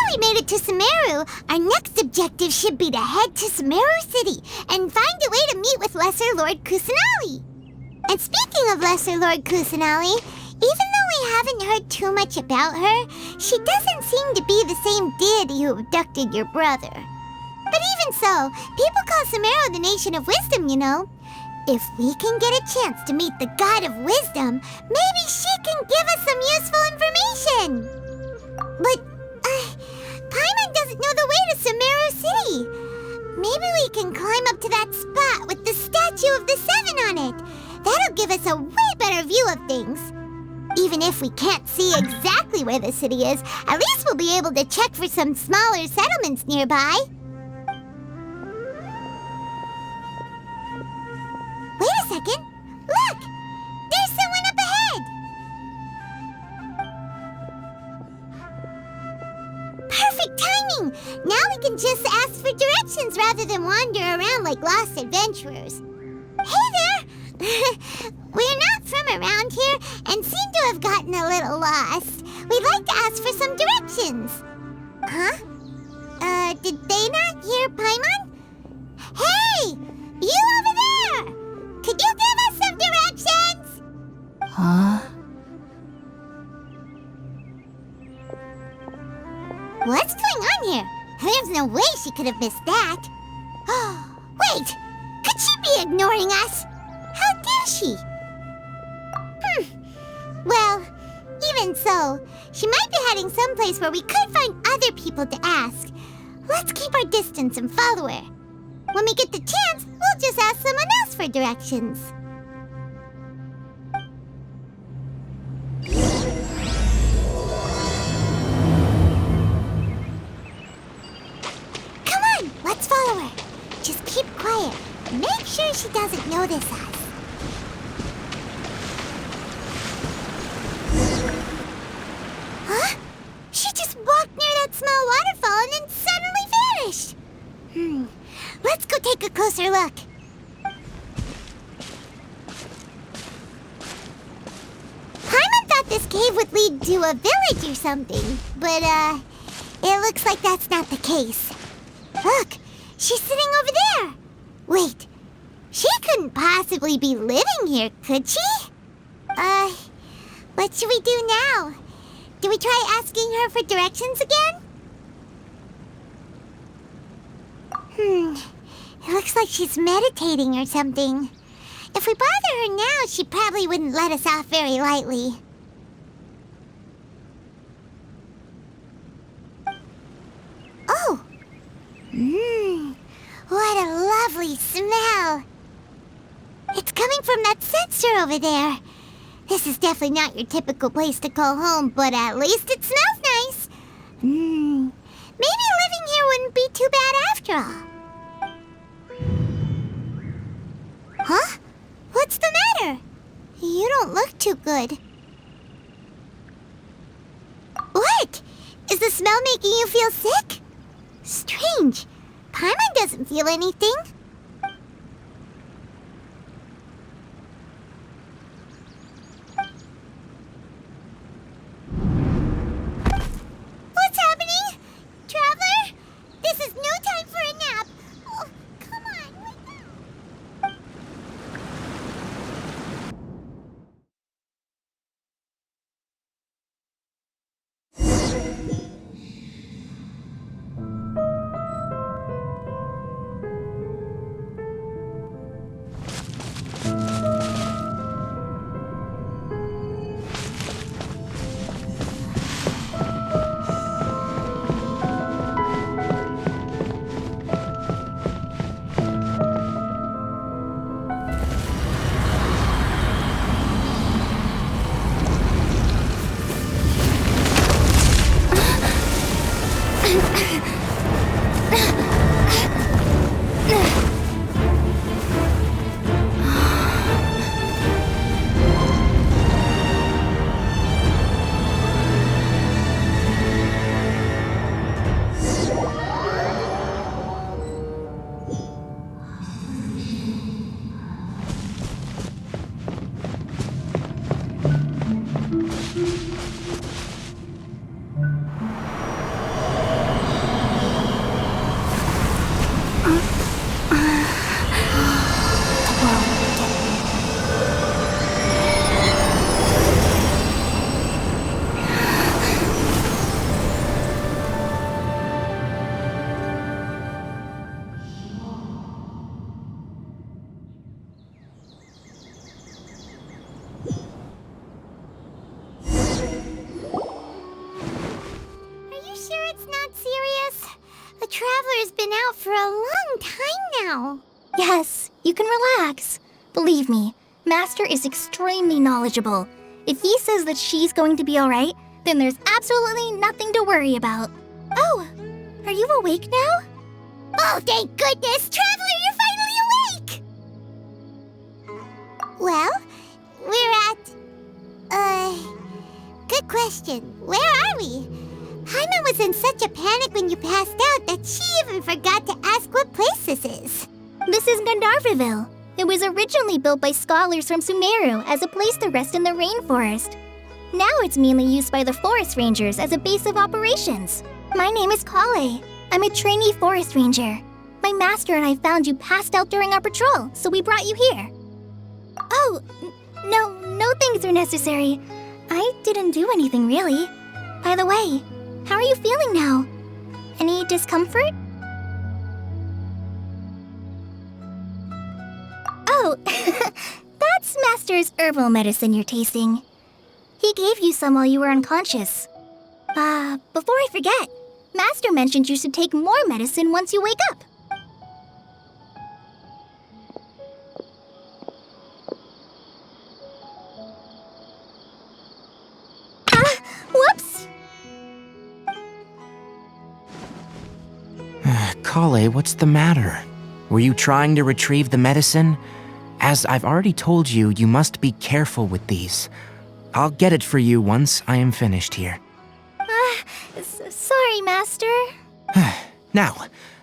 we made it to Sumeru, our next objective should be to head to Sumeru City and find a way to meet with Lesser Lord Kusanali. And speaking of Lesser Lord Kusanali, even though we haven't heard too much about her, she doesn't seem to be the same deity who abducted your brother. But even so, people call Sumeru the Nation of Wisdom, you know. If we can get a chance to meet the God of Wisdom, maybe she can give us some useful information. But, Paimon doesn't know the way to Sumeru City. Maybe we can climb up to that spot with the statue of the Seven on it. That'll give us a way better view of things. Even if we can't see exactly where the city is, at least we'll be able to check for some smaller settlements nearby. Wait a second. Look! There's someone up ahead! Perfect timing! Now we can just ask for directions rather than wander around like lost adventurers. Hey there! We're not from around here and seem to have gotten a little lost. We'd like to ask for some directions. Huh? Did they not hear Paimon? Hey! You over there! Could you give us some directions? Huh? What's going on here? There's no way she could have missed that. Wait! Could she be ignoring us? How dare she? Well, even so, she might be heading someplace where we could find other people to ask. Let's keep our distance and follow her. When we get the chance, we'll just ask someone else for directions. Come on, let's follow her. Just keep quiet. Make sure she doesn't notice us. Huh? She just walked near that small waterfall and then suddenly vanished. Let's go take a closer look. Paimon thought this cave would lead to a village or something, but, it looks like that's not the case. Look, she's sitting over there. Wait, she couldn't possibly be living here, could she? What should we do now? Do we try asking her for directions again? It looks like she's meditating or something. If we bother her now, she probably wouldn't let us off very lightly. Oh! What a lovely smell! It's coming from that sensor over there. This is definitely not your typical place to call home, but at least it smells nice. Maybe living here wouldn't be too bad after all. Huh? What's the matter? You don't look too good. What? Is the smell making you feel sick? Strange. Paimon doesn't feel anything. What's happening? Traveler? This is no time for a nap. Oh, come on, wake up. been out for a long time now. Yes, you can relax. Believe me, Master is extremely knowledgeable. If he says that she's going to be alright, then there's absolutely nothing to worry about. Oh, are you awake now? Oh, thank goodness! Traveler, you're finally awake! Well, we're at... Good question. Where are we? Paimon was in such a panic when you passed out that she even forgot to ask what place this is. This is Gandharvaville. It was originally built by scholars from Sumeru as a place to rest in the rainforest. Now it's mainly used by the forest rangers as a base of operations. My name is Kale. I'm a trainee forest ranger. My master and I found you passed out during our patrol, so we brought you here. Oh, no things are necessary. I didn't do anything really. By the way, how are you feeling now? Any discomfort? Oh, that's Master's herbal medicine you're tasting. He gave you some while you were unconscious. Before I forget, Master mentioned you should take more medicine once you wake up. Whoops! Kale, what's the matter? Were you trying to retrieve the medicine? As I've already told you, you must be careful with these. I'll get it for you once I am finished here. Sorry, Master. Now,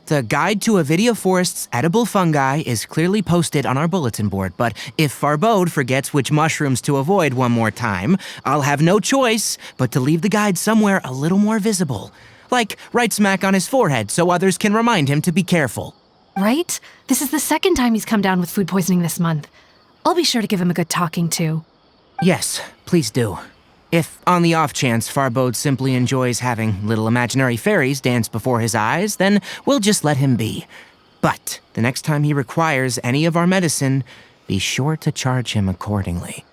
the guide to Avidia Forest's edible fungi is clearly posted on our bulletin board, but if Farbode forgets which mushrooms to avoid one more time, I'll have no choice but to leave the guide somewhere a little more visible. Like right smack on his forehead so others can remind him to be careful. Right? This is the second time he's come down with food poisoning this month. I'll be sure to give him a good talking to. Yes, please do. If, on the off chance, Farbode simply enjoys having little imaginary fairies dance before his eyes, then we'll just let him be. But the next time he requires any of our medicine, be sure to charge him accordingly.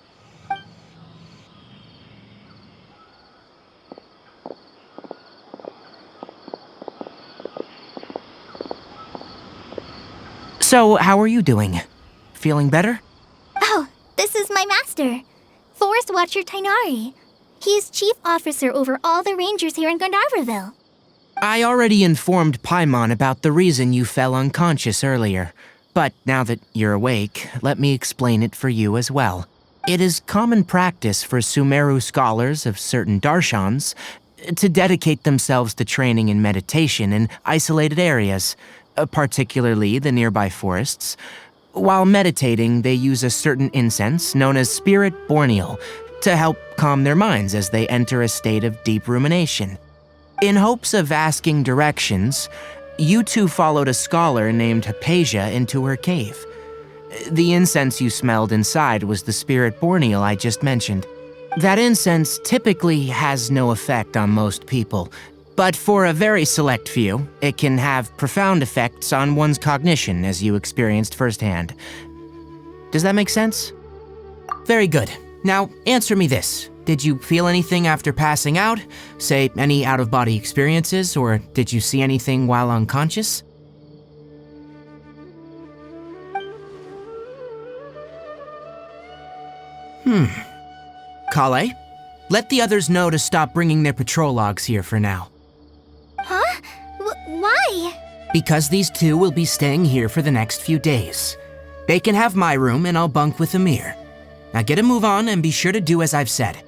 So, how are you doing? Feeling better? Oh, this is my master, Forest Watcher Tainari. He is chief officer over all the rangers here in Gandharvaville. I already informed Paimon about the reason you fell unconscious earlier. But now that you're awake, let me explain it for you as well. It is common practice for Sumeru scholars of certain darshans to dedicate themselves to training in meditation in isolated areas, particularly the nearby forests. While meditating, they use a certain incense known as Spirit Borneal to help calm their minds as they enter a state of deep rumination. In hopes of asking directions, you two followed a scholar named Hypatia into her cave. The incense you smelled inside was the Spirit Borneal I just mentioned. That incense typically has no effect on most people, but for a very select few, it can have profound effects on one's cognition, as you experienced firsthand. Does that make sense? Very good. Now, answer me this. Did you feel anything after passing out? Say, any out-of-body experiences, or did you see anything while unconscious? Kale, let the others know to stop bringing their patrol logs here for now. Huh? Why? Because these two will be staying here for the next few days. They can have my room and I'll bunk with Amir. Now get a move on and be sure to do as I've said.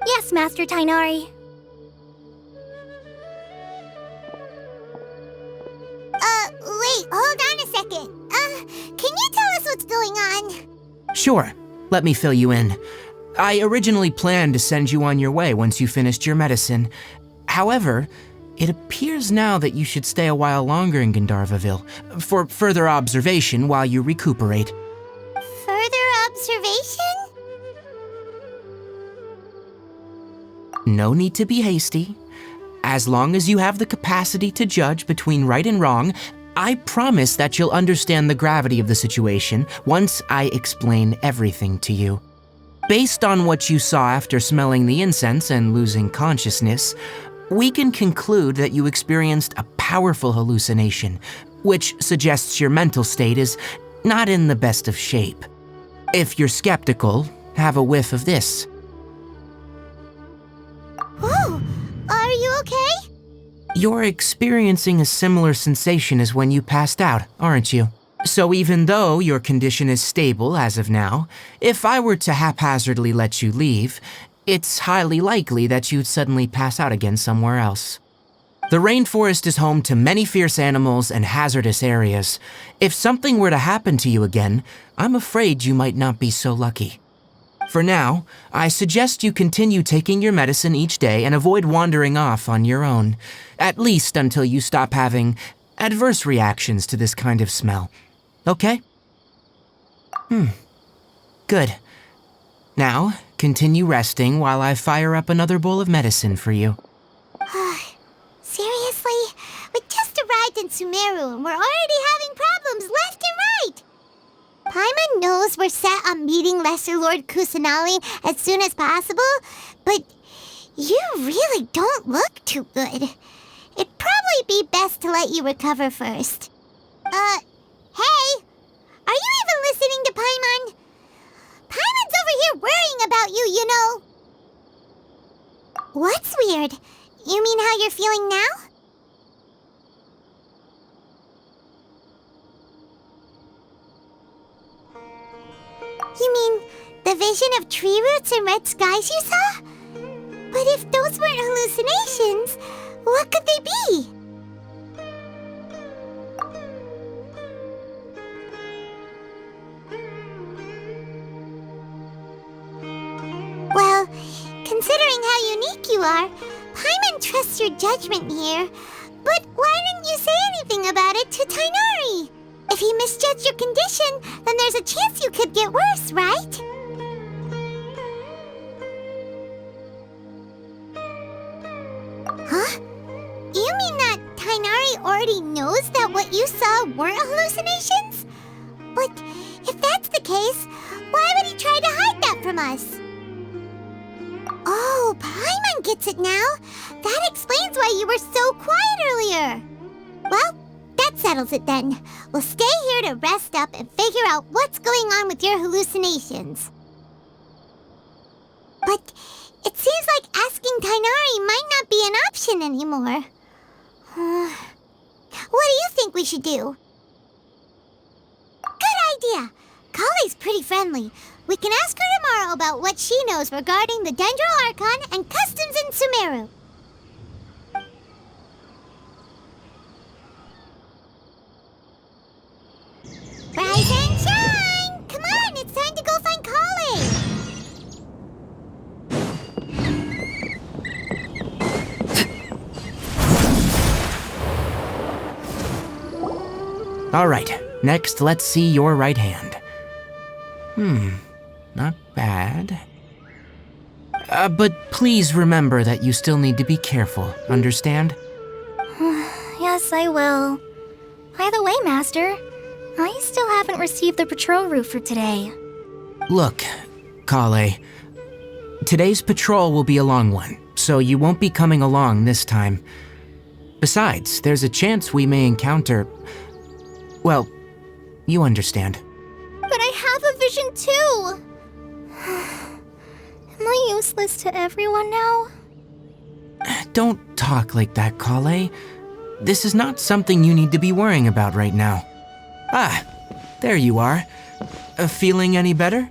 Yes, Master Tainari. Wait, hold on a second. Can you tell us what's going on? Sure, let me fill you in. I originally planned to send you on your way once you finished your medicine. However, it appears now that you should stay a while longer in Gandharvaville for further observation while you recuperate. Further observation? No need to be hasty. As long as you have the capacity to judge between right and wrong, I promise that you'll understand the gravity of the situation once I explain everything to you. Based on what you saw after smelling the incense and losing consciousness, we can conclude that you experienced a powerful hallucination, which suggests your mental state is not in the best of shape. If you're skeptical, have a whiff of this. Whoa, are you okay? You're experiencing a similar sensation as when you passed out, aren't you? So even though your condition is stable as of now, if I were to haphazardly let you leave, it's highly likely that you'd suddenly pass out again somewhere else. The rainforest is home to many fierce animals and hazardous areas. If something were to happen to you again, I'm afraid you might not be so lucky. For now, I suggest you continue taking your medicine each day and avoid wandering off on your own, at least until you stop having adverse reactions to this kind of smell. Okay? Good. Now, continue resting while I fire up another bowl of medicine for you. Seriously? We just arrived in Sumeru and we're already having problems left and right! Paimon knows we're set on meeting Lesser Lord Kusanali as soon as possible, but you really don't look too good. It'd probably be best to let you recover first. Hey! Are you even listening to Paimon? Paimon's over here worrying about you, you know. What's weird? You mean how you're feeling now? You mean the vision of tree roots and red skies you saw? But if those weren't hallucinations, what could they be? Well, considering how unique you are, Paimon trusts your judgment here. But why didn't you say anything about it to Tainari? If he misjudged your condition, then there's a chance you could get worse, right? Huh? You mean that Tainari already knows that what you saw weren't hallucinations? But if that's the case, why would he try to hide that from us? Oh, Paimon gets it now. That explains why you were so quiet earlier. Well, that settles it then. We'll stay here to rest up and figure out what's going on with your hallucinations. But it seems like asking Tainari might not be an option anymore. What do you think we should do? Good idea. Kale's pretty friendly. We can ask her tomorrow about what she knows regarding the Dendro Archon and customs in Sumeru. Rise and shine! Come on, it's time to go find Kale! All right, next let's see your right hand. Not bad. But please remember that you still need to be careful, understand? Yes, I will. By the way, Master, I still haven't received the patrol route for today. Look, Kale, today's patrol will be a long one, so you won't be coming along this time. Besides, there's a chance we may encounter... well, you understand. But I have a vision too! Am I useless to everyone now? Don't talk like that, Kale. This is not something you need to be worrying about right now. Ah, there you are. Feeling any better?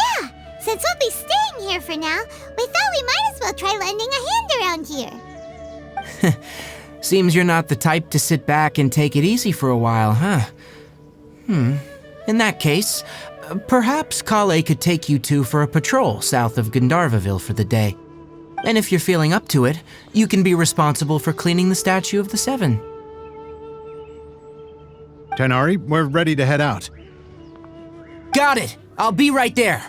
Yeah, since we'll be staying here for now, we thought we might as well try lending a hand around here. Seems you're not the type to sit back and take it easy for a while, huh? In that case, perhaps Kale could take you two for a patrol south of Gandharvaville for the day. And if you're feeling up to it, you can be responsible for cleaning the Statue of the Seven. Tainari, we're ready to head out. Got it! I'll be right there!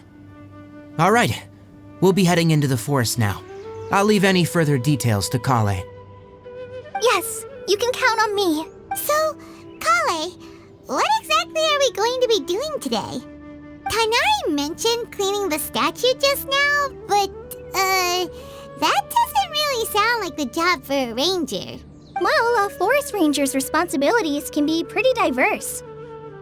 All right, we'll be heading into the forest now. I'll leave any further details to Kale. Yes, you can count on me. So, Kale, what exactly are we going to be doing today? Tainari mentioned cleaning the statue just now, but, that doesn't really sound like the job for a ranger. Well, a forest ranger's responsibilities can be pretty diverse.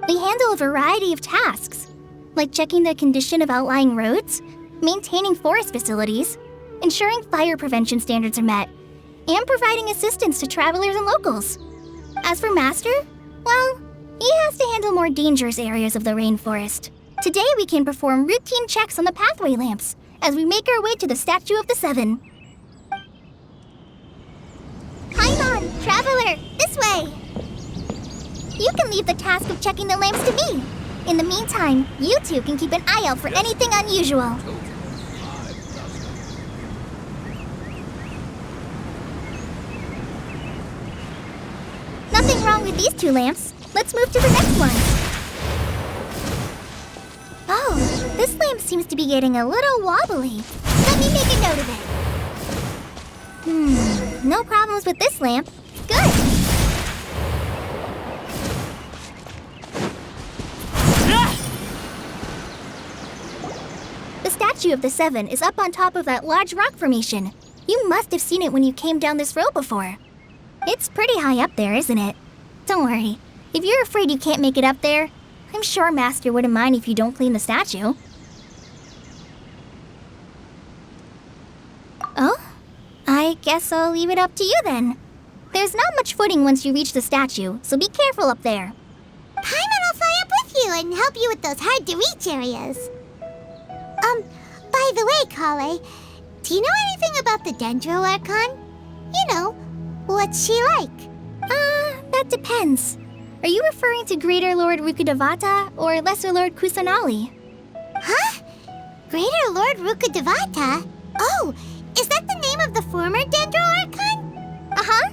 They handle a variety of tasks, like checking the condition of outlying roads, maintaining forest facilities, ensuring fire prevention standards are met, and providing assistance to travelers and locals. As for Master, well, he has to handle more dangerous areas of the rainforest. Today we can perform routine checks on the pathway lamps as we make our way to the Statue of the Seven. Paimon, traveler, this way! You can leave the task of checking the lamps to me. In the meantime, you two can keep an eye out for anything unusual. Nothing wrong with these two lamps. Let's move to the next one. Oh, this lamp seems to be getting a little wobbly. Let me make a note of it. No problems with this lamp. Good. The Statue of the Seven is up on top of that large rock formation. You must have seen it when you came down this road before. It's pretty high up there, isn't it? Don't worry. If you're afraid you can't make it up there, I'm sure Master wouldn't mind if you don't clean the statue. Oh? I guess I'll leave it up to you then. There's not much footing once you reach the statue, so be careful up there. Paimon will fly up with you and help you with those hard-to-reach areas. By the way, Kale, do you know anything about the Dendro Archon? You know, what's she like? That depends. Are you referring to Greater Lord Rukudevata or Lesser Lord Kusanali? Huh? Greater Lord Rukudevata? Oh, is that the name of the former Dendro Archon? Uh-huh.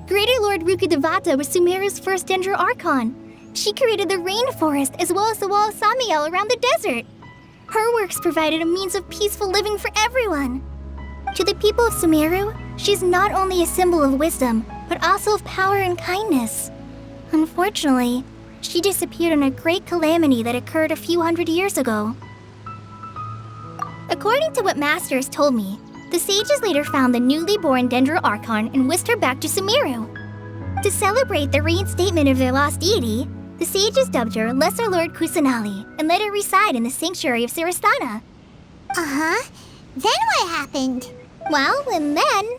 Greater Lord Rukudevata was Sumeru's first Dendro Archon. She created the rainforest as well as the wall of Samiel around the desert. Her works provided a means of peaceful living for everyone. To the people of Sumeru, she's not only a symbol of wisdom, but also of power and kindness. Unfortunately, she disappeared in a great calamity that occurred a few hundred years ago. According to what Master has told me, the sages later found the newly born Dendro Archon and whisked her back to Sumeru. To celebrate the reinstatement of their lost deity, the sages dubbed her Lesser Lord Kusanali and let her reside in the sanctuary of Siristana. Uh-huh. Then what happened? Well, and then...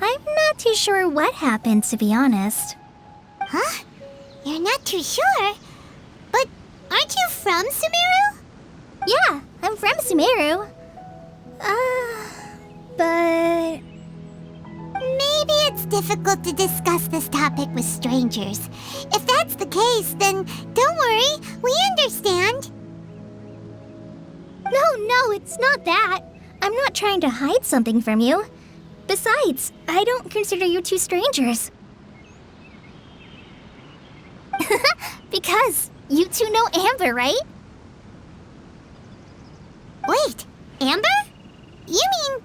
I'm not too sure what happened, to be honest. Huh? You're not too sure? But aren't you from Sumeru? Yeah, I'm from Sumeru. But... Maybe it's difficult to discuss this topic with strangers. If that's the case, then don't worry, we understand. No, it's not that. I'm not trying to hide something from you. Besides, I don't consider you two strangers. Because you two know Amber, right? Wait, Amber? You mean...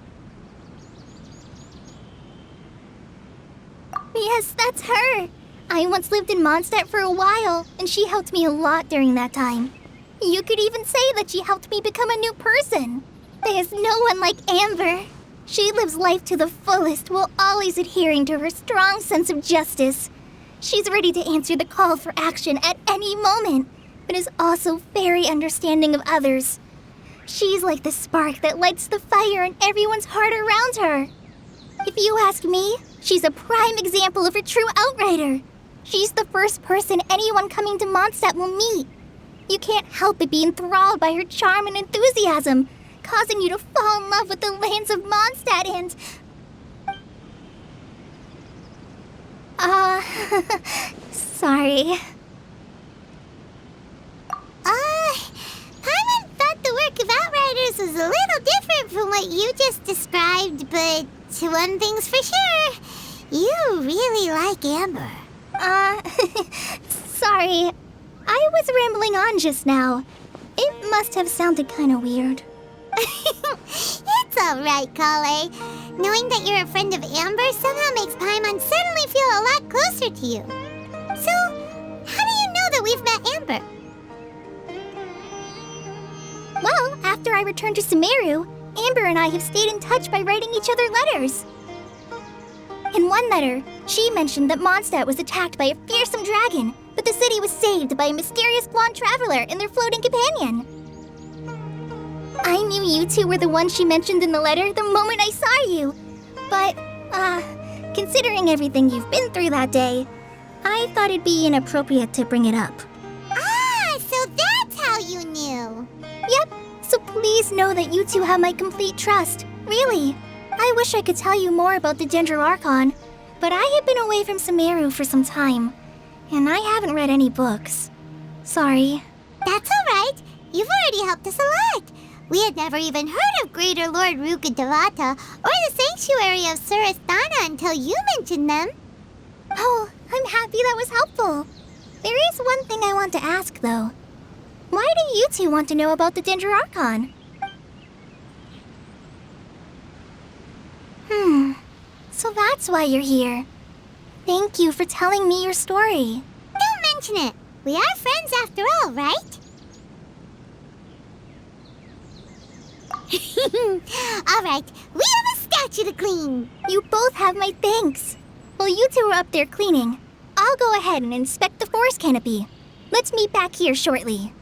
Yes, that's her. I once lived in Mondstadt for a while, and she helped me a lot during that time. You could even say that she helped me become a new person. There's no one like Amber. She lives life to the fullest while always adhering to her strong sense of justice. She's ready to answer the call for action at any moment, but is also very understanding of others. She's like the spark that lights the fire in everyone's heart around her. If you ask me, she's a prime example of a true outrider. She's the first person anyone coming to Mondstadt will meet. You can't help but be enthralled by her charm and enthusiasm, causing you to fall in love with the lands of Mondstadt and... sorry. Paimon thought the work of Outriders was a little different from what you just described, but one thing's for sure, you really like Amber. Sorry. I was rambling on just now. It must have sounded kind of weird. It's alright, Kale. Knowing that you're a friend of Amber somehow makes Paimon suddenly feel a lot closer to you. So, how do you know that we've met Amber? I returned to Sumeru, Amber and I have stayed in touch by writing each other letters. In one letter, she mentioned that Mondstadt was attacked by a fearsome dragon, but the city was saved by a mysterious blonde traveler and their floating companion. I knew you two were the ones she mentioned in the letter the moment I saw you. But, considering everything you've been through that day, I thought it'd be inappropriate to bring it up. Ah, so that's how you knew. Yep, so please know that you two have my complete trust. Really. I wish I could tell you more about the Ginger Archon, but I have been away from Sumeru for some time, and I haven't read any books. Sorry. That's all right. You've already helped us a lot. We had never even heard of Greater Lord Rukkhadevata or the Sanctuary of Surasthana until you mentioned them. Oh, I'm happy that was helpful. There is one thing I want to ask, though. Why do you two want to know about the Ginger Archon? So that's why you're here. Thank you for telling me your story. Don't mention it. We are friends after all, right? All right, we have a statue to clean. You both have my thanks. While you two are up there cleaning, I'll go ahead and inspect the forest canopy. Let's meet back here shortly.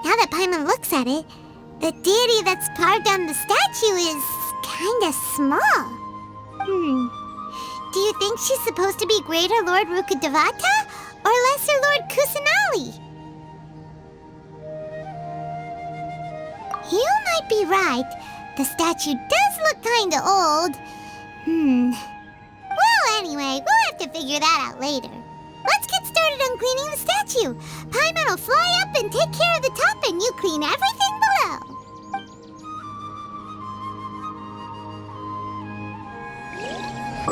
Now that Paimon looks at it, the deity that's carved on the statue is kinda small. Do you think she's supposed to be Greater Lord Rukkhadevata or Lesser Lord Kusanali? You might be right. The statue does look kinda old. Well, anyway, we'll have to figure that out later. Let's get started on cleaning the statue. Paimon will fly up and take care of the top, and you clean everything below.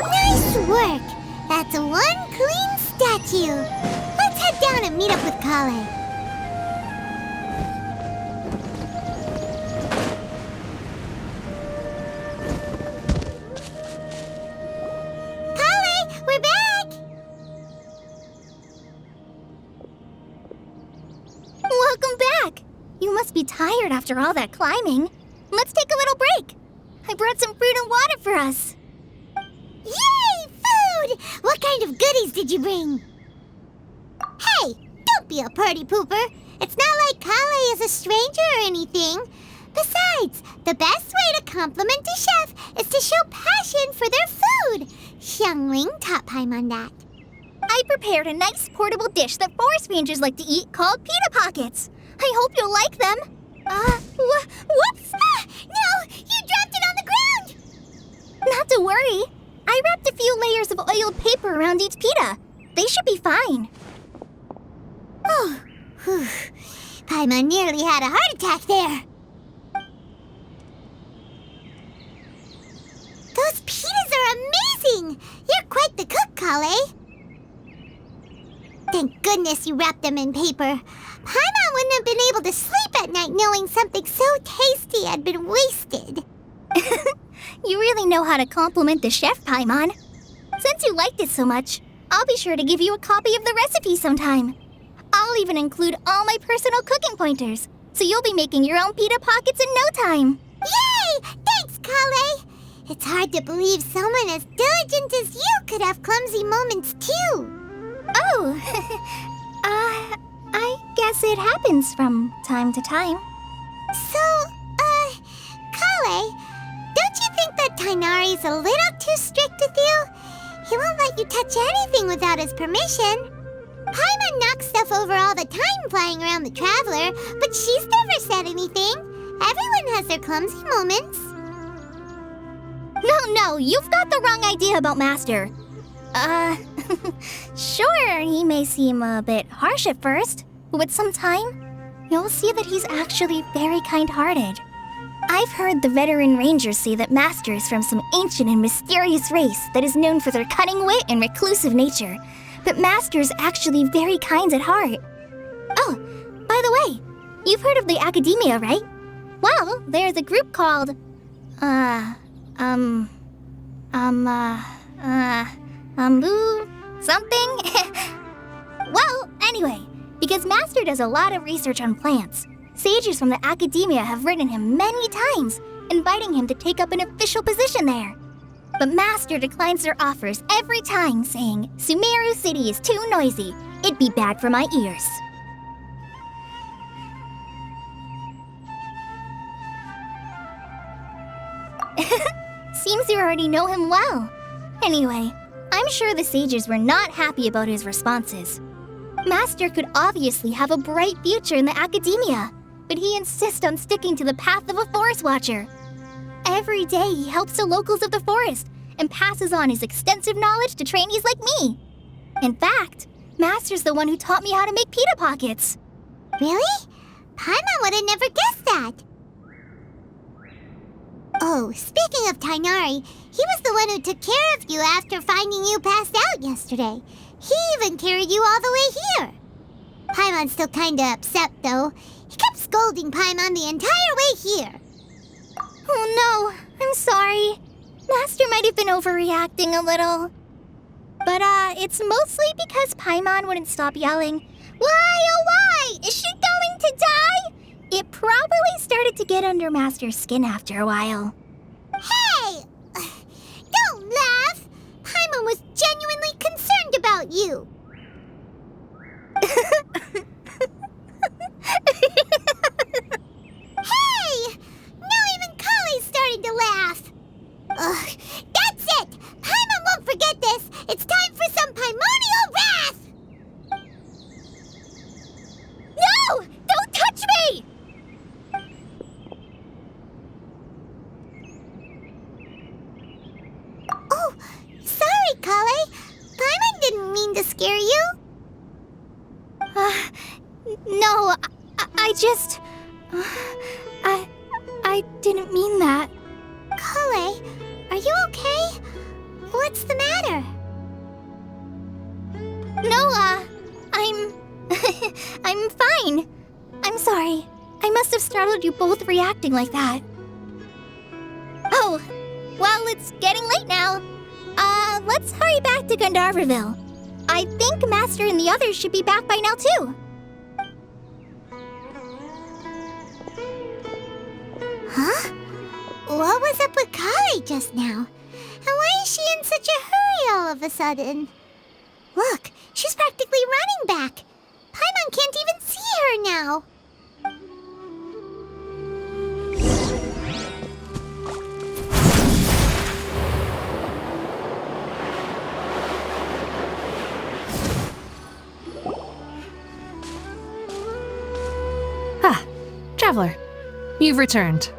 Nice work! That's one clean statue. Let's head down and meet up with Kale. Kale, we're back! Welcome back! You must be tired after all that climbing. Let's take a little break. I brought some fruit and water for us. Yay! Food! What kind of goodies did you bring? Hey! Don't be a party pooper! It's not like Kale is a stranger or anything. Besides, the best way to compliment a chef is to show passion for their food. Xiangling taught Paimon that. I prepared a nice portable dish that forest rangers like to eat called pita pockets. I hope you'll like them. Whoops! Ah, no! You dropped it on the ground! Not to worry. I wrapped a few layers of oiled paper around each pita. They should be fine. Oh, whew. Paimon nearly had a heart attack there. Those pitas are amazing! You're quite the cook, Kale. Thank goodness you wrapped them in paper. Paimon wouldn't have been able to sleep at night knowing something so tasty had been wasted. You really know how to compliment the chef, Paimon. Since you liked it so much, I'll be sure to give you a copy of the recipe sometime. I'll even include all my personal cooking pointers, so you'll be making your own pita pockets in no time. Yay! Thanks, Kale! It's hard to believe someone as diligent as you could have clumsy moments too. Oh, I guess it happens from time to time. So, Kale, don't you think that Tainari's a little too strict with you? He won't let you touch anything without his permission. Paimon knocks stuff over all the time flying around the Traveler, but she's never said anything. Everyone has their clumsy moments. No, you've got the wrong idea about Master. Sure, he may seem a bit harsh at first, but with some time, you'll see that he's actually very kind-hearted. I've heard the veteran rangers say that Master is from some ancient and mysterious race that is known for their cunning wit and reclusive nature, but Master is actually very kind at heart. Oh, by the way, you've heard of the Academia, right? Well, there's a group called, something? Well, anyway, because Master does a lot of research on plants, sages from the Academia have written him many times, inviting him to take up an official position there. But Master declines their offers every time, saying, Sumeru City is too noisy. It'd be bad for my ears. Seems you already know him well. Anyway, I'm sure the sages were not happy about his responses. Master could obviously have a bright future in the Academia, but he insists on sticking to the path of a forest watcher. Every day he helps the locals of the forest and passes on his extensive knowledge to trainees like me. In fact, Master's the one who taught me how to make pita pockets. Really? Paimon would have never guessed that. Oh, speaking of Tainari, he was the one who took care of you after finding you passed out yesterday. He even carried you all the way here. Paimon's still kinda upset, though. He kept scolding Paimon the entire way here. Oh no, I'm sorry. Master might have been overreacting a little. But, it's mostly because Paimon wouldn't stop yelling, Why, oh why? Is she going to die? It probably started to get under Master's skin after a while. Hey! Don't laugh! Paimon was genuinely concerned about you. Hey! Now even Kale's starting to laugh. Ugh, that's it! Paimon won't forget this! It's time for some primordial wrath! No! Don't touch me! Oh, sorry, Kale. Paimon didn't mean to scare you. No, I just... I didn't mean that. Kale, are you okay? What's the matter? No, I'm... I'm fine. I'm sorry. I must have startled you both reacting like that. Oh, well, it's getting late now. Let's hurry back to Gandharville. I think Master and the others should be back by now, too. Huh? What was up with Kale just now? And why is she in such a hurry all of a sudden? Look, she's practically running back. Paimon can't even see her now. Ah, Traveler, you've returned.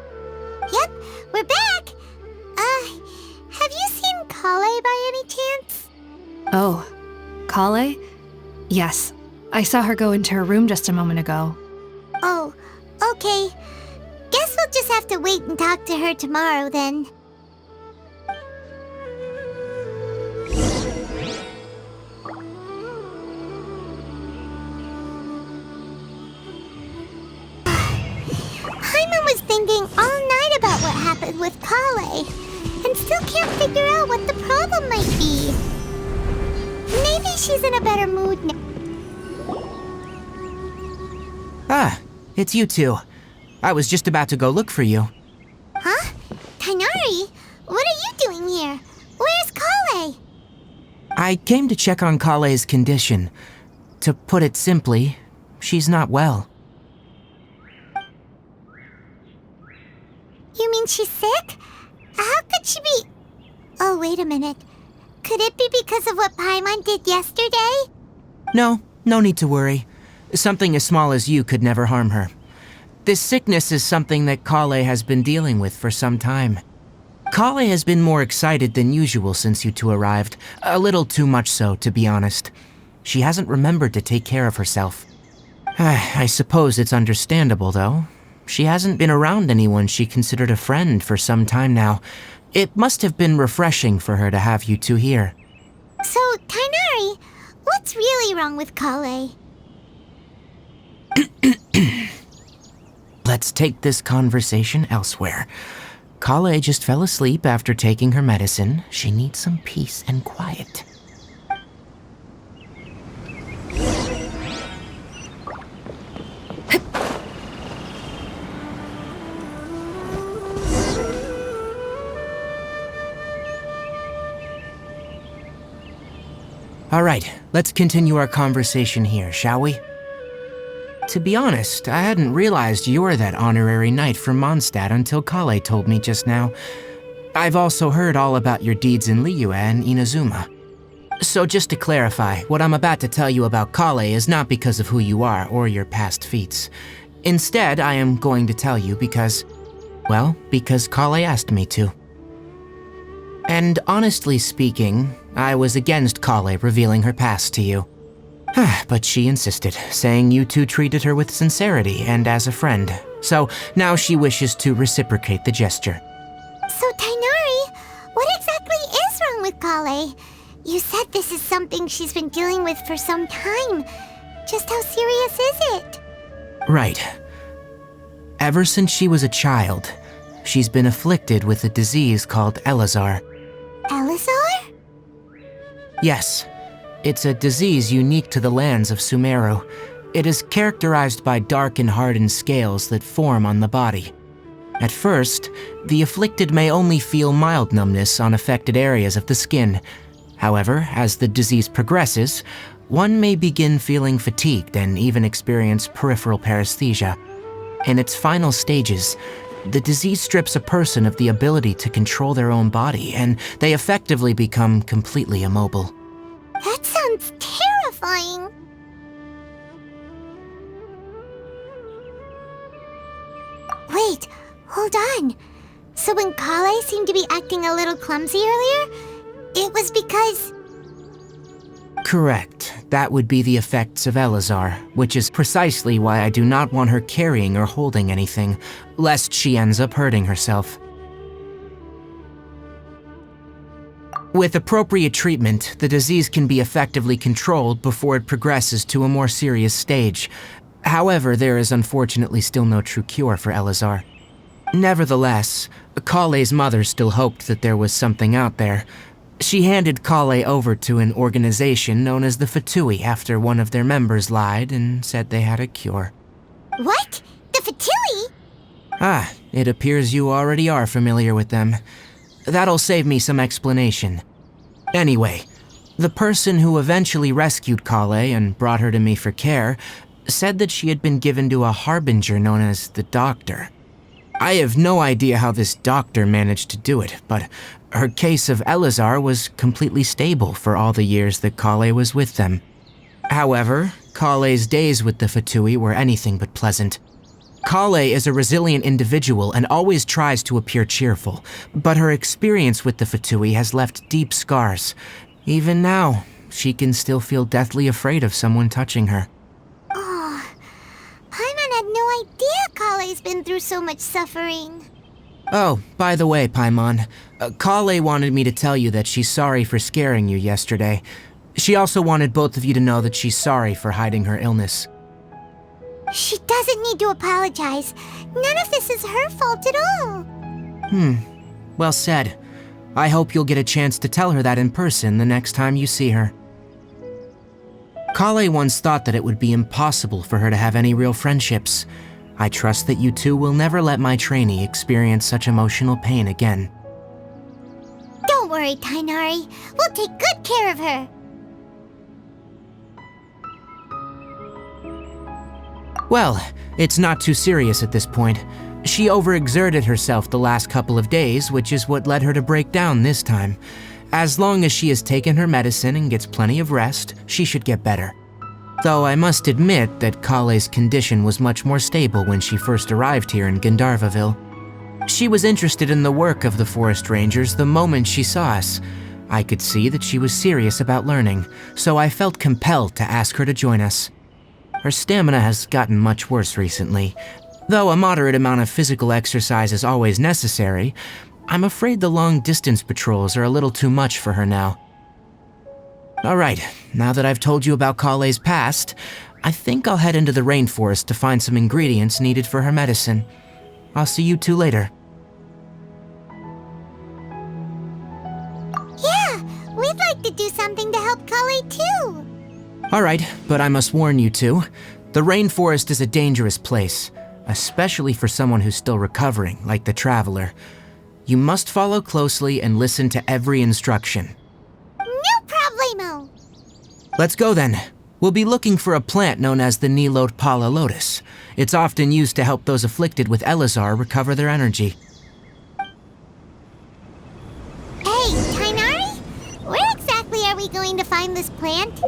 Yep, we're back. Have you seen Kale by any chance? Oh, Kale? Yes, I saw her go into her room just a moment ago. Oh, okay. Guess we'll just have to wait and talk to her tomorrow then. Paimon was thinking all night about what happened with Kale, and still can't figure out what the problem might be. Maybe she's in a better mood now. Ah, it's you two. I was just about to go look for you. Huh? Tainari? What are you doing here? Where's Kale? I came to check on Kale's condition. To put it simply, she's not well. You mean she's sick? How could she be... Oh, wait a minute. Could it be because of what Paimon did yesterday? No need to worry. Something as small as you could never harm her. This sickness is something that Kale has been dealing with for some time. Kale has been more excited than usual since you two arrived. A little too much so, to be honest. She hasn't remembered to take care of herself. I suppose it's understandable, though. She hasn't been around anyone she considered a friend for some time now. It must have been refreshing for her to have you two here. So, Tainari, what's really wrong with Kale? Let's take this conversation elsewhere. Kale just fell asleep after taking her medicine. She needs some peace and quiet. All right, let's continue our conversation here, shall we? To be honest, I hadn't realized you were that honorary knight from Mondstadt until Kale told me just now. I've also heard all about your deeds in Liyue and Inazuma. So just to clarify, what I'm about to tell you about Kale is not because of who you are or your past feats. Instead, I am going to tell you because Kale asked me to. And honestly speaking, I was against Kale revealing her past to you. But she insisted, saying you two treated her with sincerity and as a friend. So now she wishes to reciprocate the gesture. So, Tainari, what exactly is wrong with Kale? You said this is something she's been dealing with for some time. Just how serious is it? Right. Ever since she was a child, she's been afflicted with a disease called Elazar. Elazar? Yes. It's a disease unique to the lands of Sumeru. It is characterized by dark and hardened scales that form on the body. At first, the afflicted may only feel mild numbness on affected areas of the skin. However, as the disease progresses, one may begin feeling fatigued and even experience peripheral paresthesia. In its final stages, the disease strips a person of the ability to control their own body, and they effectively become completely immobile. That sounds terrifying. Wait, hold on. So when Kale seemed to be acting a little clumsy earlier, it was because... Correct. That would be the effects of Elazar, which is precisely why I do not want her carrying or holding anything, lest she ends up hurting herself. With appropriate treatment, the disease can be effectively controlled before it progresses to a more serious stage. However, there is unfortunately still no true cure for Elazar. Nevertheless, Kale's mother still hoped that there was something out there. She handed Kale over to an organization known as the Fatui after one of their members lied and said they had a cure. What? The Fatui? It appears you already are familiar with them. That'll save me some explanation. Anyway, the person who eventually rescued Kale and brought her to me for care said that she had been given to a harbinger known as the Doctor. I have no idea how this doctor managed to do it, but her case of Elazar was completely stable for all the years that Kale was with them. However, Kale's days with the Fatui were anything but pleasant. Kale is a resilient individual and always tries to appear cheerful, but her experience with the Fatui has left deep scars. Even now, she can still feel deathly afraid of someone touching her. Oh, Paimon had no idea Kale's been through so much suffering. Oh, by the way, Paimon, Kale wanted me to tell you that she's sorry for scaring you yesterday. She also wanted both of you to know that she's sorry for hiding her illness. She doesn't need to apologize. None of this is her fault at all. Well said. I hope you'll get a chance to tell her that in person the next time you see her. Kale once thought that it would be impossible for her to have any real friendships. I trust that you two will never let my trainee experience such emotional pain again. Don't worry, Tainari. We'll take good care of her. Well, it's not too serious at this point. She overexerted herself the last couple of days, which is what led her to break down this time. As long as she has taken her medicine and gets plenty of rest, she should get better. Though I must admit that Kale's condition was much more stable when she first arrived here in Gandharvaville. She was interested in the work of the forest rangers the moment she saw us. I could see that she was serious about learning, so I felt compelled to ask her to join us. Her stamina has gotten much worse recently. Though a moderate amount of physical exercise is always necessary, I'm afraid the long-distance patrols are a little too much for her now. Alright, now that I've told you about Kale's past, I think I'll head into the rainforest to find some ingredients needed for her medicine. I'll see you two later. Yeah, we'd like to do something to help Kale too. Alright, but I must warn you two, the rainforest is a dangerous place, especially for someone who's still recovering, like the Traveler. You must follow closely and listen to every instruction. No problemo. Let's go then. We'll be looking for a plant known as the Nilot Pala Lotus. It's often used to help those afflicted with Elazar recover their energy. Hey, Tainari? Where exactly are we going to find this plant?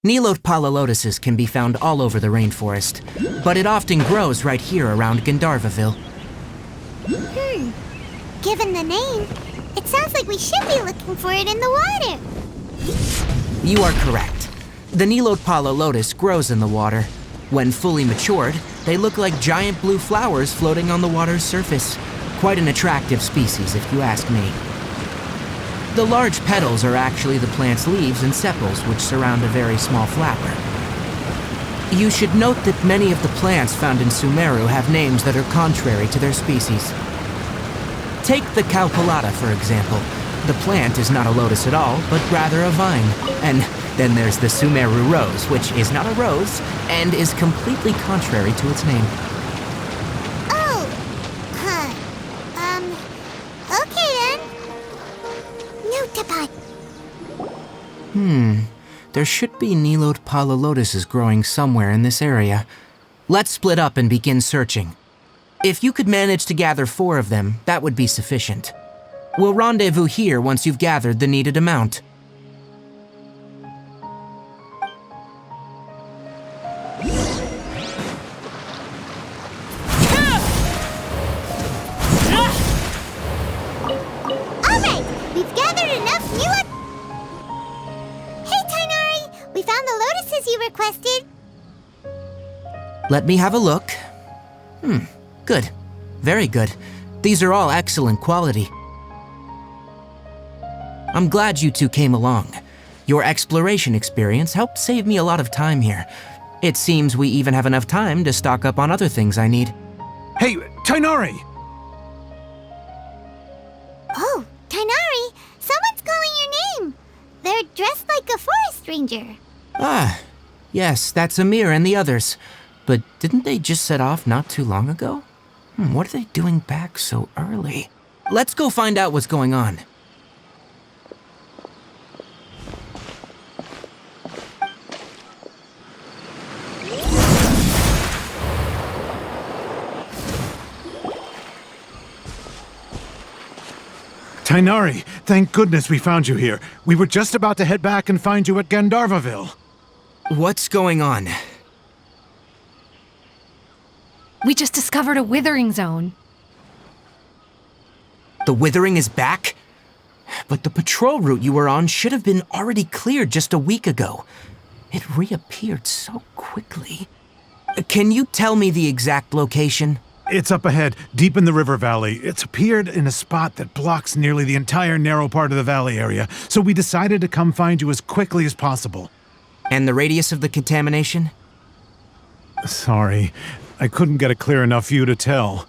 Nilot Pala Lotuses can be found all over the rainforest, but it often grows right here around Gandharvaville. Given the name, it sounds like we should be looking for it in the water. You are correct. The Nilot Pala Lotus grows in the water. When fully matured, they look like giant blue flowers floating on the water's surface. Quite an attractive species, if you ask me. The large petals are actually the plant's leaves and sepals, which surround a very small flower. You should note that many of the plants found in Sumeru have names that are contrary to their species. Take the Calculata, for example. The plant is not a lotus at all, but rather a vine. And then there's the Sumeru rose, which is not a rose, and is completely contrary to its name. Oh, okay then. Notabat. There should be Nilot Pala Lotuses growing somewhere in this area. Let's split up and begin searching. If you could manage to gather 4 of them, that would be sufficient. We'll rendezvous here once you've gathered the needed amount. Alright, we've gathered enough new... Hey, Tainari! We found the lotuses you requested. Let me have a look. Good. Very good. These are all excellent quality. I'm glad you two came along. Your exploration experience helped save me a lot of time here. It seems we even have enough time to stock up on other things I need. Hey, Tainari! Oh, Tainari! Someone's calling your name! They're dressed like a forest ranger. Ah, yes, that's Amir and the others. But didn't they just set off not too long ago? What are they doing back so early? Let's go find out what's going on. Tainari, thank goodness we found you here. We were just about to head back and find you at Gandharvaville. What's going on? We just discovered a withering zone. The withering is back? But the patrol route you were on should have been already cleared just a week ago. It reappeared so quickly. Can you tell me the exact location? It's up ahead, deep in the river valley. It's appeared in a spot that blocks nearly the entire narrow part of the valley area, so we decided to come find you as quickly as possible. And the radius of the contamination? Sorry, I couldn't get a clear enough view to tell.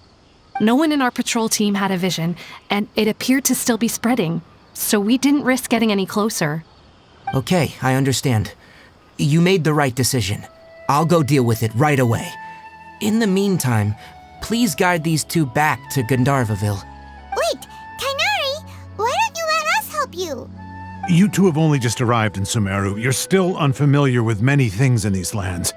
No one in our patrol team had a vision, and it appeared to still be spreading, so we didn't risk getting any closer. Okay, I understand. You made the right decision. I'll go deal with it right away. In the meantime, please guide these two back to Gandharvaville. Wait, Tainari! Why don't you let us help you? You two have only just arrived in Sumeru. You're still unfamiliar with many things in these lands.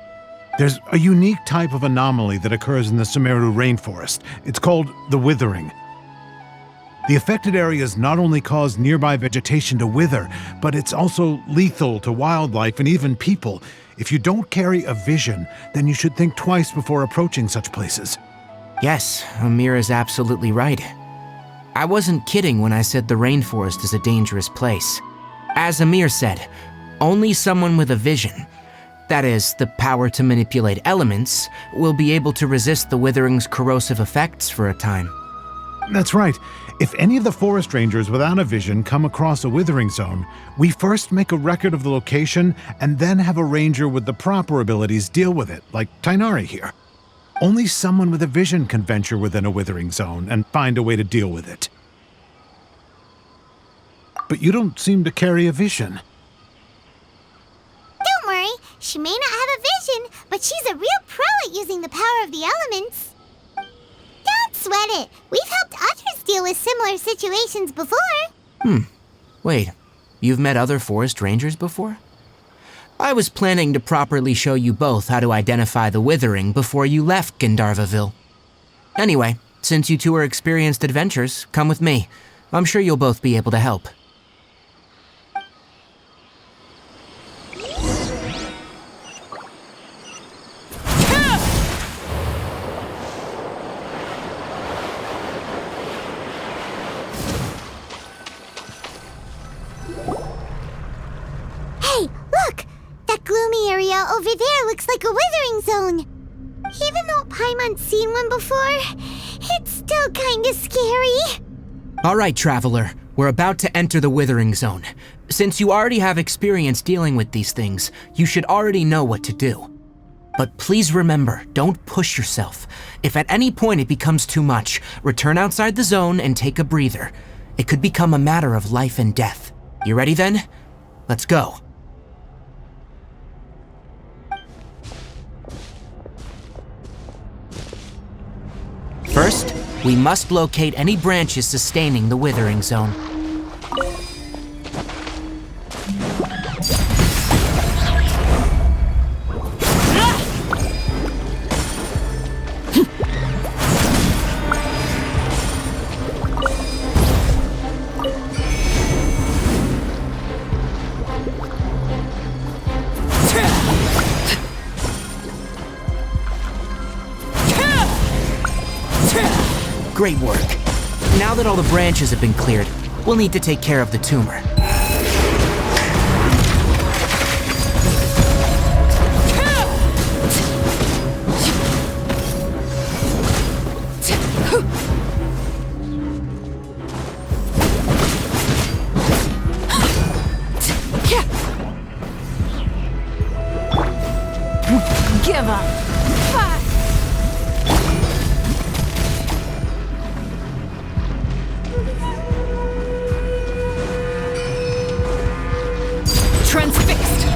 There's a unique type of anomaly that occurs in the Sumeru rainforest. It's called the withering. The affected areas not only cause nearby vegetation to wither, but it's also lethal to wildlife and even people. If you don't carry a vision, then you should think twice before approaching such places. Yes, Amir is absolutely right. I wasn't kidding when I said the rainforest is a dangerous place. As Amir said, only someone with a vision, that is, the power to manipulate elements, will be able to resist the withering's corrosive effects for a time. That's right. If any of the forest rangers without a vision come across a withering zone, we first make a record of the location and then have a ranger with the proper abilities deal with it, like Tainari here. Only someone with a vision can venture within a withering zone and find a way to deal with it. But you don't seem to carry a vision. Don't worry, she may not have a vision, but she's a real pro at using the power of the elements. Don't sweat it. We've helped others deal with similar situations before. Wait, you've met other forest rangers before? I was planning to properly show you both how to identify the withering before you left Gandharvaville. Anyway, since you two are experienced adventurers, come with me. I'm sure you'll both be able to help. Hey, look! That gloomy area over there looks like a withering zone. Even though Paimon's seen one before, it's still kinda scary. All right, Traveler, we're about to enter the withering zone. Since you already have experience dealing with these things, you should already know what to do. But please remember, don't push yourself. If at any point it becomes too much, return outside the zone and take a breather. It could become a matter of life and death. You ready then? Let's go. First, we must locate any branches sustaining the withering zone. Great work. Now that all the branches have been cleared, we'll need to take care of the tumor. Give up. Transfixed.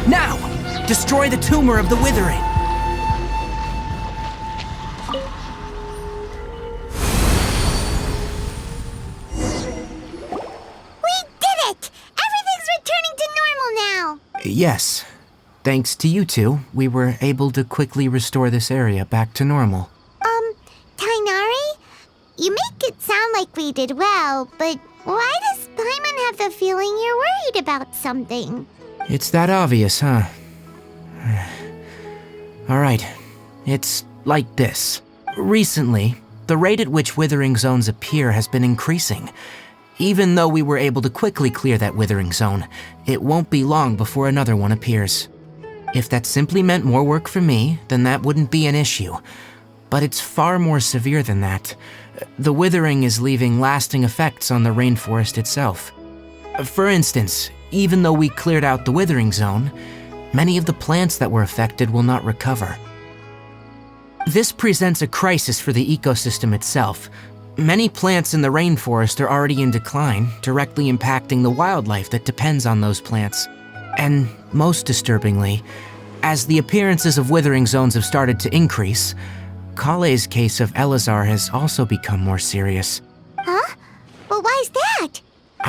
Now, destroy the tumor of the withering. Yes. Thanks to you two, we were able to quickly restore this area back to normal. Tainari? You make it sound like we did well, but why does Paimon have the feeling you're worried about something? It's that obvious, huh? Alright, it's like this. Recently, the rate at which withering zones appear has been increasing. Even though we were able to quickly clear that withering zone, it won't be long before another one appears. If that simply meant more work for me, then that wouldn't be an issue. But it's far more severe than that. The withering is leaving lasting effects on the rainforest itself. For instance, even though we cleared out the withering zone, many of the plants that were affected will not recover. This presents a crisis for the ecosystem itself. Many plants in the rainforest are already in decline, directly impacting the wildlife that depends on those plants. And most disturbingly, as the appearances of withering zones have started to increase, Kale's case of Elazar has also become more serious. Huh? But why's that?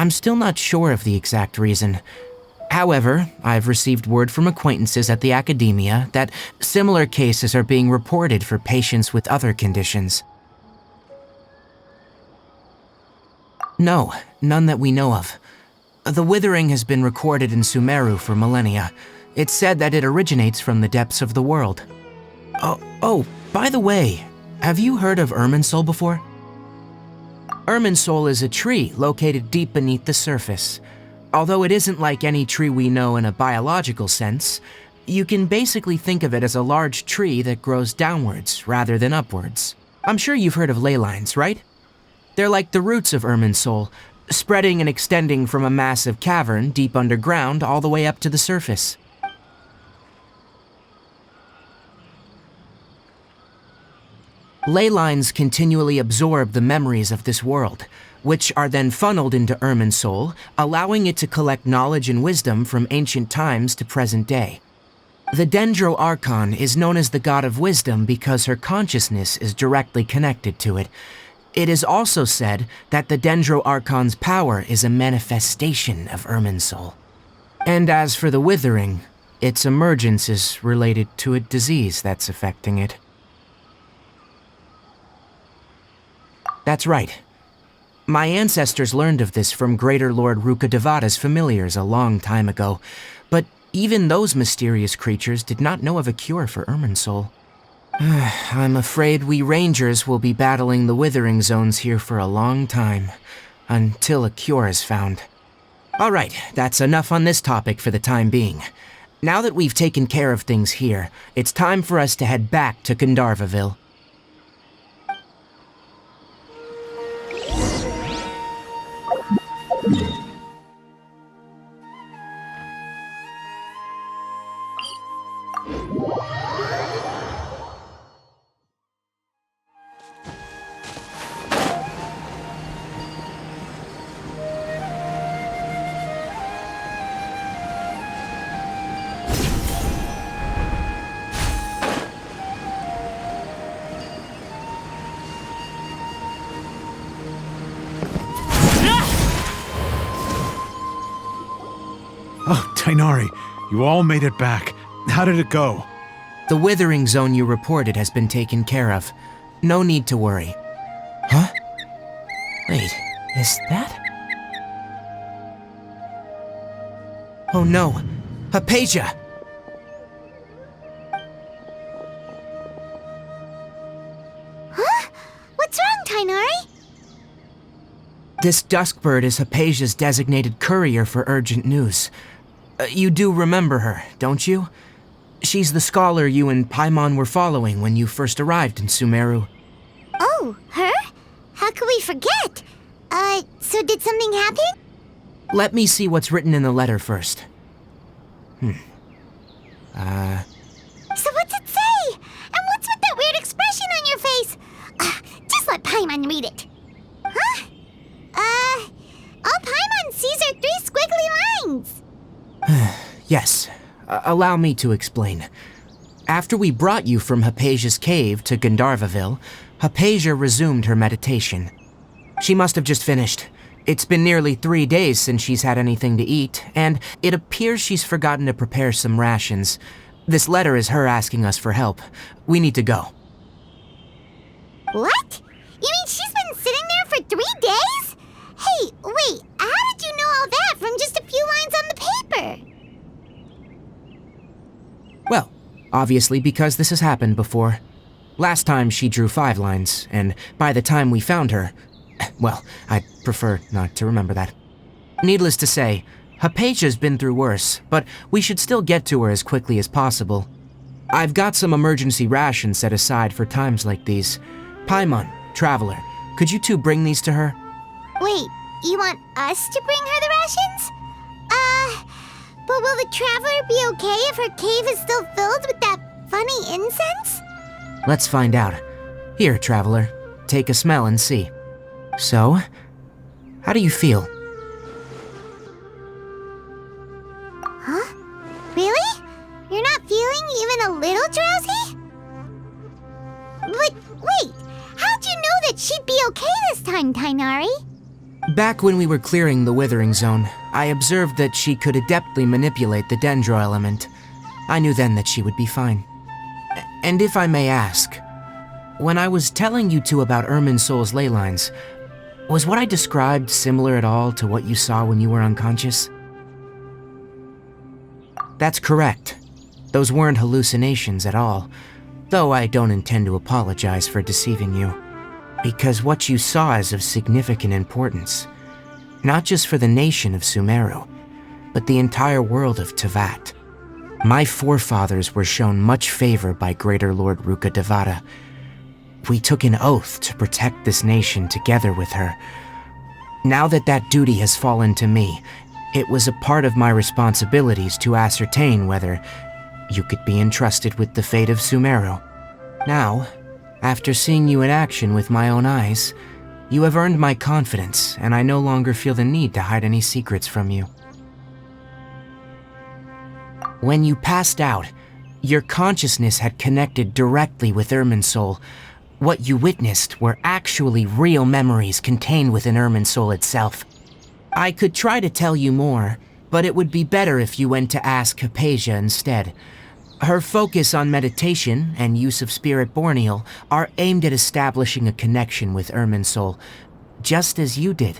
I'm still not sure of the exact reason. However, I've received word from acquaintances at the academia that similar cases are being reported for patients with other conditions. No, none that we know of. The withering has been recorded in Sumeru for millennia. It's said that it originates from the depths of the world. Oh, by the way, have you heard of Irminsul before? Irminsul is a tree located deep beneath the surface. Although it isn't like any tree we know in a biological sense, you can basically think of it as a large tree that grows downwards rather than upwards. I'm sure you've heard of ley lines, right? They're like the roots of Irminsul, spreading and extending from a massive cavern deep underground all the way up to the surface. Ley lines continually absorb the memories of this world, which are then funneled into Irminsul, allowing it to collect knowledge and wisdom from ancient times to present day. The Dendro Archon is known as the god of wisdom because her consciousness is directly connected to it. It is also said that the Dendro Archon's power is a manifestation of Irminsul. And as for the withering, its emergence is related to a disease that's affecting it. That's right. My ancestors learned of this from Greater Lord Rukkhadevata's familiars a long time ago, but even those mysterious creatures did not know of a cure for Irminsul. I'm afraid we Rangers will be battling the withering zones here for a long time, until a cure is found. Alright, that's enough on this topic for the time being. Now that we've taken care of things here, it's time for us to head back to Gandharvaville. Oh, Tainari, you all made it back. How did it go? The withering zone you reported has been taken care of. No need to worry. Huh? Wait, is that? Oh no, Hypatia! Huh? What's wrong, Tainari? This Duskbird is Hypatia's designated courier for urgent news. You do remember her, don't you? She's the scholar you and Paimon were following when you first arrived in Sumeru. Oh, her? How could we forget? So did something happen? Let me see what's written in the letter first. So what's it say? And what's with that weird expression on your face? Just let Paimon read it. Huh? All Paimon sees are 3 squiggly lines. Yes, allow me to explain. After we brought you from Hypatia's cave to Gandharvaville, Hypatia resumed her meditation. She must have just finished. It's been nearly 3 days since she's had anything to eat, and it appears she's forgotten to prepare some rations. This letter is her asking us for help. We need to go. What? You mean she's been sitting there for 3 days? Hey, wait, how did you know all that from just a few lines on the paper? Well, obviously because this has happened before. Last time she drew 5 lines, and by the time we found her, well, I'd prefer not to remember that. Needless to say, Hypatia's been through worse, but we should still get to her as quickly as possible. I've got some emergency rations set aside for times like these. Paimon, Traveler, could you two bring these to her? Wait, you want us to bring her the rations? But will the Traveler be okay if her cave is still filled with that funny incense? Let's find out. Here, Traveler, take a smell and see. So, how do you feel? Huh? Really? You're not feeling even a little drowsy? But wait, how'd you know that she'd be okay this time, Tainari? Back when we were clearing the withering zone, I observed that she could adeptly manipulate the dendro element. I knew then that she would be fine. And if I may ask, when I was telling you two about Irminsol's ley lines, was what I described similar at all to what you saw when you were unconscious? That's correct. Those weren't hallucinations at all, though I don't intend to apologize for deceiving you. Because what you saw is of significant importance, not just for the nation of Sumeru, but the entire world of Teyvat. My forefathers were shown much favor by Greater Lord Ruka Devata. We took an oath to protect this nation together with her. Now that that duty has fallen to me, it was a part of my responsibilities to ascertain whether you could be entrusted with the fate of Sumeru. Now, after seeing you in action with my own eyes, you have earned my confidence, and I no longer feel the need to hide any secrets from you. When you passed out, your consciousness had connected directly with Irminsol. What you witnessed were actually real memories contained within Irminsol itself. I could try to tell you more, but it would be better if you went to ask Hypatia instead. Her focus on meditation and use of Spirit Borneal are aimed at establishing a connection with Irminsol, just as you did.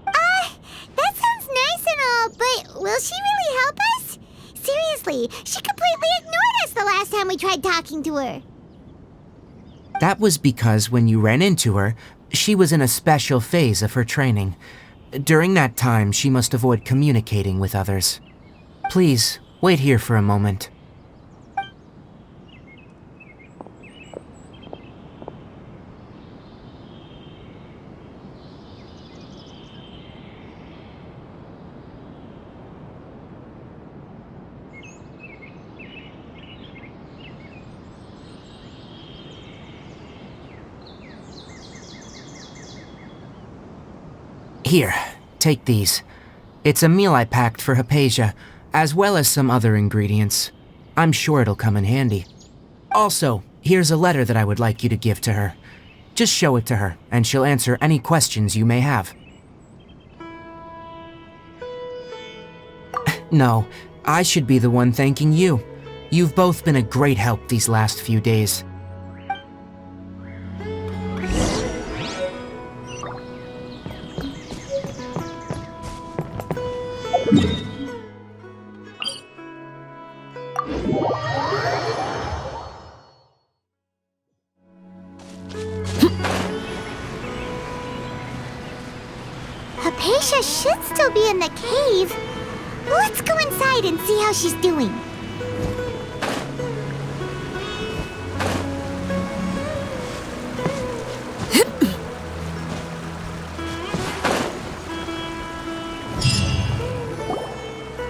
That sounds nice and all, but will she really help us? Seriously, she completely ignored us the last time we tried talking to her. That was because when you ran into her, she was in a special phase of her training. During that time, she must avoid communicating with others. Please, wait here for a moment. Here, take these. It's a meal I packed for Hypatia, as well as some other ingredients. I'm sure it'll come in handy. Also, here's a letter that I would like you to give to her. Just show it to her, and she'll answer any questions you may have. No, I should be the one thanking you. You've both been a great help these last few days. Hypatia should still be in the cave. Let's go inside and see how she's doing.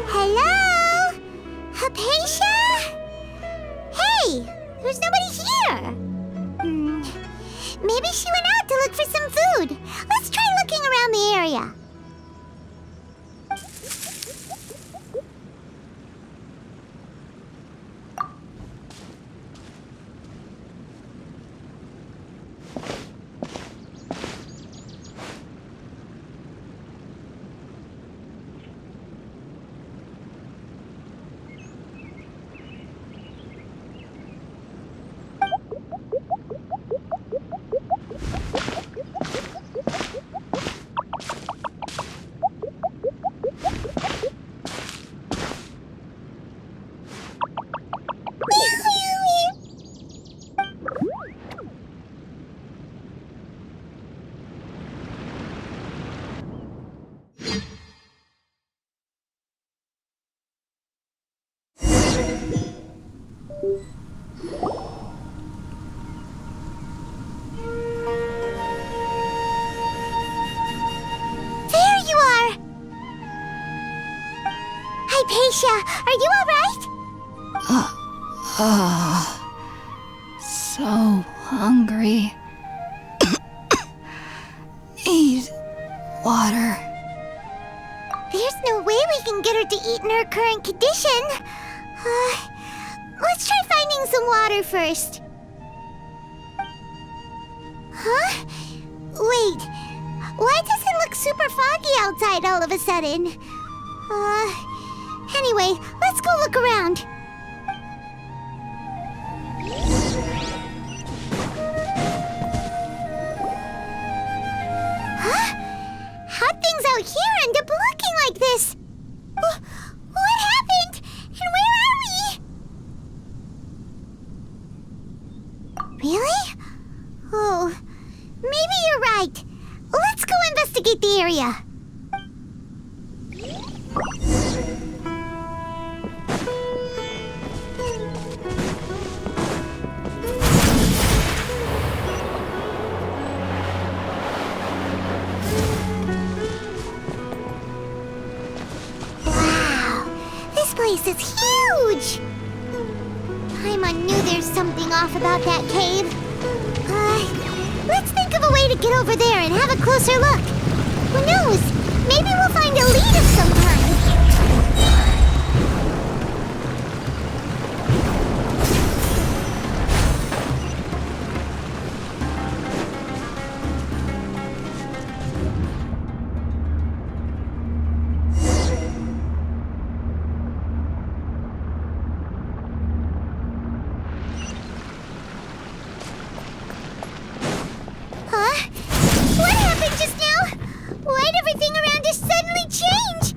Hello? Hypatia? Hey, there's nobody here. Maybe she went out to look for some food. Let's try looking around the area. Hypatia, are you alright? So hungry. Need water. There's no way we can get her to eat in her current condition. Let's try finding some water first. Huh? Wait, Why does it look super foggy outside all of a sudden? Anyway, let's go look around. Huh? How'd things out here end up looking like this? What happened? And where are we? Really? Oh, maybe you're right. Let's go investigate the area. Wow, this place is huge. Paimon knew there's something off about that cave. Let's think of a way to get over there and have a closer look. Who knows? Maybe we'll find a lead of some kind. What happened just now? Why'd everything around us suddenly change?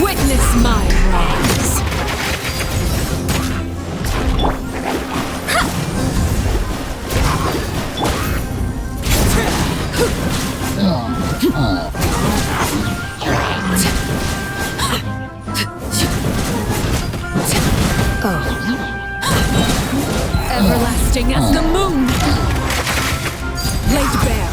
Witness my rise. Everlasting as the moon. Laid bare.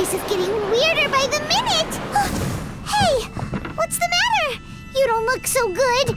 this is getting weirder by the minute! Hey, what's the matter? You don't look so good.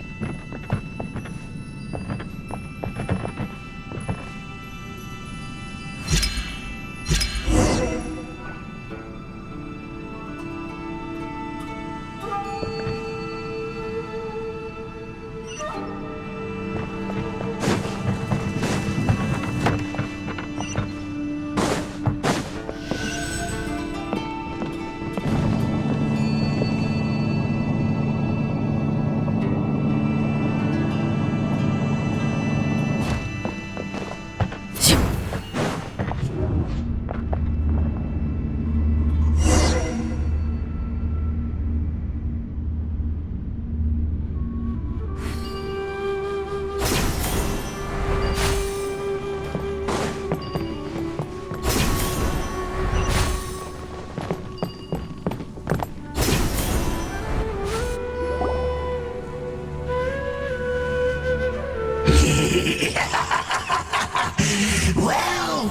Well.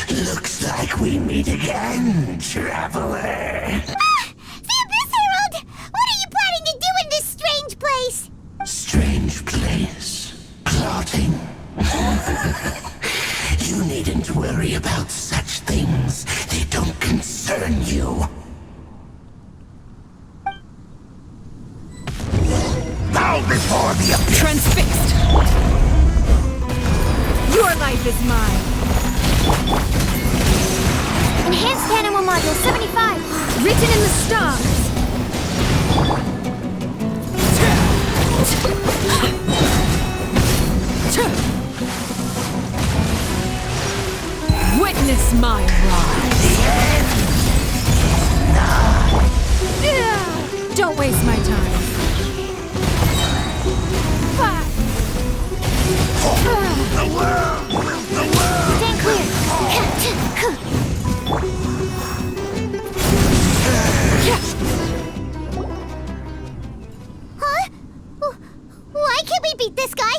Looks like we meet again, traveler. The Abyss Herald! What are you planning to do in this strange place? Strange place. Plotting. You needn't worry about such things. They don't concern you. Bow before the abyss. Transfixed! Your life is mine! Enhanced Animal Module 75. Written in the stars! Witness my rise! Don't waste my time. Stand clear! Huh? Why can't we beat this guy?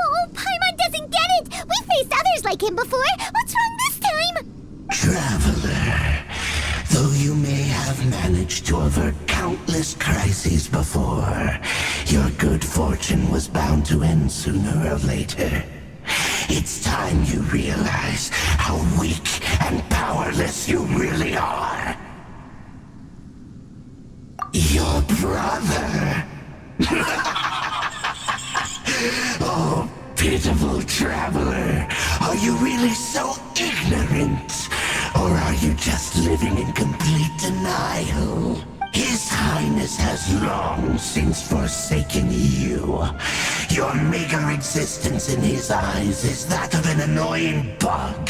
Oh, Paimon doesn't get it! We faced others like him before! What's wrong this time? Traveler, though you may have managed to avert countless crises before, your good fortune was bound to end sooner or later. It's time you realize how weak and powerless you really are. Your brother. Oh, pitiful traveler. Are you really so ignorant? Or are you just living in complete denial? His Highness has long since forsaken you. Your meager existence in his eyes is that of an annoying bug,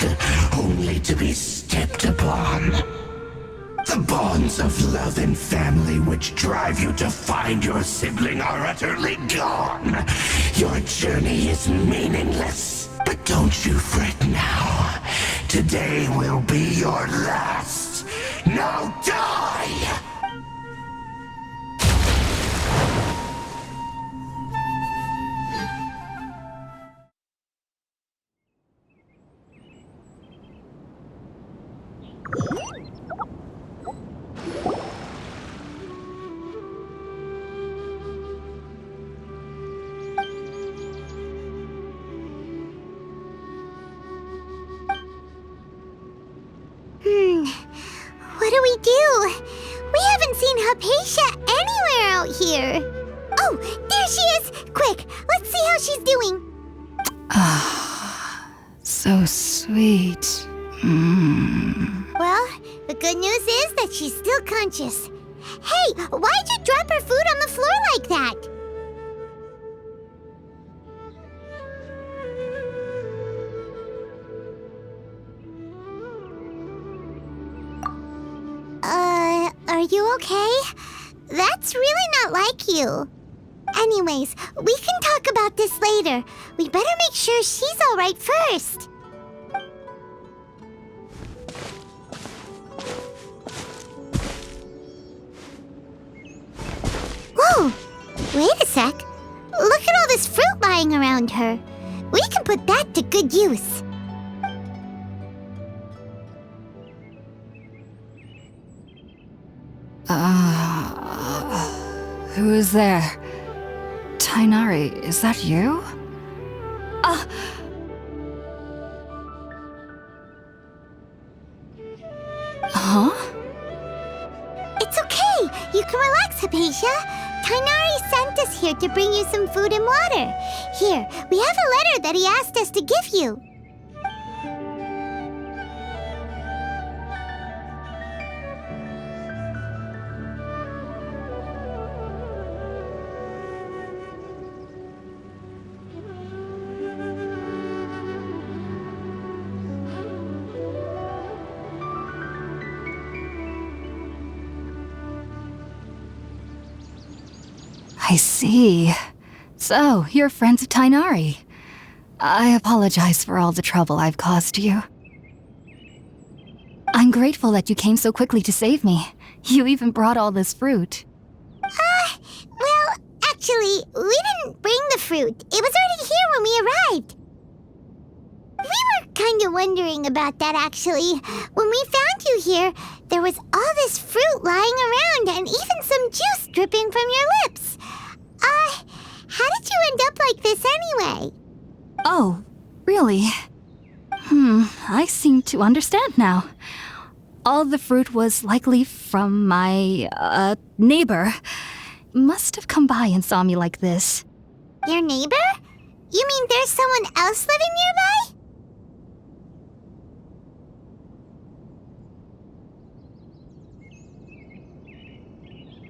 only to be stepped upon. The bonds of love and family which drive you to find your sibling are utterly gone. Your journey is meaningless. But don't you fret now. Today will be your last. Now die! What do we do? We haven't seen Hypatia anywhere out here. Oh, there she is! Quick, let's see how she's doing. So sweet. Well, the good news is that she's still conscious. Hey, why'd you drop her food on the floor like that? Are you okay? That's really not like you. Anyways, we can talk about this later. We better make sure she's all right first. Whoa! Wait a sec. Look at all this fruit lying around her. We can put that to good use. Who is there? Tainari, is that you? Huh? It's okay. You can relax, Hypatia. Tainari sent us here to bring you some food and water. Here, we have a letter that he asked us to give you. I see. So, you're friends of Tainari. I apologize for all the trouble I've caused you. I'm grateful that you came so quickly to save me. You even brought all this fruit. Well, actually, we didn't bring the fruit. It was already here when we arrived. We were kind of wondering about that, actually. When we found you here, there was all this fruit lying around and even some juice dripping from your lips. How did you end up like this anyway? Oh, really? I seem to understand now. All the fruit was likely from my, neighbor. Must have come by and saw me like this. Your neighbor? You mean there's someone else living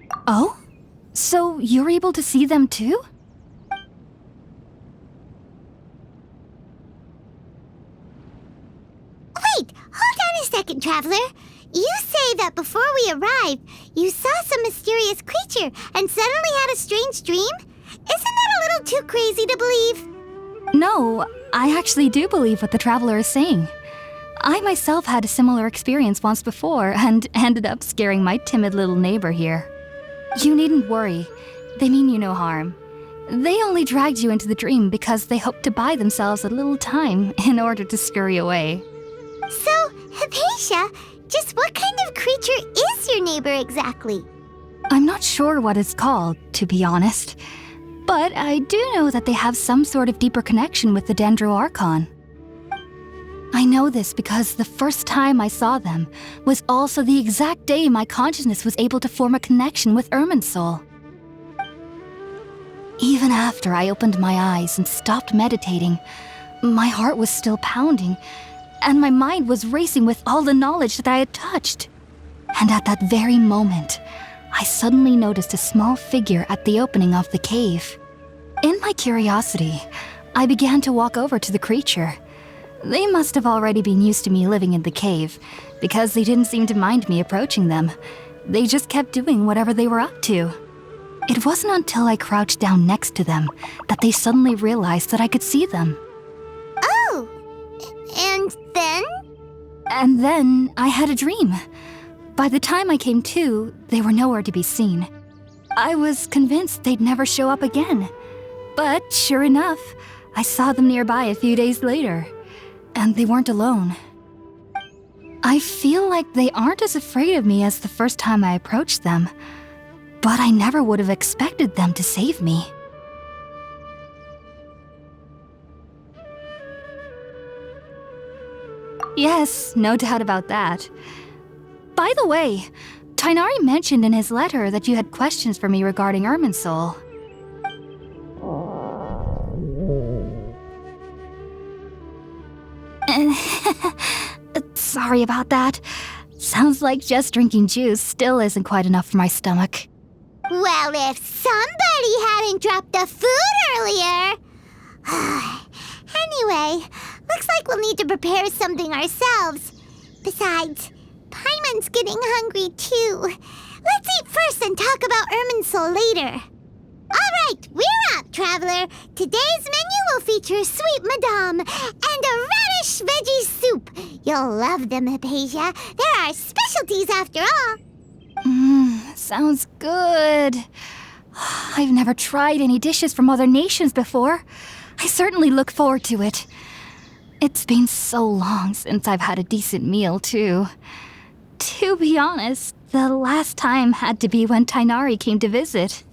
nearby? Oh? So you're able to see them too? Wait, hold on a second, Traveler. You say that before we arrived, you saw some mysterious creature and suddenly had a strange dream? Isn't that a little too crazy to believe? No, I actually do believe what the traveler is saying. I myself had a similar experience once before and ended up scaring my timid little neighbor here. You needn't worry. They mean you no harm. They only dragged you into the dream because they hoped to buy themselves a little time in order to scurry away. So, Hypatia, just what kind of creature is your neighbor exactly? I'm not sure what it's called, to be honest. But I do know that they have some sort of deeper connection with the Dendro Archon. I know this because the first time I saw them was also the exact day my consciousness was able to form a connection with Irminsul. Even after I opened my eyes and stopped meditating, my heart was still pounding, and my mind was racing with all the knowledge that I had touched. And at that very moment, I suddenly noticed a small figure at the opening of the cave. In my curiosity, I began to walk over to the creature. They must have already been used to me living in the cave, because they didn't seem to mind me approaching them. They just kept doing whatever they were up to. It wasn't until I crouched down next to them that they suddenly realized that I could see them. Oh, and then? And then I had a dream. By the time I came to, they were nowhere to be seen. I was convinced they'd never show up again. But sure enough, I saw them nearby a few days later. And they weren't alone. I feel like they aren't as afraid of me as the first time I approached them. But I never would have expected them to save me. Yes, no doubt about that. By the way, Tainari mentioned in his letter that you had questions for me regarding Irminsul. Sorry about that. Sounds like just drinking juice still isn't quite enough for my stomach. Well, if somebody hadn't dropped the food earlier... Anyway, looks like we'll need to prepare something ourselves. Besides, Paimon's getting hungry too. Let's eat first and talk about Irminsul later. All right, we're up, Traveler. Today's menu will feature sweet madame and a radish veggie soup. You'll love them, Hypatia. They're our specialties after all. Sounds good. I've never tried any dishes from other nations before. I certainly look forward to it. It's been so long since I've had a decent meal, too. To be honest, the last time had to be when Tainari came to visit.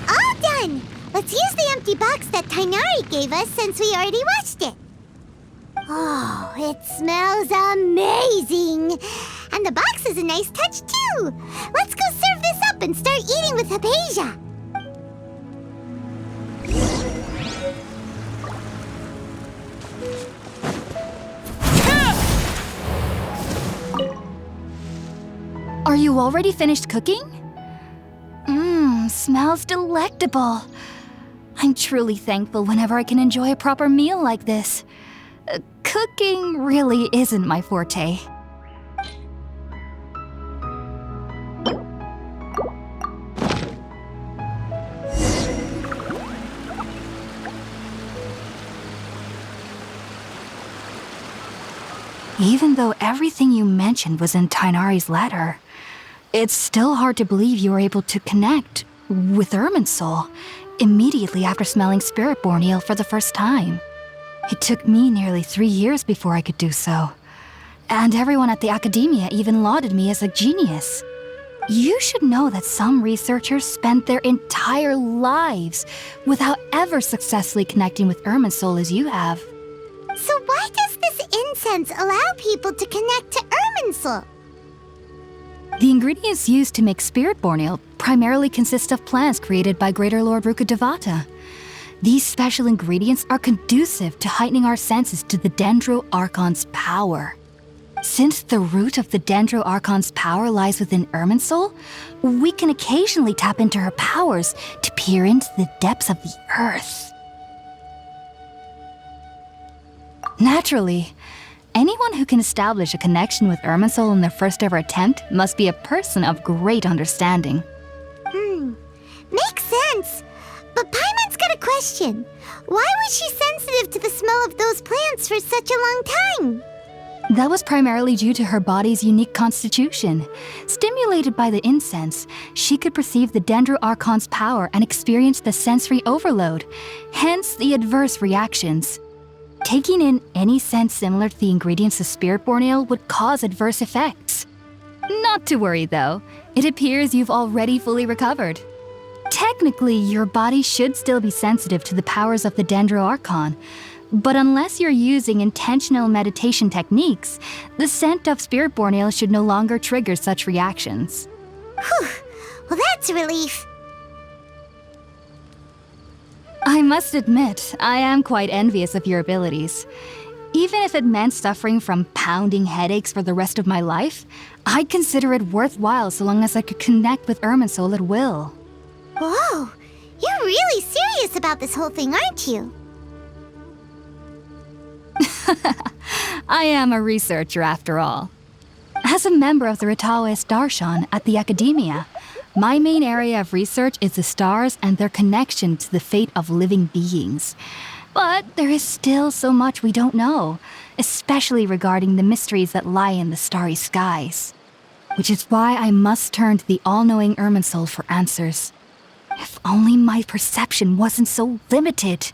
All done! Let's use the empty box that Tainari gave us since we already watched it. Oh, it smells amazing! And the box is a nice touch too! Let's go serve this up and start eating with Hypatia! Are you already finished cooking? Smells delectable. I'm truly thankful whenever I can enjoy a proper meal like this. Cooking really isn't my forte. Even though everything you mentioned was in Tainari's letter, it's still hard to believe you were able to connect with Irminsul immediately after smelling Spirit-born eel for the first time. It took me nearly 3 years before I could do so. And everyone at the academia even lauded me as a genius. You should know that some researchers spent their entire lives without ever successfully connecting with Irminsul as you have. So why does this incense allow people to connect to Irminsul? The ingredients used to make Spirit-born eel primarily consist of plants created by Greater Lord Rukkhadevata. These special ingredients are conducive to heightening our senses to the Dendro Archon's power. Since the root of the Dendro Archon's power lies within Irminsul, we can occasionally tap into her powers to peer into the depths of the earth. Naturally, anyone who can establish a connection with Irminsul in their first ever attempt must be a person of great understanding. Makes sense. But Paimon's got a question. Why was she sensitive to the smell of those plants for such a long time? That was primarily due to her body's unique constitution. Stimulated by the incense, she could perceive the Dendro Archon's power and experience the sensory overload, hence the adverse reactions. Taking in any scent similar to the ingredients of Spirit-born eel would cause adverse effects. Not to worry though, it appears you've already fully recovered. Technically, your body should still be sensitive to the powers of the Dendro Archon, but unless you're using intentional meditation techniques, the scent of Spirit-born eel should no longer trigger such reactions. Whew. Well, that's a relief. I must admit, I am quite envious of your abilities. Even if it meant suffering from pounding headaches for the rest of my life, I'd consider it worthwhile so long as I could connect with Irminsul at will. Whoa, you're really serious about this whole thing, aren't you? I am a researcher after all. As a member of the Taoist Archon at the academia, my main area of research is the stars and their connection to the fate of living beings. But there is still so much we don't know, especially regarding the mysteries that lie in the starry skies. Which is why I must turn to the all-knowing Irminsul for answers. If only my perception wasn't so limited.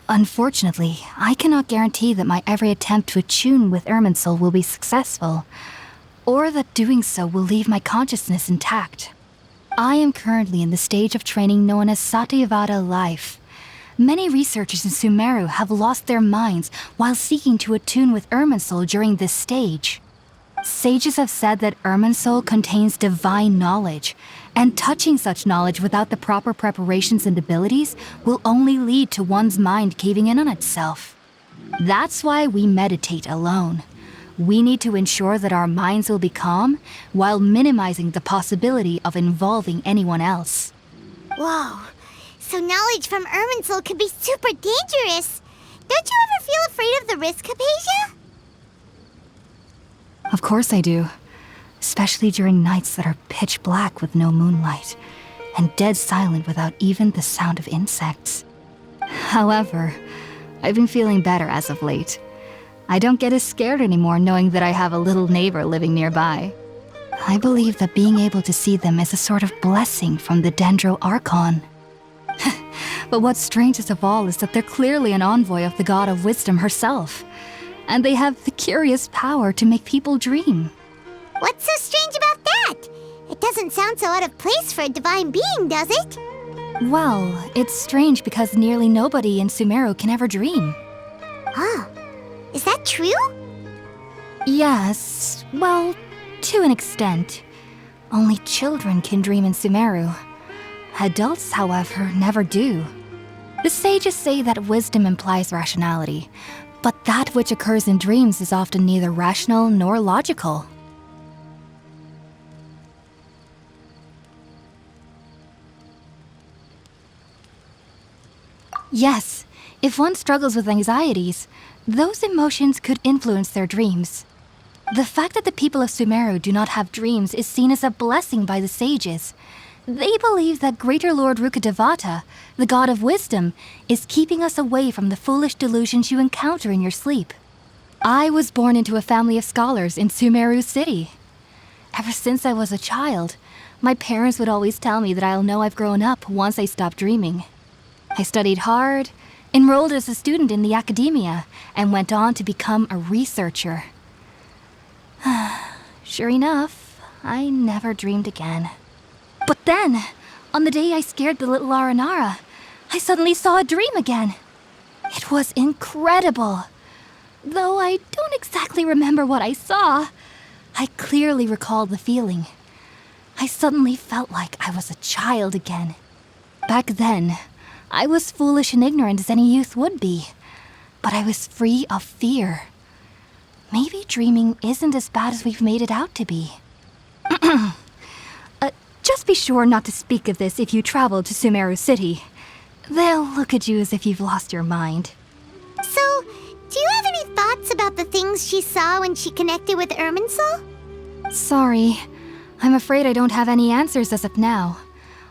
Unfortunately, I cannot guarantee that my every attempt to attune with Irminsul will be successful, or that doing so will leave my consciousness intact. I am currently in the stage of training known as Satyavada life. Many researchers in Sumeru have lost their minds while seeking to attune with Irminsul during this stage. Sages have said that Irminsul contains divine knowledge, and touching such knowledge without the proper preparations and abilities will only lead to one's mind caving in on itself. That's why we meditate alone. We need to ensure that our minds will be calm while minimizing the possibility of involving anyone else. Whoa, so knowledge from Irminsul could be super dangerous. Don't you ever feel afraid of the risk, Hypatia? Of course I do. Especially during nights that are pitch black with no moonlight, and dead silent without even the sound of insects. However, I've been feeling better as of late. I don't get as scared anymore knowing that I have a little neighbor living nearby. I believe that being able to see them is a sort of blessing from the Dendro Archon. But what's strangest of all is that they're clearly an envoy of the God of Wisdom herself. And they have the curious power to make people dream. What's so strange about that? It doesn't sound so out of place for a divine being, does it? Well, it's strange because nearly nobody in Sumeru can ever dream. Oh, is that true? Yes, well, to an extent. Only children can dream in Sumeru. Adults, however, never do. The sages say that wisdom implies rationality, but that which occurs in dreams is often neither rational nor logical. Yes, if one struggles with anxieties, those emotions could influence their dreams. The fact that the people of Sumeru do not have dreams is seen as a blessing by the sages. They believe that Greater Lord Rukkhadevata, the god of wisdom, is keeping us away from the foolish delusions you encounter in your sleep. I was born into a family of scholars in Sumeru City. Ever since I was a child, my parents would always tell me that I'll know I've grown up once I stop dreaming. I studied hard, enrolled as a student in the academia, and went on to become a researcher. Sure enough, I never dreamed again. But then, on the day I scared the little Aranara, I suddenly saw a dream again. It was incredible. Though I don't exactly remember what I saw, I clearly recall the feeling. I suddenly felt like I was a child again. Back then, I was foolish and ignorant as any youth would be, but I was free of fear. Maybe dreaming isn't as bad as we've made it out to be. Just be sure not to speak of this if you travel to Sumeru City. They'll look at you as if you've lost your mind. So, do you have any thoughts about the things she saw when she connected with Irminsul? Sorry, I'm afraid I don't have any answers as of now.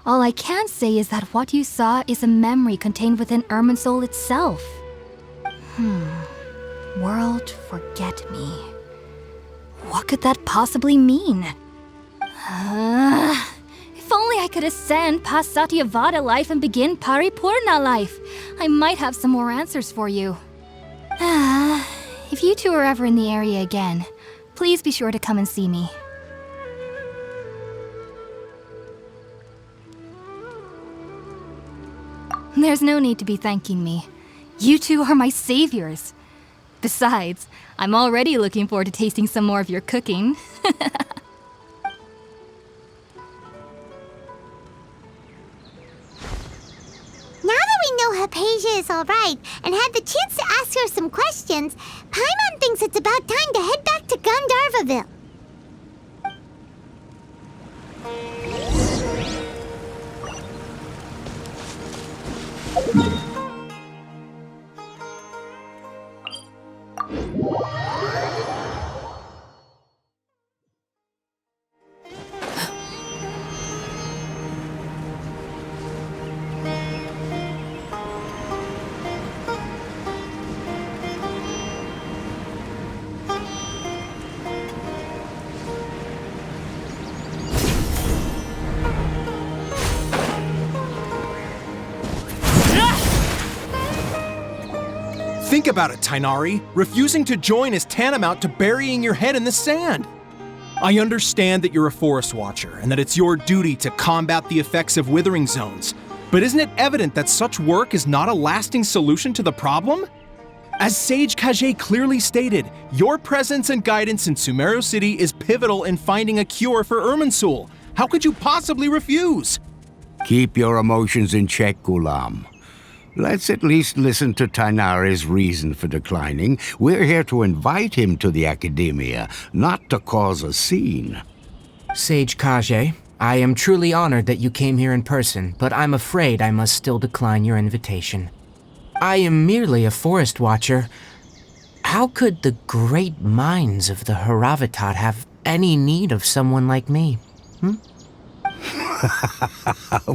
All I can say is that what you saw is a memory contained within Irminsul itself. World forget me. What could that possibly mean? If only I could ascend past Satyavada life and begin Paripurna life, I might have some more answers for you. If you two are ever in the area again, please be sure to come and see me. There's no need to be thanking me. You two are my saviors. Besides, I'm already looking forward to tasting some more of your cooking. Now that we know Hypatia is alright and had the chance to ask her some questions, Paimon thinks it's about time to head back to Gandharvaville. Think about it, Tainari. Refusing to join is tantamount to burying your head in the sand. I understand that you're a forest watcher and that it's your duty to combat the effects of withering zones, but isn't it evident that such work is not a lasting solution to the problem? As Sage Kage clearly stated, your presence and guidance in Sumeru City is pivotal in finding a cure for Irminsul. How could you possibly refuse? Keep your emotions in check, Ghulam. Let's at least listen to Tainari's reason for declining. We're here to invite him to the academia, not to cause a scene. Sage Kage, I am truly honored that you came here in person, but I'm afraid I must still decline your invitation. I am merely a forest watcher. How could the great minds of the Haravatat have any need of someone like me?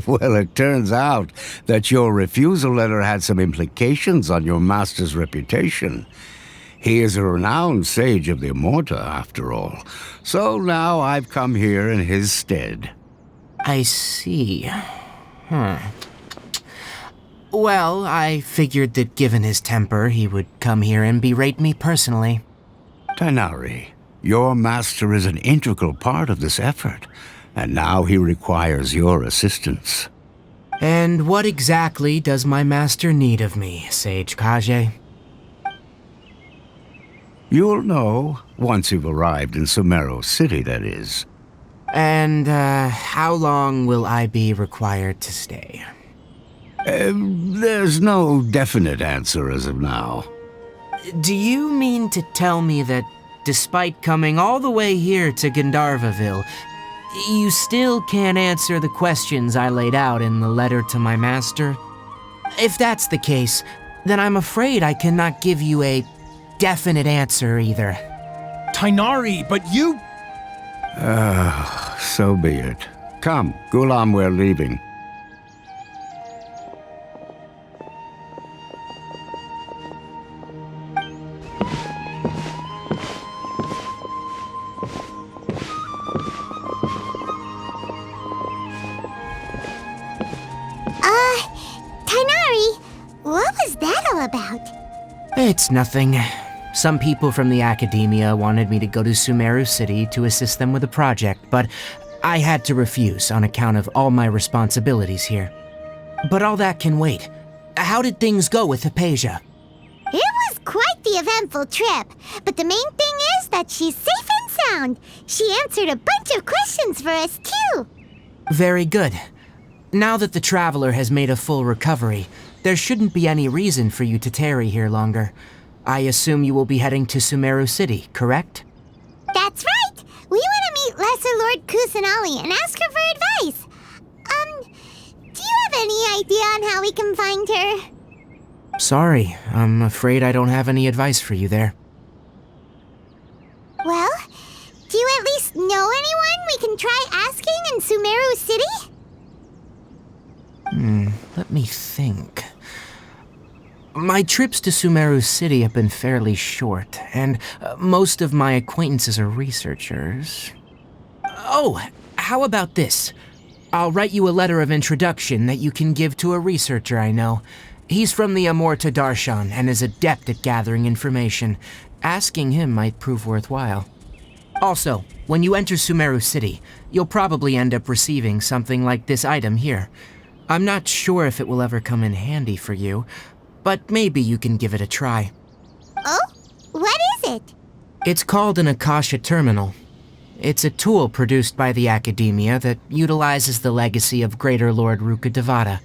Well, it turns out that your refusal letter had some implications on your master's reputation. He is a renowned sage of the Immorta, after all. So now I've come here in his stead. I see. Well, I figured that given his temper, he would come here and berate me personally. Tighnari, your master is an integral part of this effort, and now he requires your assistance. And what exactly does my master need of me, Sage Kage? You'll know, once you've arrived in Sumeru City, that is. And, how long will I be required to stay? There's no definite answer as of now. Do you mean to tell me that, despite coming all the way here to Gandharvaville, you still can't answer the questions I laid out in the letter to my master? If that's the case, then I'm afraid I cannot give you a definite answer either. Tighnari, but you... So be it. Come, Gulam, we're leaving. Tighnari, what was that all about? It's nothing. Some people from the academia wanted me to go to Sumeru City to assist them with a project, but I had to refuse on account of all my responsibilities here. But all that can wait. How did things go with Hypatia? It was quite the eventful trip, but the main thing is that she's safe and sound. She answered a bunch of questions for us, too. Very good. Now that the Traveler has made a full recovery, there shouldn't be any reason for you to tarry here longer. I assume you will be heading to Sumeru City, correct? That's right! We want to meet Lesser Lord Kusanali and ask her for advice. Do you have any idea on how we can find her? Sorry, I'm afraid I don't have any advice for you there. Well, do you at least know anyone we can try asking in Sumeru City? Let me think. My trips to Sumeru City have been fairly short, and most of my acquaintances are researchers. Oh, how about this? I'll write you a letter of introduction that you can give to a researcher I know. He's from the Immorta Darshan and is adept at gathering information. Asking him might prove worthwhile. Also, when you enter Sumeru City, you'll probably end up receiving something like this item here. I'm not sure if it will ever come in handy for you, but maybe you can give it a try. Oh? What is it? It's called an Akasha Terminal. It's a tool produced by the Academia that utilizes the legacy of Greater Lord Rukkhadevata.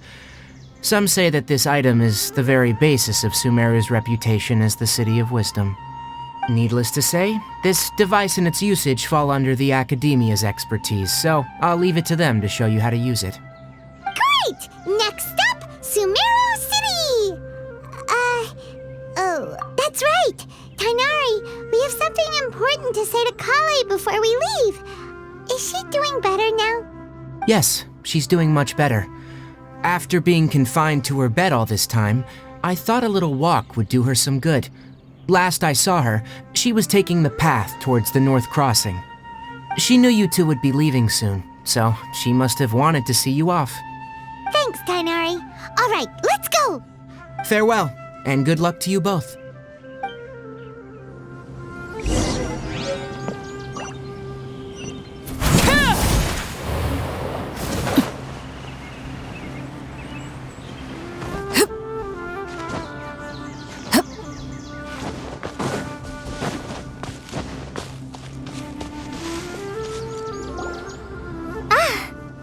Some say that this item is the very basis of Sumeru's reputation as the City of Wisdom. Needless to say, this device and its usage fall under the Academia's expertise, so I'll leave it to them to show you how to use it. Great! Next up, Sumeru City! Oh, that's right! Tighnari, we have something important to say to Kale before we leave. Is she doing better now? Yes, she's doing much better. After being confined to her bed all this time, I thought a little walk would do her some good. Last I saw her, she was taking the path towards the North Crossing. She knew you two would be leaving soon, so she must have wanted to see you off. Thanks, Tighnari. All right, let's go! Farewell, and good luck to you both.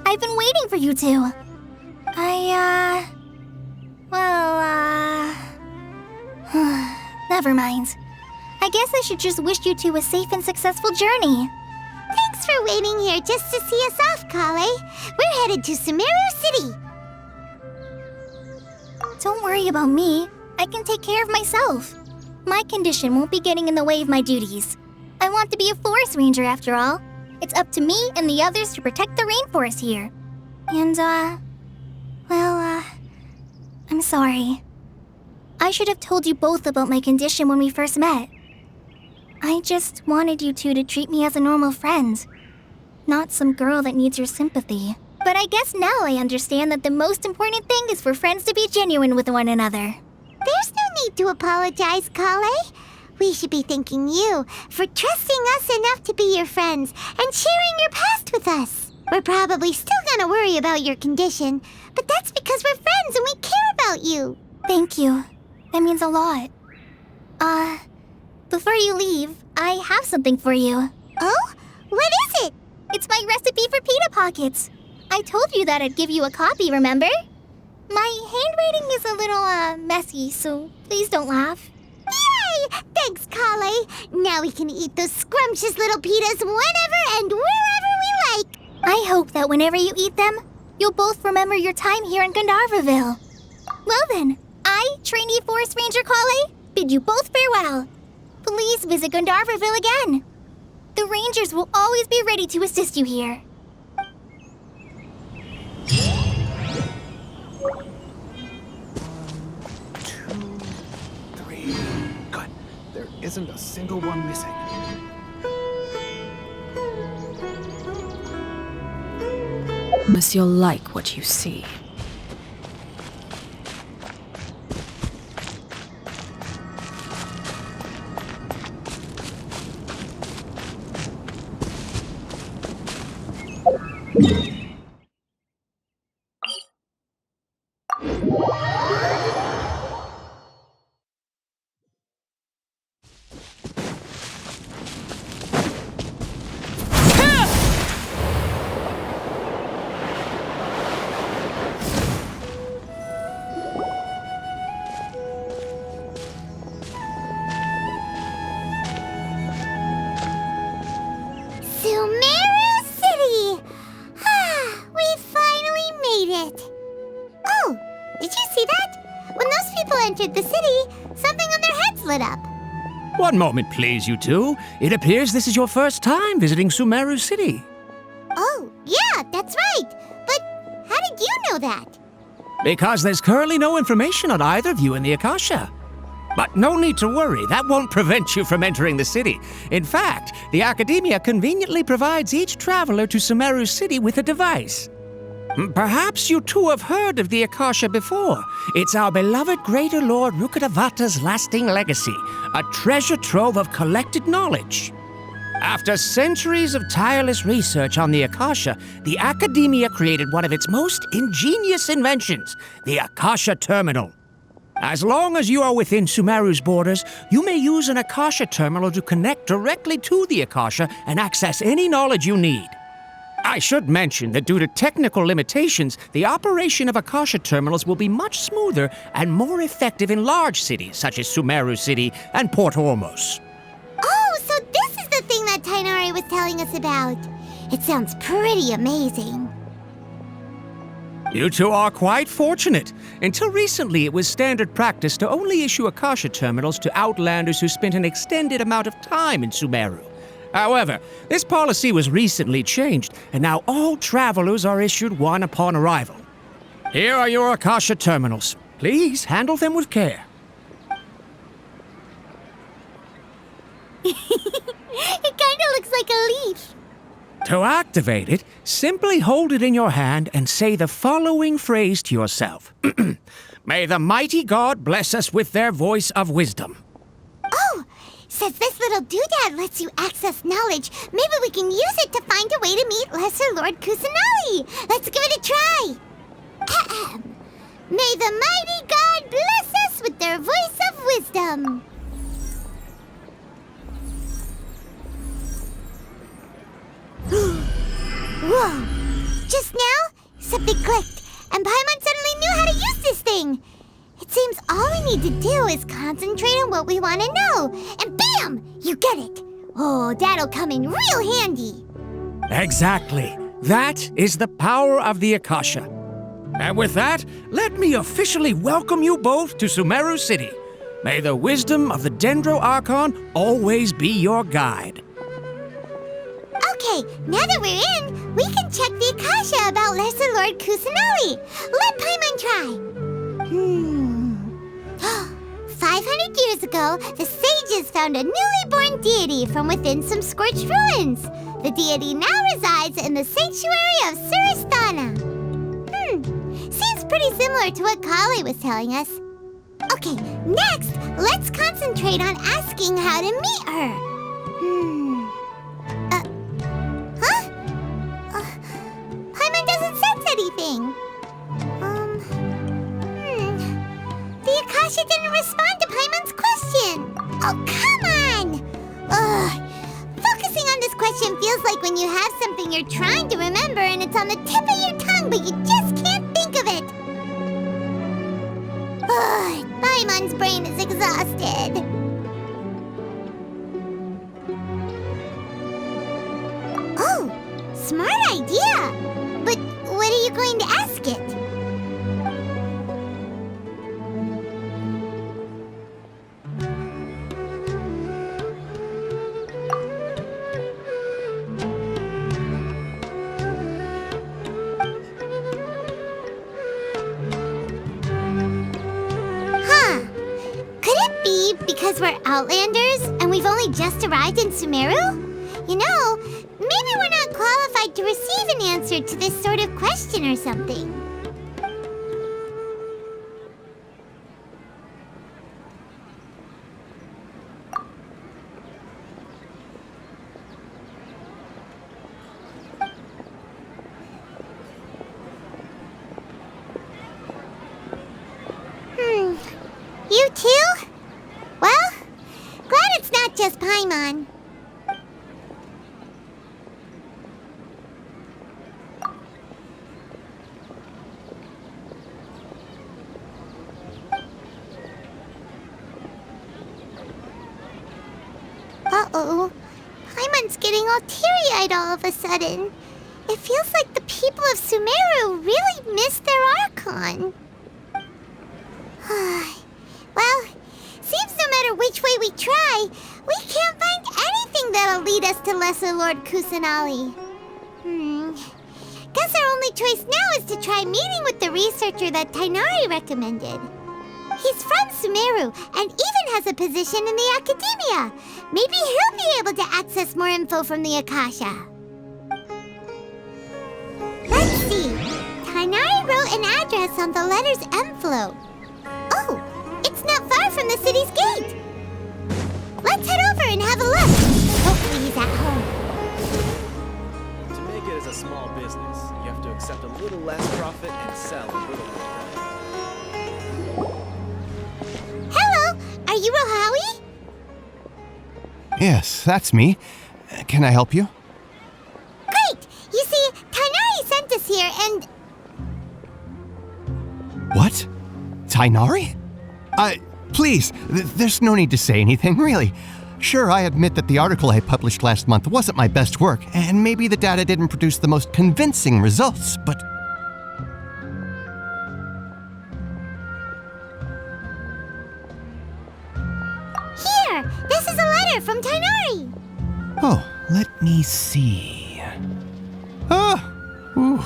I've been waiting for you two. Never mind. I guess I should just wish you two a safe and successful journey. Thanks for waiting here just to see us off, Kale. We're headed to Sumeru City. Don't worry about me. I can take care of myself. My condition won't be getting in the way of my duties. I want to be a forest ranger after all. It's up to me and the others to protect the rainforest here. And, I'm sorry. I should have told you both about my condition when we first met. I just wanted you two to treat me as a normal friend, not some girl that needs your sympathy. But I guess now I understand that the most important thing is for friends to be genuine with one another. There's no need to apologize, Kale. We should be thanking you for trusting us enough to be your friends and sharing your past with us. We're probably still gonna worry about your condition, but that's because we're friends and we care about you. Thank you. That means a lot. Before you leave, I have something for you. Oh? What is it? It's my recipe for pita pockets. I told you that I'd give you a copy, remember? My handwriting is a little, messy, so please don't laugh. Yay! Thanks, Kale. Now we can eat those scrumptious little pitas whenever and wherever we like. I hope that whenever you eat them, you'll both remember your time here in Gandharvaville. Well then, I, trainee Forest Ranger Kale, bid you both farewell. Please visit Gandharvaville again. The Rangers will always be ready to assist you here. 2, 3. Good. There isn't a single one missing. Unless you'll like what you see. Sumeru City! We finally made it! Oh, did you see that? When those people entered the city, something on their heads lit up. One moment, please, you two. It appears this is your first time visiting Sumeru City. Oh, yeah, that's right. But how did you know that? Because there's currently no information on either of you in the Akasha. But no need to worry, that won't prevent you from entering the city. In fact, the Academia conveniently provides each traveler to Sumeru City with a device. Perhaps you two have heard of the Akasha before. It's our beloved Greater Lord Rukkhadevata's lasting legacy, a treasure trove of collected knowledge. After centuries of tireless research on the Akasha, the Academia created one of its most ingenious inventions, the Akasha Terminal. As long as you are within Sumeru's borders, you may use an Akasha terminal to connect directly to the Akasha and access any knowledge you need. I should mention that due to technical limitations, the operation of Akasha terminals will be much smoother and more effective in large cities such as Sumeru City and Port Ormos. Oh, so this is the thing that Tainari was telling us about. It sounds pretty amazing. You two are quite fortunate. Until recently, it was standard practice to only issue Akasha terminals to outlanders who spent an extended amount of time in Sumeru. However, this policy was recently changed, and now all travelers are issued one upon arrival. Here are your Akasha terminals. Please handle them with care. It kinda looks like a leaf. To activate it, simply hold it in your hand and say the following phrase to yourself. May the mighty God bless us with their voice of wisdom. Oh, since this little doodad lets you access knowledge, maybe we can use it to find a way to meet Lesser Lord Kusanali. Let's give it a try. Ahem. May the mighty God bless us with their voice of wisdom. Whoa! Just now, something clicked, and Paimon suddenly knew how to use this thing. It seems all we need to do is concentrate on what we want to know, and bam! You get it. Oh, that'll come in real handy. Exactly. That is the power of the Akasha. And with that, let me officially welcome you both to Sumeru City. May the wisdom of the Dendro Archon always be your guide. Okay, now that we're in, We can check the Akasha about Lesser Lord Kusanali. Let Paimon try. 500 years ago, the sages found a newly born deity from within some scorched ruins. The deity now resides in the sanctuary of Surasthana. Seems pretty similar to what Kali was telling us. Okay, next, let's concentrate on asking how to meet her. Paimon doesn't sense anything. The Akasha didn't respond to Paimon's question. Oh, come on! Ugh. Focusing on this question feels like when you have something you're trying to remember and it's on the tip of your tongue, but you just can't think of it. Ugh, Paimon's brain is exhausted. Oh, smart idea! But what are you going to ask it? Because we're Outlanders and we've only just arrived in Sumeru? You know, maybe we're not qualified to receive an answer to this sort of question or something. You too? Well, glad it's not just Paimon. Uh-oh. Paimon's getting all teary-eyed all of a sudden. It feels like the people of Sumeru really miss their Archon. Well, seems no matter which way we try, we can't find anything that'll lead us to Lesser Lord Kusanali. Guess our only choice now is to try meeting with the researcher that Tighnari recommended. He's from Sumeru and even has a position in the academia. Maybe he'll be able to access more info from the Akasha. Let's see. Tighnari wrote an address on the letter's envelope. Oh, it's not far from the city's gate. Let's head over and have a look. Hopefully he's at home. To make it as a small business, you have to accept a little less profit and sell a little more. Hello, are you Rohawi? Yes, that's me. Can I help you? Great! You see, Tighnari sent us here and... What? Tighnari? Please, there's no need to say anything, really. Sure, I admit that the article I published last month wasn't my best work, and maybe the data didn't produce the most convincing results, but... Here! This is a letter from Tighnari! Oh, let me see... Ah! Ooh,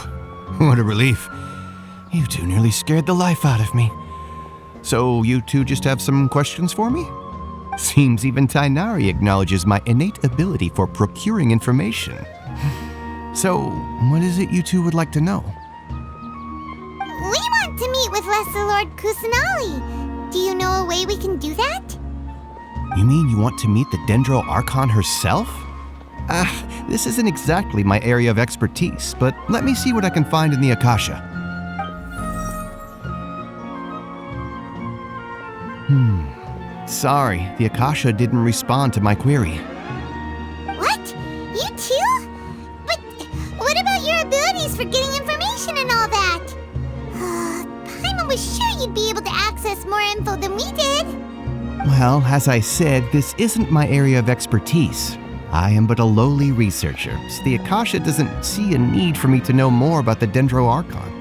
what a relief. You two nearly scared the life out of me. So you two just have some questions for me? Seems even Tighnari acknowledges my innate ability for procuring information. So, what is it you two would like to know? We want to meet with Lesser Lord Kusanali. Do you know a way we can do that? You mean you want to meet the Dendro Archon herself? This isn't exactly my area of expertise, but let me see what I can find in the Akasha. Sorry, the Akasha didn't respond to my query. What? You too? But what about your abilities for getting information and all that? Paimon was sure you'd be able to access more info than we did. Well, as I said, this isn't my area of expertise. I am but a lowly researcher, so the Akasha doesn't see a need for me to know more about the Dendro Archon.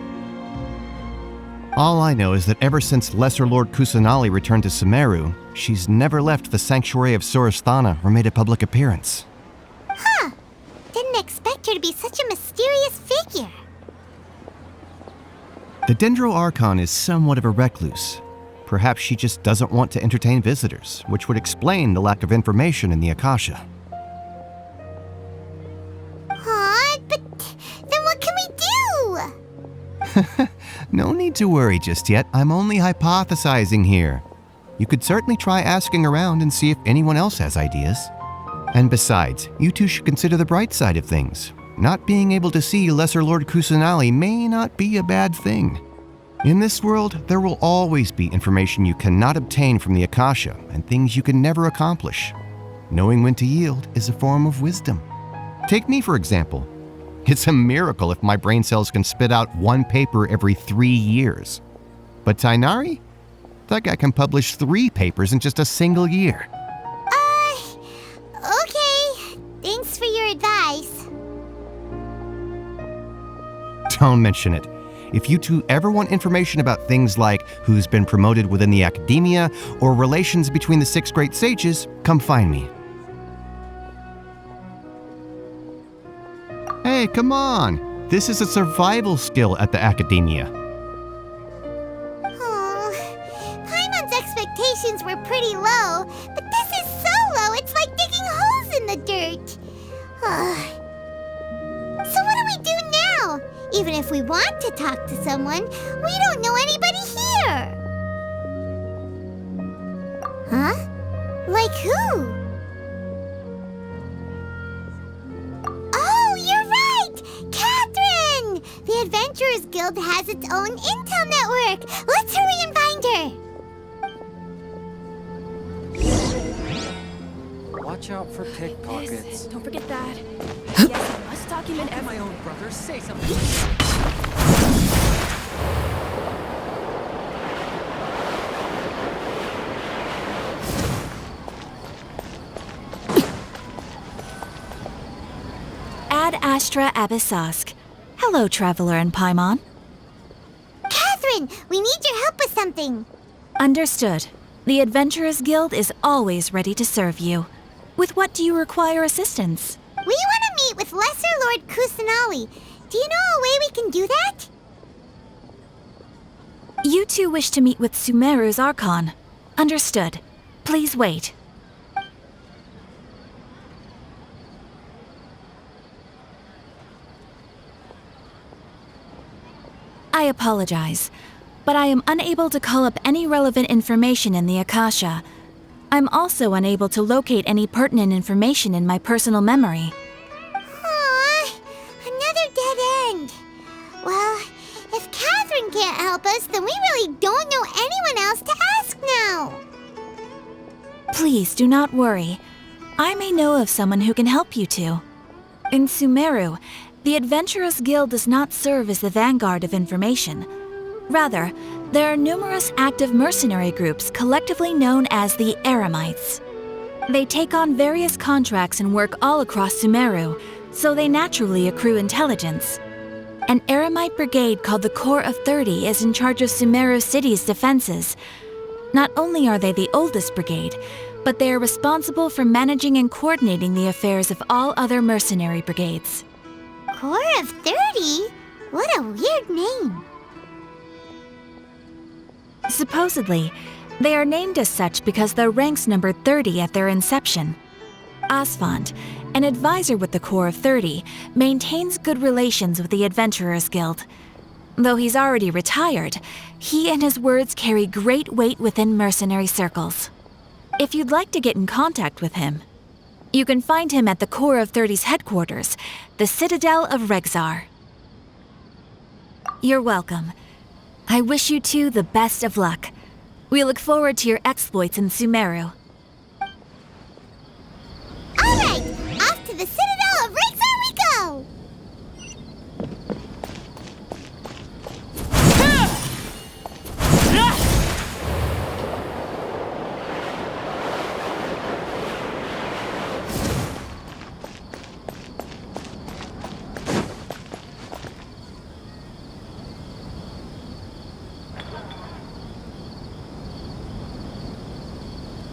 All I know is that ever since Lesser Lord Kusanali returned to Sumeru, she's never left the sanctuary of Surasthana or made a public appearance. Didn't expect her to be such a mysterious mysterious figure? The Dendro Archon is somewhat of a recluse. Perhaps she just doesn't want to entertain visitors, which would explain the lack of information in the Akasha. Aw, but then what can we do? No need to worry just yet. I'm only hypothesizing here. You could certainly try asking around and see if anyone else has ideas. And besides, you two should consider the bright side of things. Not being able to see Lesser Lord Kusanali may not be a bad thing. In this world, there will always be information you cannot obtain from the Akasha and things you can never accomplish. Knowing when to yield is a form of wisdom. Take me, for example. It's a miracle if my brain cells can spit out one paper every 3 years. But Tainari? That guy can publish 3 papers in just a single year. Okay. Thanks for your advice. Don't mention it. If you two ever want information about things like who's been promoted within the academia or relations between the 6 great sages, come find me. Hey, come on! This is a survival skill at the academia. Oh, Paimon's expectations were pretty low, but this is so low it's like digging holes in the dirt. So what do we do now? Even if we want to talk to someone, we don't know anybody here. Huh? Like who? Oh, you're right! Catherine! The Adventurers Guild has its own intel network. Let's hurry and find her. Watch out for pickpockets. Don't forget that. Yes, I must document My own brother, say something. Ad Astra Abyssosk. Hello, Traveler and Paimon. Catherine, we need your help with something. Understood. The Adventurers Guild is always ready to serve you. With what do you require assistance? We want to meet with Lesser Lord Kusanali. Do you know a way we can do that? You two wish to meet with Sumeru's Archon. Understood. Please wait. I apologize, but I am unable to call up any relevant information in the Akasha. I'm also unable to locate any pertinent information in my personal memory. Aww, another dead end. Well, if Catherine can't help us, then we really don't know anyone else to ask now. Please do not worry. I may know of someone who can help you two. In Sumeru, the Adventurers Guild does not serve as the vanguard of information. Rather, there are numerous active mercenary groups collectively known as the Eremites. They take on various contracts and work all across Sumeru, so they naturally accrue intelligence. An Eremite brigade called the Corps of 30 is in charge of Sumeru City's defenses. Not only are they the oldest brigade, but they are responsible for managing and coordinating the affairs of all other mercenary brigades. Corps of 30? What a weird name. Supposedly, they are named as such because their ranks numbered 30 at their inception. Asfand, an advisor with the Corps of 30, maintains good relations with the Adventurers Guild. Though he's already retired, he and his words carry great weight within mercenary circles. If you'd like to get in contact with him, you can find him at the Corps of 30's headquarters, the Citadel of Regzar. You're welcome. I wish you two the best of luck. We look forward to your exploits in Sumeru. All right, off to the Citadel of Regzar we go!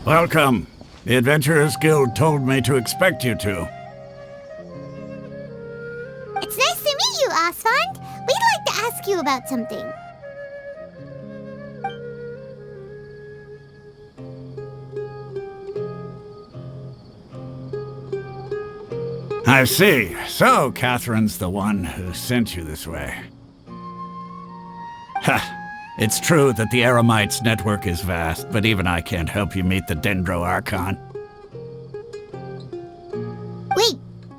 Welcome. The Adventurers Guild told me to expect you two. It's nice to Osfond. We'd like to ask you about something. I see. So, Catherine's the one who sent you this way. Ha! It's true that the Eremites' network is vast, but even I can't help you meet the Dendro Archon. Wait,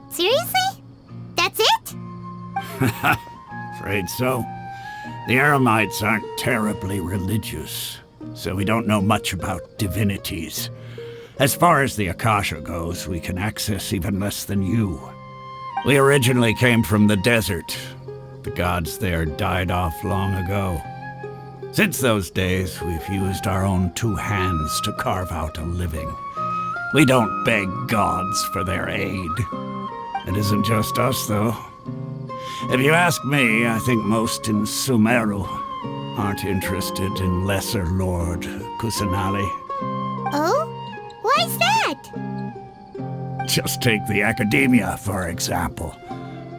seriously? That's it? Afraid so. The Eremites aren't terribly religious, so we don't know much about divinities. As far as the Akasha goes, we can access even less than you. We originally came from the desert. The gods there died off long ago. Since those days, we've used our own two hands to carve out a living. We don't beg gods for their aid. It isn't just us, though. If you ask me, I think most in Sumeru aren't interested in Lesser Lord Kusanali. Oh? Why's that? Just take the Academia, for example.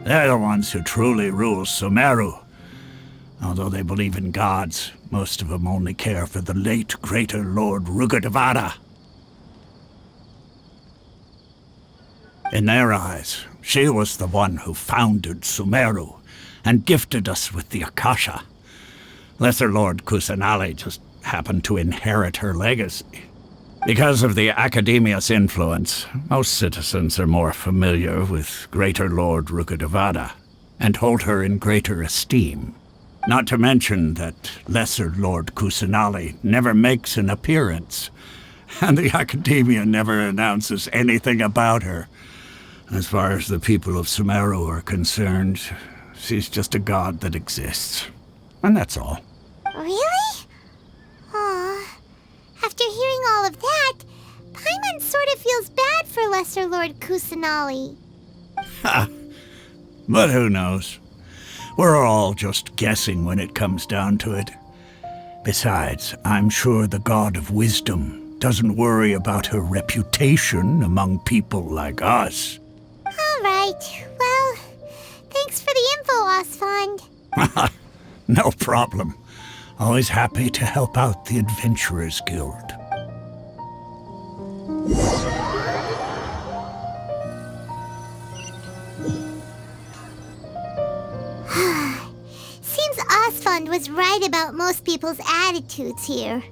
They're the ones who truly rule Sumeru. Although they believe in gods, most of them only care for the late Greater Lord Rugadavada. In their eyes, she was the one who founded Sumeru and gifted us with the Akasha. Lesser Lord Kusanali just happened to inherit her legacy. Because of the Academia's influence, most citizens are more familiar with Greater Lord Rugadavada and hold her in greater esteem. Not to mention that Lesser Lord Kusanali never makes an appearance, and the Academia never announces anything about her. As far as the people of Sumeru are concerned, she's just a god that exists. And that's all. Really? Aw. After hearing all of that, Paimon sort of feels bad for Lesser Lord Kusanali. Ha! But who knows? We're all just guessing when it comes down to it. Besides, I'm sure the God of Wisdom doesn't worry about her reputation among people like us. All right. Well, thanks for the info, Osfond. No problem. Always happy to help out the Adventurers Guild. Seems Osfond was right about most people's attitudes here.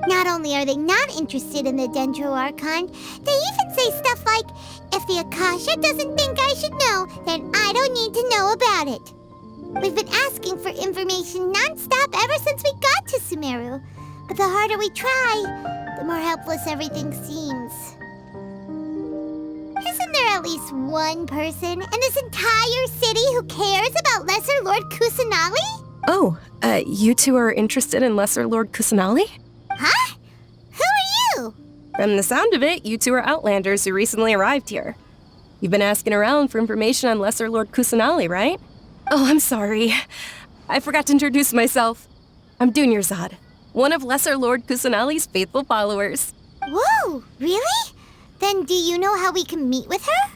Not only are they not interested in the Dendro Archon, they even say stuff like, if the Akasha doesn't think I should know, then I don't need to know about it. We've been asking for information non-stop ever since we got to Sumeru. But the harder we try, the more helpless everything seems. Isn't there at least one person in this entire city who cares about Lesser Lord Kusanali? Oh, you two are interested in Lesser Lord Kusanali? Huh? Who are you? From the sound of it, you two are Outlanders who recently arrived here. You've been asking around for information on Lesser Lord Kusanali, right? Oh, I'm sorry. I forgot to introduce myself. I'm Dunyarzad, one of Lesser Lord Kusanali's faithful followers. Whoa, really? Then do you know how we can meet with her?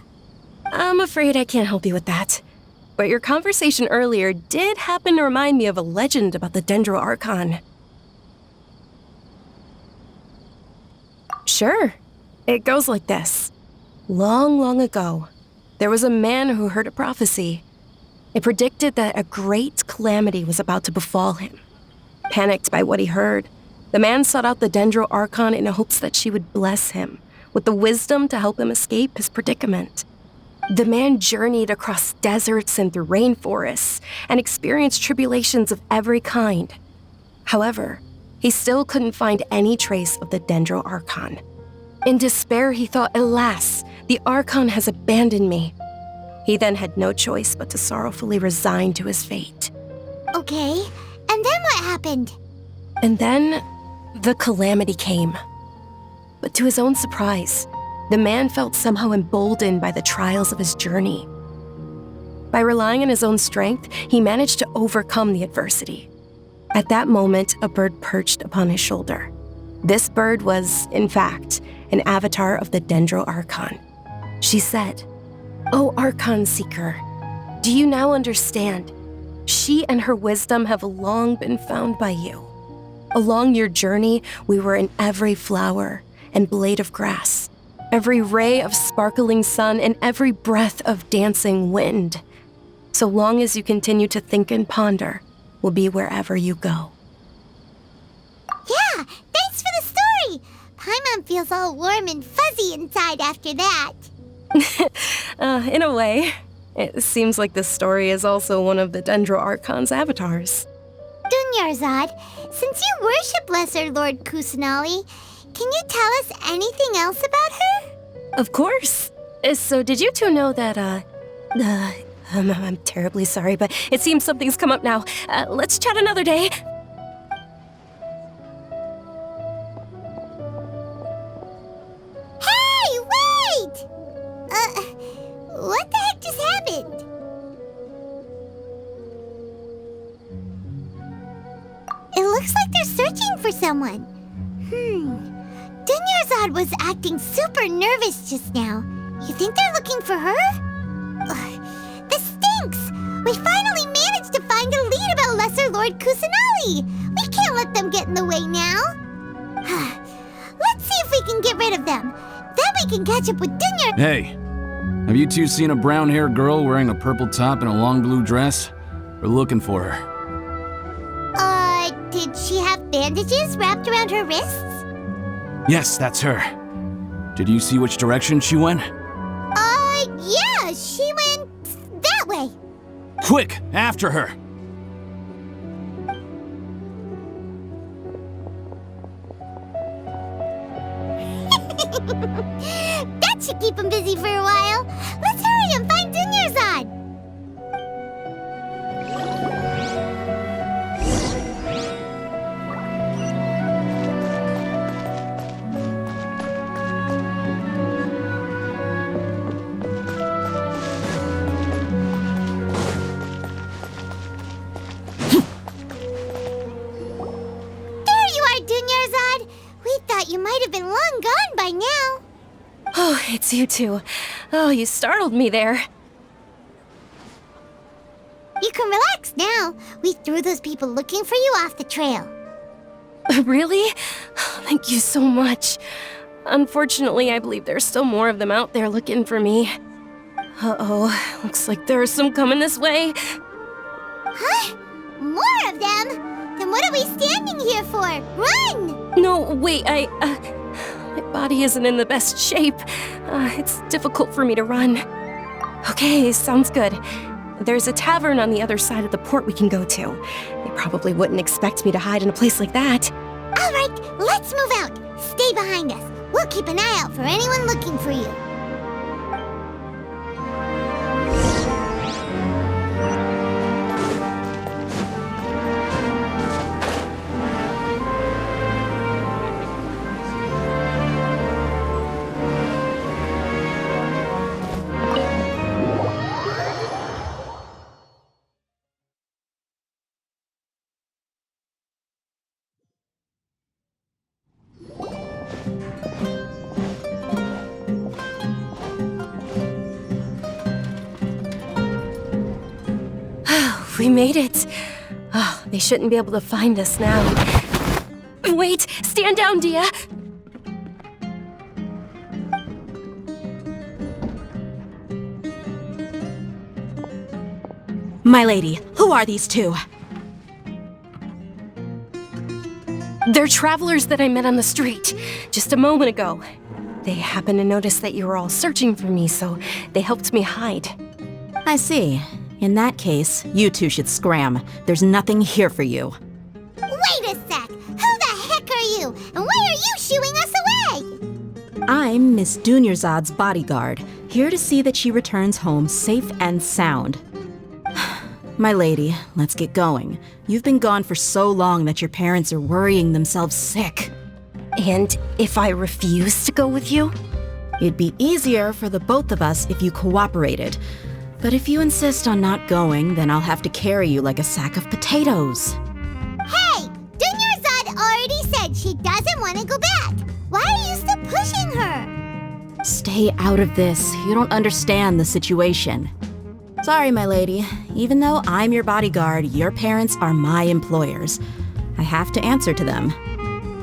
I'm afraid I can't help you with that. But your conversation earlier did happen to remind me of a legend about the Dendro Archon. Sure. It goes like this. Long, long ago, there was a man who heard a prophecy. It predicted that a great calamity was about to befall him. Panicked by what he heard, the man sought out the Dendro Archon in hopes that she would bless him with the wisdom to help him escape his predicament. The man journeyed across deserts and through rainforests and experienced tribulations of every kind. However, he still couldn't find any trace of the Dendro Archon. In despair, he thought, alas, the Archon has abandoned me. He then had no choice but to sorrowfully resign to his fate. Okay, and then what happened? And then, the calamity came. But to his own surprise, the man felt somehow emboldened by the trials of his journey. By relying on his own strength, he managed to overcome the adversity. At that moment, a bird perched upon his shoulder. This bird was, in fact, an avatar of the Dendro Archon. She said, Oh, Archon Seeker, do you now understand? She and her wisdom have long been found by you. Along your journey, we were in every flower and blade of grass, every ray of sparkling sun, and every breath of dancing wind. So long as you continue to think and ponder, we'll be wherever you go. Yeah, thanks for the story! Paimon feels all warm and fuzzy inside after that. In a way. It seems like this story is also one of the Dendro Archon's avatars. Dunyarzad, since you worship Lesser Lord Kusanali, can you tell us anything else about her? Of course. So did you two know that, I'm terribly sorry, but it seems something's come up now. Let's chat another day. Hey, wait! What the heck just happened? It looks like they're searching for someone. Dunyarzad was acting super nervous just now. You think they're looking for her? Ugh, this stinks! We finally managed to find a lead about Lesser Lord Kusanali! We can't let them get in the way now. Let's see if we can get rid of them. Then we can catch up with Dunyar— Hey, have you two seen a brown-haired girl wearing a purple top and a long blue dress? We're looking for her. Did she have bandages wrapped around her wrists? Yes, that's her. Did you see which direction she went? Yeah, she went that way. Quick, after her! That should keep him busy for a while. Let's hurry and find Dunyarzad. Dunyarzad, we thought you might have been long gone by now. Oh, it's you two. Oh, you startled me there. You can relax now. We threw those people looking for you off the trail. Really? Thank you so much. Unfortunately, I believe there's still more of them out there looking for me. Uh-oh, looks like there are some coming this way. Huh? More of them? Then what are we standing here for? Run! No, wait, my body isn't in the best shape. It's difficult for me to run. Okay, sounds good. There's a tavern on the other side of the port we can go to. They probably wouldn't expect me to hide in a place like that. All right, let's move out. Stay behind us. We'll keep an eye out for anyone looking for you. We made it. Oh, they shouldn't be able to find us now. Wait, stand down, Dia. My lady, who are these two? They're travelers that I met on the street just a moment ago. They happened to notice that you were all searching for me, so they helped me hide. I see. In that case, you two should scram. There's nothing here for you. Wait a sec! Who the heck are you? And why are you shooing us away? I'm Miss Dunyarzad's bodyguard, here to see that she returns home safe and sound. My lady, let's get going. You've been gone for so long that your parents are worrying themselves sick. And if I refuse to go with you? It'd be easier for the both of us if you cooperated. But if you insist on not going, then I'll have to carry you like a sack of potatoes. Hey! Dunyarzad already said she doesn't want to go back. Why are you still pushing her? Stay out of this. You don't understand the situation. Sorry, my lady. Even though I'm your bodyguard, your parents are my employers. I have to answer to them.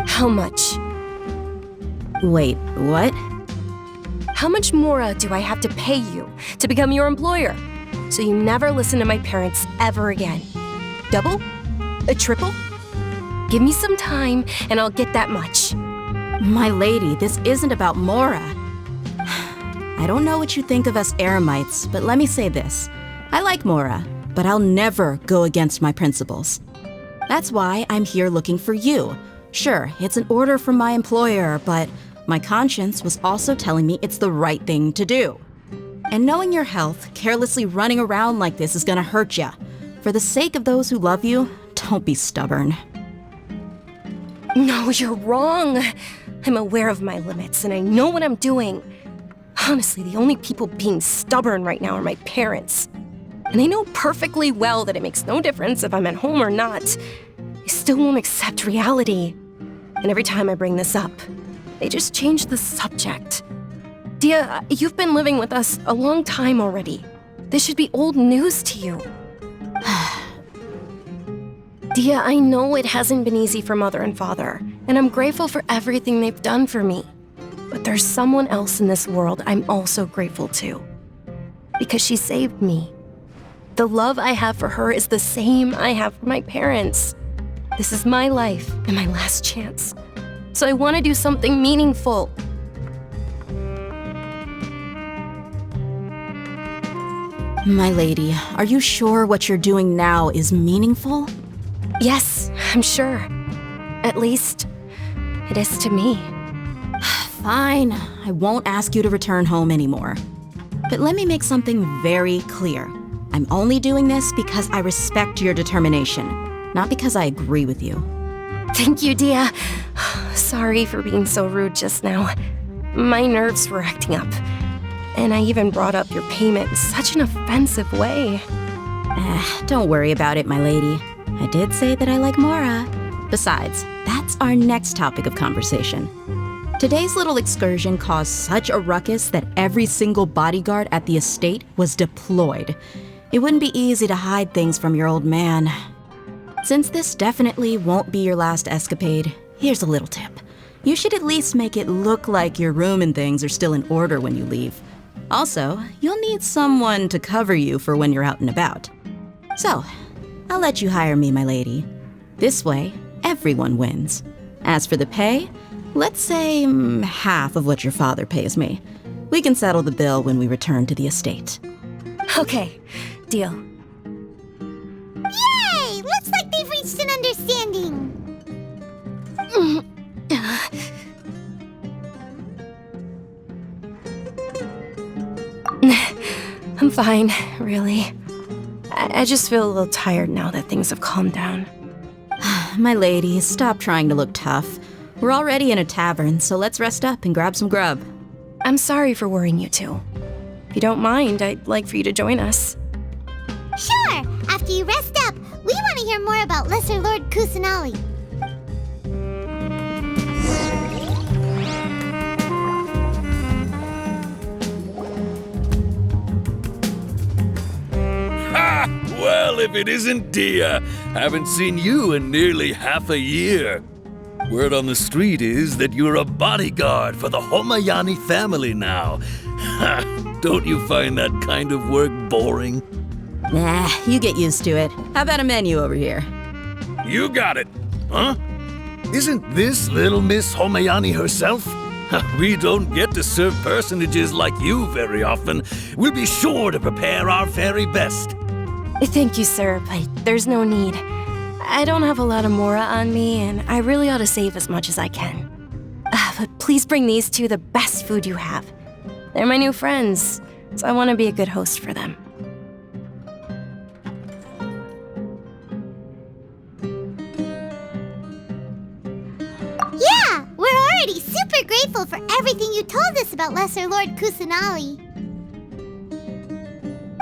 How much? Wait, what? How much more do I have to pay you to become your employer? So you never listen to my parents ever again. Double? A triple? Give me some time and I'll get that much. My lady, this isn't about Mora. I don't know what you think of us Eremites, but let me say this. I like Mora, but I'll never go against my principles. That's why I'm here looking for you. Sure, it's an order from my employer, but my conscience was also telling me it's the right thing to do. And knowing your health, carelessly running around like this is gonna hurt ya. For the sake of those who love you, don't be stubborn. No, you're wrong. I'm aware of my limits and I know what I'm doing. Honestly, the only people being stubborn right now are my parents. And they know perfectly well that it makes no difference if I'm at home or not. They still won't accept reality. And every time I bring this up, they just change the subject. Dia, you've been living with us a long time already. This should be old news to you. Dia, I know it hasn't been easy for Mother and Father, and I'm grateful for everything they've done for me. But there's someone else in this world I'm also grateful to. Because she saved me. The love I have for her is the same I have for my parents. This is my life and my last chance. So I want to do something meaningful. My lady, are you sure what you're doing now is meaningful? Yes, I'm sure. At least, it is to me. Fine, I won't ask you to return home anymore. But let me make something very clear. I'm only doing this because I respect your determination, not because I agree with you. Thank you, Dia. Sorry for being so rude just now. My nerves were acting up. And I even brought up your payment in such an offensive way. Don't worry about it, my lady. I did say that I like Mora. Besides, that's our next topic of conversation. Today's little excursion caused such a ruckus that every single bodyguard at the estate was deployed. It wouldn't be easy to hide things from your old man. Since this definitely won't be your last escapade, here's a little tip. You should at least make it look like your room and things are still in order when you leave. Also, you'll need someone to cover you for when you're out and about. So, I'll let you hire me, my lady. This way, everyone wins. As for the pay, let's say half of what your father pays me. We can settle the bill when we return to the estate. Okay, deal. Yay! Looks like they've reached an understanding. I'm fine, really. I just feel a little tired now that things have calmed down. My lady, stop trying to look tough. We're already in a tavern, so let's rest up and grab some grub. I'm sorry for worrying you two. If you don't mind, I'd like for you to join us. Sure! After you rest up, we want to hear more about Lesser Lord Kusanali. Ha! Well, if it isn't Dia, haven't seen you in nearly half a year. Word on the street is that you're a bodyguard for the Homayani family now. Ha! Don't you find that kind of work boring? Nah, you get used to it. How about a menu over here? You got it, huh? Isn't this little Miss Homayani herself? We don't get to serve personages like you very often. We'll be sure to prepare our very best. Thank you, sir, but there's no need. I don't have a lot of Mora on me, and I really ought to save as much as I can. But please bring these two the best food you have. They're my new friends, so I want to be a good host for them. Yeah! We're already super grateful for everything you told us about Lesser Lord Kusanali.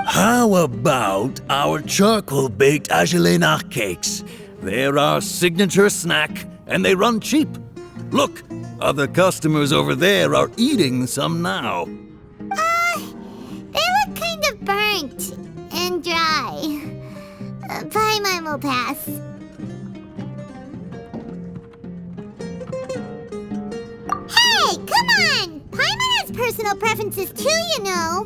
How about our charcoal-baked Agelenach cakes? They're our signature snack, and they run cheap. Look, Other customers over there are eating some now. They look kind of burnt and dry. Paimon will pass. Hey, come on! Paimon has personal preferences too, you know.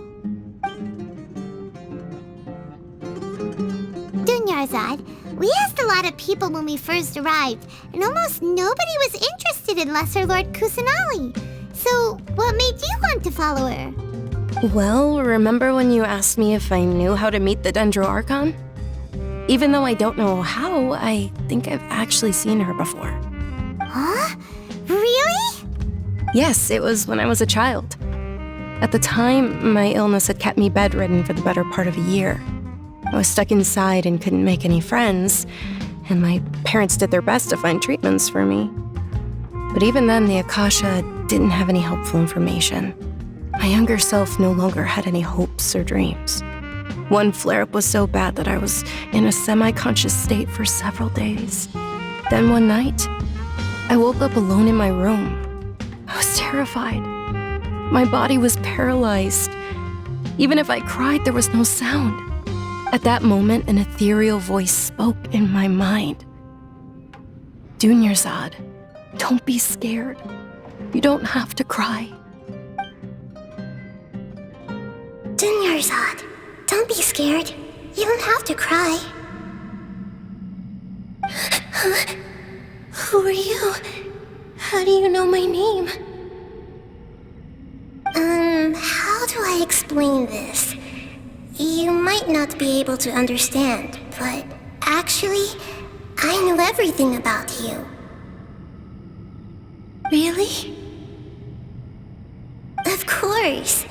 Dunyarzad, we asked a lot of people when we first arrived, and almost nobody was interested in Lesser Lord Kusanali. So, what made you want to follow her? Well, remember when you asked me if I knew how to meet the Dendro Archon? Even though I don't know how, I think I've actually seen her before. Huh? Really? Yes, it was when I was a child. At the time, my illness had kept me bedridden for the better part of a year. I was stuck inside and couldn't make any friends, and my parents did their best to find treatments for me. But even then, the Akasha didn't have any helpful information. My younger self no longer had any hopes or dreams. One flare-up was so bad that I was in a semi-conscious state for several days. Then one night, I woke up alone in my room. I was terrified. My body was paralyzed. Even if I cried, there was no sound. At that moment, an ethereal voice spoke in my mind. Dunyarzad, don't be scared. You don't have to cry. Dunyarzad, don't be scared. You don't have to cry. Who are you? How do you know my name? How do I explain this? You might not be able to understand, but actually, I know everything about you. Really? Of course.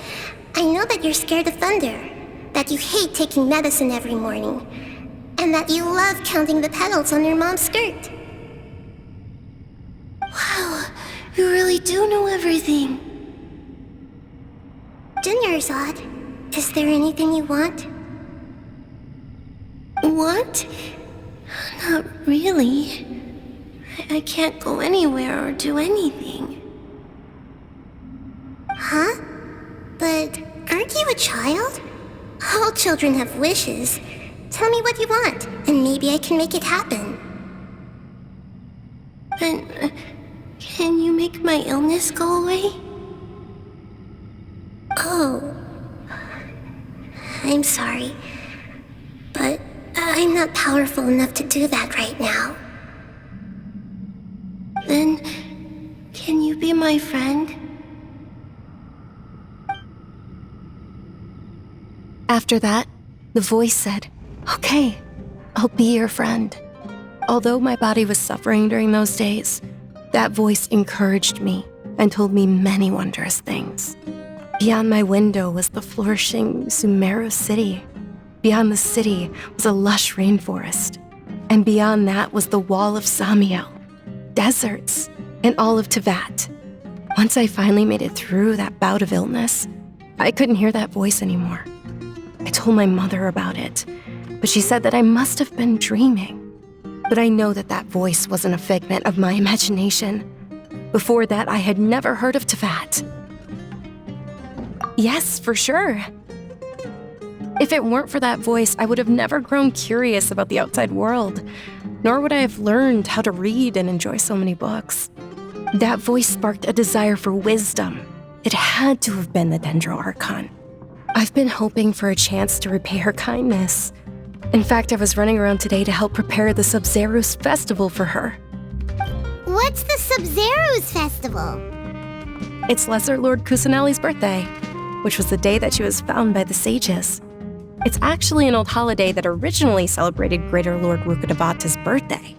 I know that you're scared of thunder, that you hate taking medicine every morning, and that you love counting the petals on your mom's skirt. Wow, you really do know everything. Dunyarzad, is there anything you want? Want? Not really. I can't go anywhere or do anything. Huh? But aren't you a child? All children have wishes. Tell me what you want, and maybe I can make it happen. But can you make my illness go away? Oh. I'm sorry, but I'm not powerful enough to do that right now. Then, can you be my friend? After that, the voice said, "Okay, I'll be your friend." Although my body was suffering during those days, that voice encouraged me and told me many wondrous things. Beyond my window was the flourishing Sumeru city. Beyond the city was a lush rainforest. And beyond that was the wall of Samiel, deserts, and all of Tevat. Once I finally made it through that bout of illness, I couldn't hear that voice anymore. I told my mother about it, but she said that I must have been dreaming. But I know that that voice wasn't a figment of my imagination. Before that, I had never heard of Tevat. Yes, for sure. If it weren't for that voice, I would have never grown curious about the outside world, nor would I have learned how to read and enjoy so many books. That voice sparked a desire for wisdom. It had to have been the Dendro Archon. I've been hoping for a chance to repay her kindness. In fact, I was running around today to help prepare the Sub-Zerus festival for her. What's the Sub-Zerus festival? It's Lesser Lord Kusanali's birthday, which was the day that she was found by the sages. It's actually an old holiday that originally celebrated Greater Lord Rukkhadevata's birthday.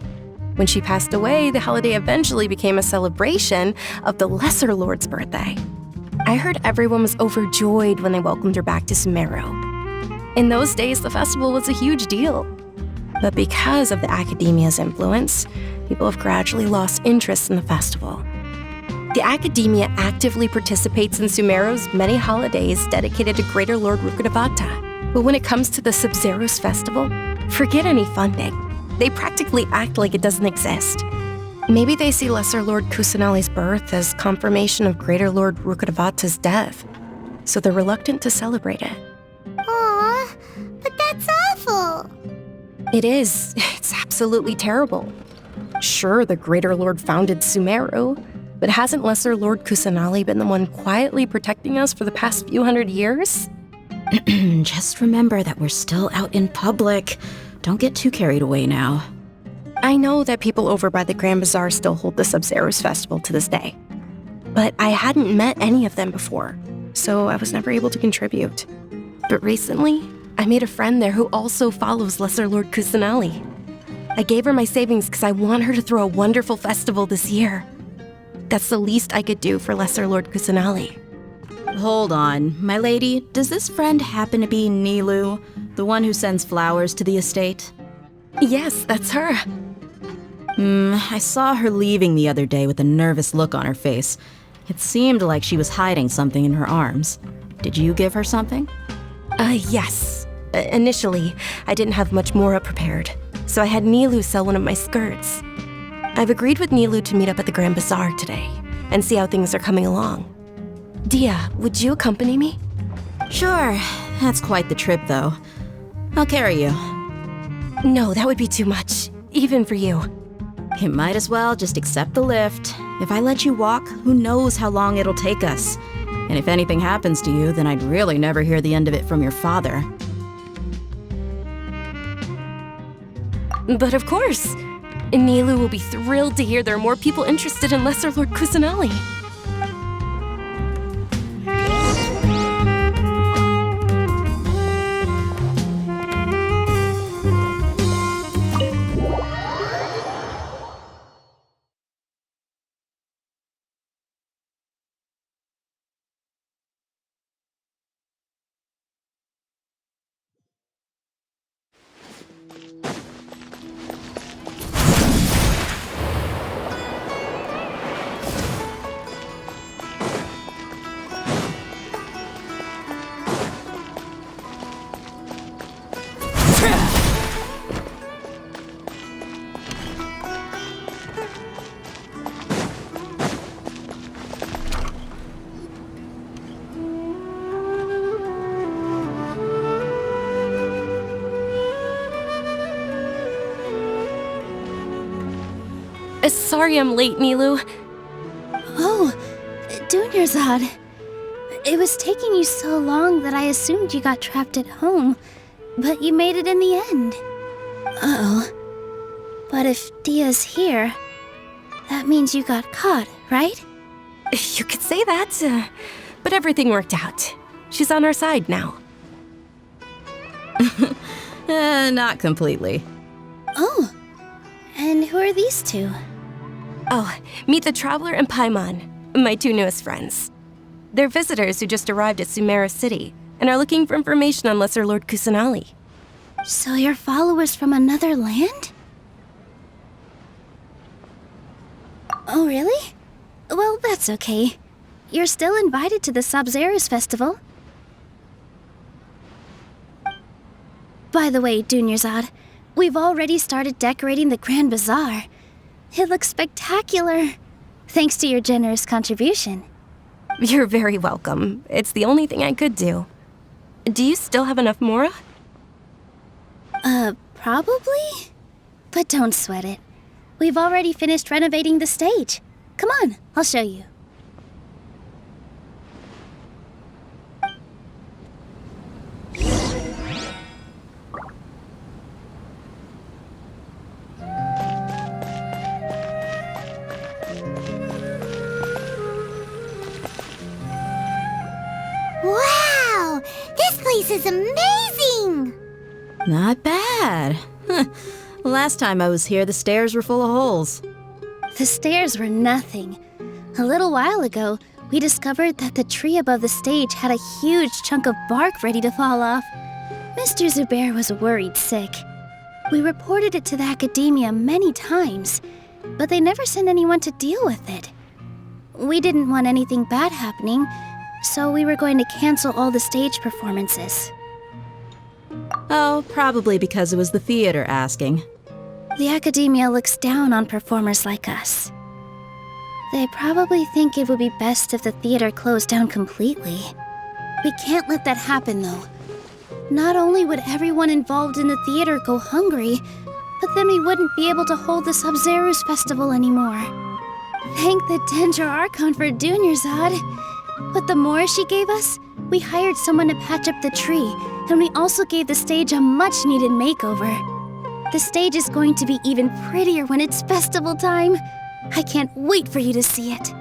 When she passed away, the holiday eventually became a celebration of the Lesser Lord's birthday. I heard everyone was overjoyed when they welcomed her back to Sumeru. In those days, the festival was a huge deal. But because of the Academia's influence, people have gradually lost interest in the festival. The Academia actively participates in Sumeru's many holidays dedicated to Greater Lord Rukkhadevata. But when it comes to the Sub-Zerus festival, forget any funding. They practically act like it doesn't exist. Maybe they see Lesser Lord Kusanali's birth as confirmation of Greater Lord Rukkhadevata's death, so they're reluctant to celebrate it. Aw, but that's awful. It is. It's absolutely terrible. Sure, the Greater Lord founded Sumeru, but hasn't Lesser Lord Kusanali been the one quietly protecting us for the past few hundred years? Just remember that we're still out in public. Don't get too carried away now. I know that people over by the Grand Bazaar still hold the Sub-Zero's festival to this day, but I hadn't met any of them before, so I was never able to contribute. But recently, I made a friend there who also follows Lesser Lord Kusanali. I gave her my savings because I want her to throw a wonderful festival this year. That's the least I could do for Lesser Lord Kusanali. Hold on, my lady, does this friend happen to be Nilu, the one who sends flowers to the estate? Yes, that's her. I saw her leaving the other day with a nervous look on her face. It seemed like she was hiding something in her arms. Did you give her something? Yes. Initially, I didn't have much Mora prepared, so I had Nilu sell one of my skirts. I've agreed with Nilu to meet up at the Grand Bazaar today and see how things are coming along. Dia, would you accompany me? Sure. That's quite the trip, though. I'll carry you. No, that would be too much, even for you. You might as well just accept the lift. If I let you walk, who knows how long it'll take us. And if anything happens to you, then I'd really never hear the end of it from your father. But of course. Nilu will be thrilled to hear there are more people interested in Lesser Lord Kusanali. Sorry I'm late, Nilu. Oh, Dunyarzad. It was taking you so long that I assumed you got trapped at home, but you made it in the end. Uh-oh. But if Dia's here, that means you got caught, right? You could say that, but everything worked out. She's on our side now. Not completely. Oh, and who are these two? Oh, meet the Traveler and Paimon, my two newest friends. They're visitors who just arrived at Sumeru City and are looking for information on Lesser Lord Kusanali. So you're followers from another land? Oh, really? Well, that's okay. You're still invited to the Sub-Zero's festival. By the way, Dunyarzad, we've already started decorating the Grand Bazaar. It looks spectacular, thanks to your generous contribution. You're very welcome. It's the only thing I could do. Do you still have enough Mora? Probably? But don't sweat it. We've already finished renovating the stage. Come on, I'll show you. Wow! This place is amazing! Not bad. Last time I was here, the stairs were full of holes. The stairs were nothing. A little while ago, we discovered that the tree above the stage had a huge chunk of bark ready to fall off. Mr. Zubair was worried sick. We reported it to the academia many times, but they never sent anyone to deal with it. We didn't want anything bad happening, so we were going to cancel all the stage performances. Oh, probably because it was the theater asking. The academia looks down on performers like us. They probably think it would be best if the theater closed down completely. We can't let that happen, though. Not only would everyone involved in the theater go hungry, but then we wouldn't be able to hold the Sub-Zero's festival anymore. Thank the Dendro Archon for Dunyarzad. But the more she gave us, we hired someone to patch up the tree, and we also gave the stage a much-needed makeover. The stage is going to be even prettier when it's festival time. I can't wait for you to see it.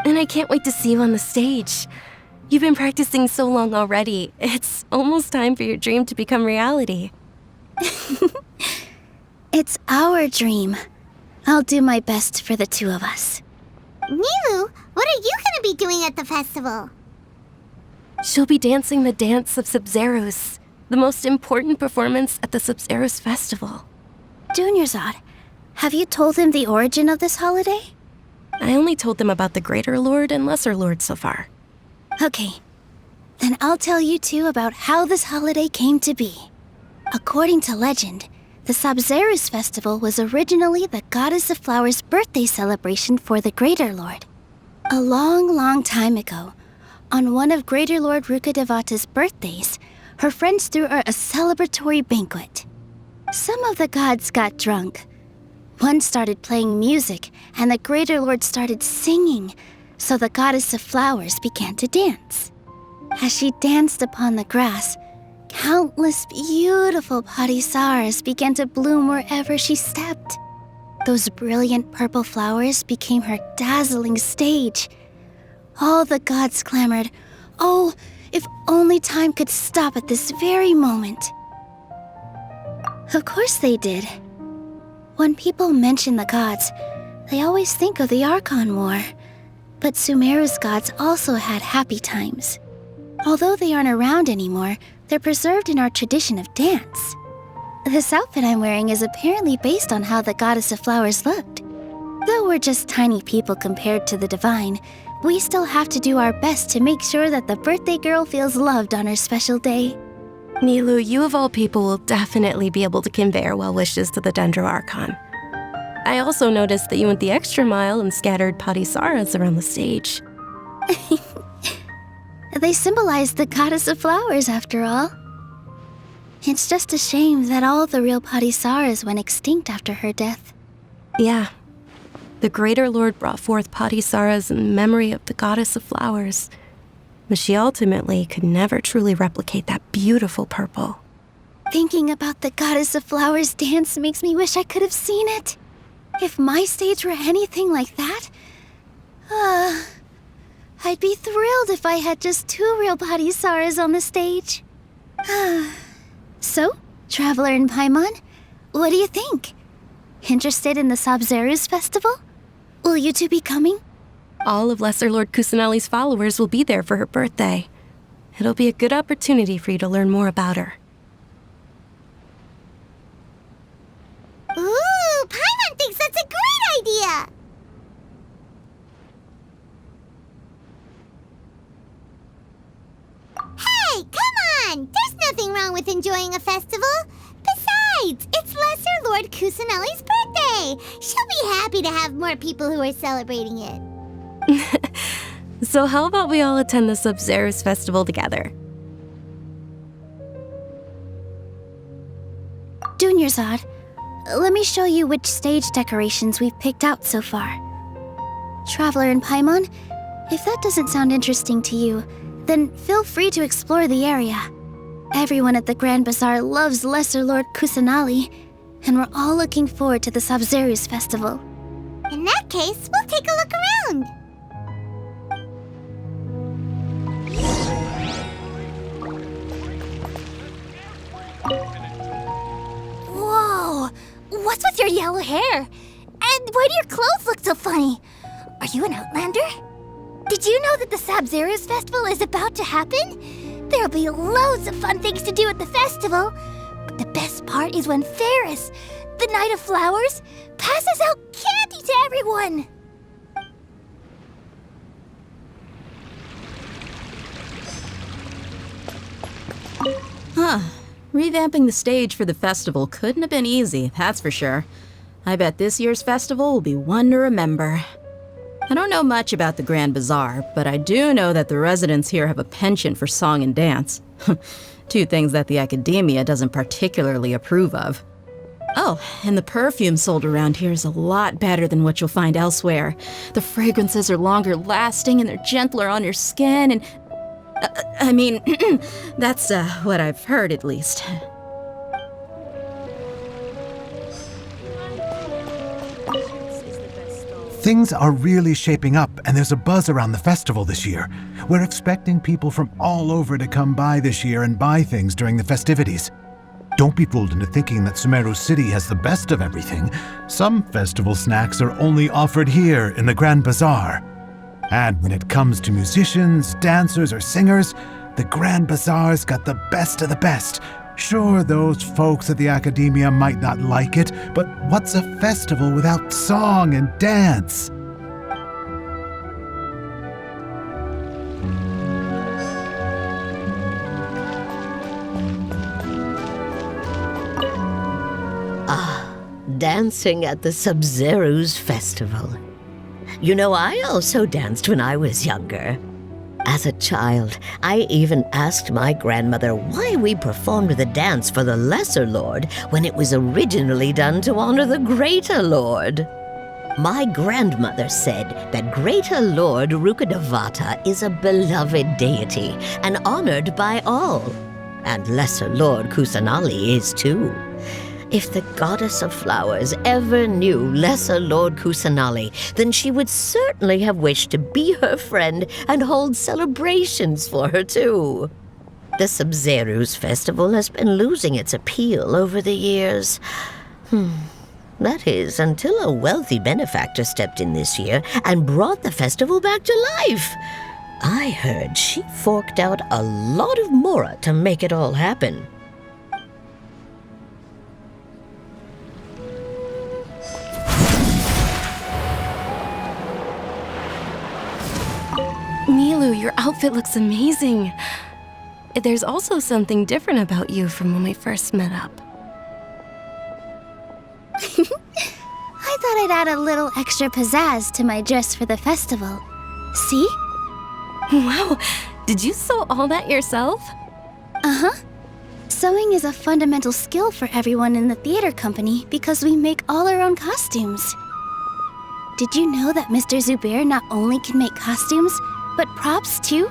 And I can't wait to see you on the stage. You've been practicing so long already. It's almost time for your dream to become reality. It's our dream. I'll do my best for the two of us. Nilou, what are you gonna be doing at the festival? She'll be dancing the dance of Sub-Zeros, the most important performance at the Sub-Zeros festival. Dunyarzad, have you told him the origin of this holiday? I only told them about the Greater Lord and Lesser Lord so far. Okay, then I'll tell you two about how this holiday came to be. According to legend, the Sub-Zeros festival was originally the Goddess of Flowers' birthday celebration for the Greater Lord. A long, long time ago, on one of Greater Lord Rukkhadevata's birthdays, her friends threw her a celebratory banquet. Some of the gods got drunk. One started playing music, and the Greater Lord started singing, so the Goddess of Flowers began to dance. As she danced upon the grass, countless beautiful parisaras began to bloom wherever she stepped. Those brilliant purple flowers became her dazzling stage. All the gods clamored, "Oh, if only time could stop at this very moment." Of course they did. When people mention the gods, they always think of the Archon War. But Sumeru's gods also had happy times. Although they aren't around anymore, they're preserved in our tradition of dance. This outfit I'm wearing is apparently based on how the Goddess of Flowers looked. Though we're just tiny people compared to the divine, we still have to do our best to make sure that the birthday girl feels loved on her special day. Nilou, you of all people will definitely be able to convey our well wishes to the Dendro Archon. I also noticed that you went the extra mile and scattered parisaras around the stage. They symbolize the Goddess of Flowers, after all. It's just a shame that all the real parisaras went extinct after her death. Yeah. The Greater Lord brought forth parisaras in memory of the Goddess of Flowers, but she ultimately could never truly replicate that beautiful purple. Thinking about the Goddess of Flowers dance makes me wish I could have seen it. If my stage were anything like that, I'd be thrilled if I had just 2 real parisaras on the stage. So, Traveler and Paimon, what do you think? Interested in the Sub-Zeros festival? Will you two be coming? All of Lesser Lord Kusanali's followers will be there for her birthday. It'll be a good opportunity for you to learn more about her. Ooh, Paimon thinks that's a great idea! Hey, come on! There's nothing wrong with enjoying a festival. Besides, it's Lesser Lord Kusanali's birthday. She'll be happy to have more people who are celebrating it. So how about we all attend the Sub-Zeros festival together? Dunyarzad, let me show you which stage decorations we've picked out so far. Traveler and Paimon, if that doesn't sound interesting to you, then feel free to explore the area. Everyone at the Grand Bazaar loves Lesser Lord Kusanali, and we're all looking forward to the Sub-Zeros festival. In that case, we'll take a look around. Whoa! What's with your yellow hair? And why do your clothes look so funny? Are you an Outlander? Did you know that the Sub-Zeros festival is about to happen? There'll be loads of fun things to do at the festival. But the best part is when Ferris, the Knight of Flowers, passes out candy to everyone. Huh. Revamping the stage for the festival couldn't have been easy, that's for sure. I bet this year's festival will be one to remember. I don't know much about the Grand Bazaar, but I do know that the residents here have a penchant for song and dance. 2 things that the academia doesn't particularly approve of. Oh, and the perfume sold around here is a lot better than what you'll find elsewhere. The fragrances are longer lasting and they're gentler on your skin and... I mean, that's what I've heard at least. Things are really shaping up, and there's a buzz around the festival this year. We're expecting people from all over to come by this year and buy things during the festivities. Don't be fooled into thinking that Sumeru City has the best of everything. Some festival snacks are only offered here in the Grand Bazaar. And when it comes to musicians, dancers, or singers, the Grand Bazaar's got the best of the best. Sure, those folks at the academia might not like it, but what's a festival without song and dance? Dancing at the Sub-Zero's festival. You know, I also danced when I was younger. As a child, I even asked my grandmother why we performed the dance for the Lesser Lord when it was originally done to honor the Greater Lord. My grandmother said that Greater Lord Rukkhadevata is a beloved deity and honored by all. And Lesser Lord Kusanali is too. If the goddess of flowers ever knew Lesser Lord Kusanali, then she would certainly have wished to be her friend and hold celebrations for her too. The Sub-Zero's festival has been losing its appeal over the years. That is, until a wealthy benefactor stepped in this year and brought the festival back to life. I heard she forked out a lot of mora to make it all happen. Milu, your outfit looks amazing. There's also something different about you from when we first met up. I thought I'd add a little extra pizzazz to my dress for the festival. See? Wow, did you sew all that yourself? Uh-huh. Sewing is a fundamental skill for everyone in the theater company because we make all our own costumes. Did you know that Mr. Zubair not only can make costumes, but props too?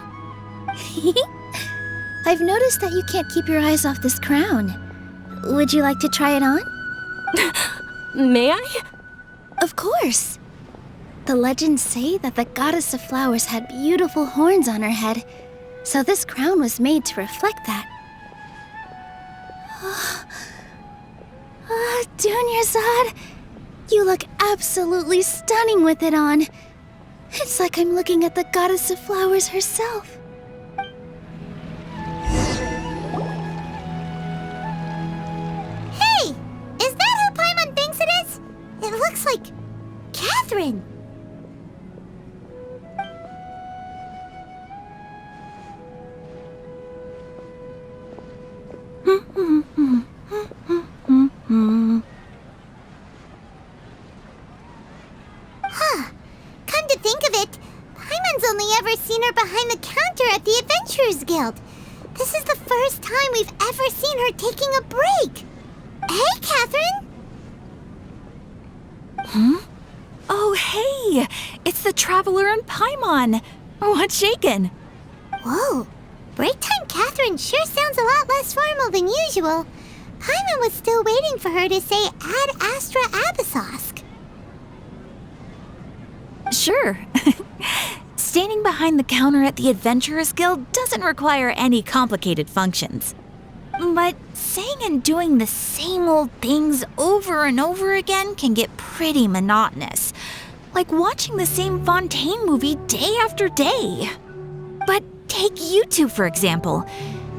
I've noticed that you can't keep your eyes off this crown. Would you like to try it on? May I? Of course. The legends say that the goddess of flowers had beautiful horns on her head, so this crown was made to reflect that. Dunyarzad, you look absolutely stunning with it on. It's like I'm looking at the goddess of flowers herself. Hey! Is that who Paimon thinks it is? It looks like Catherine. Huh. Come to think of it, Paimon's only ever seen her behind the counter at the Adventurers Guild. This is the first time we've ever seen her taking a break. Hey, Catherine! Oh, hey! It's the Traveler and Paimon! What's shaken? Whoa! Break time Catherine sure sounds a lot less formal than usual. Paimon was still waiting for her to say Ad Astra Abyssosk. Sure. Standing behind the counter at the Adventurers Guild doesn't require any complicated functions. But saying and doing the same old things over and over again can get pretty monotonous. Like watching the same Fontaine movie day after day. But take you two, for example.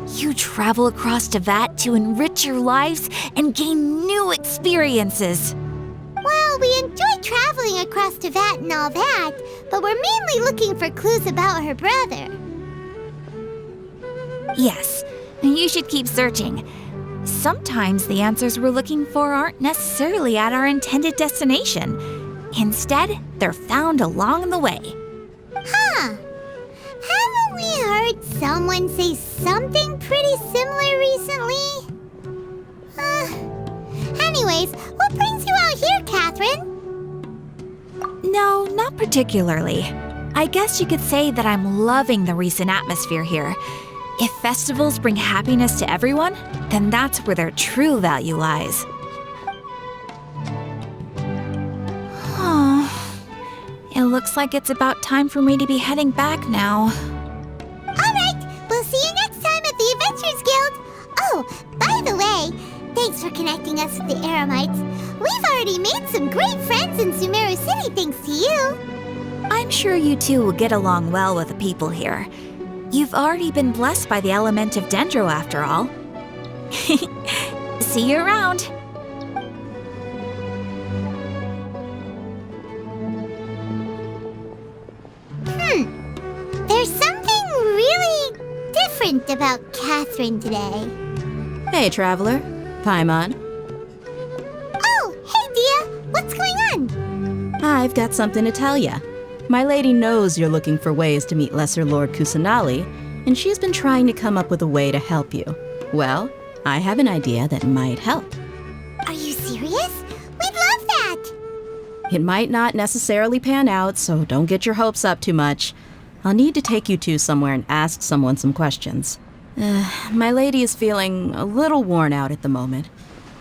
You travel across Teyvat to enrich your lives and gain new experiences. Well, we enjoy traveling across Teyvat and all that, but we're mainly looking for clues about her brother. Yes, you should keep searching. Sometimes the answers we're looking for aren't necessarily at our intended destination. Instead, they're found along the way. Huh. Haven't we heard someone say something pretty similar recently? Anyways, what brings you out here, Catherine? No, not particularly. I guess you could say that I'm loving the recent atmosphere here. If festivals bring happiness to everyone, then that's where their true value lies. Oh, it looks like it's about time for me to be heading back now. Alright, we'll see you next time at the Adventurers Guild. Oh, by the way, thanks for connecting us with the Eremites. We've already made some great friends in Sumeru City thanks to you. I'm sure you two will get along well with the people here. You've already been blessed by the element of Dendro after all. See you around. There's something really different about Catherine today. Hey, Traveler. Paimon. Oh, hey, Dia. What's going on? I've got something to tell ya. My lady knows you're looking for ways to meet Lesser Lord Kusanali, and she's been trying to come up with a way to help you. Well, I have an idea that might help. Are you serious? We'd love that! It might not necessarily pan out, so don't get your hopes up too much. I'll need to take you two somewhere and ask someone some questions. My lady is feeling a little worn out at the moment.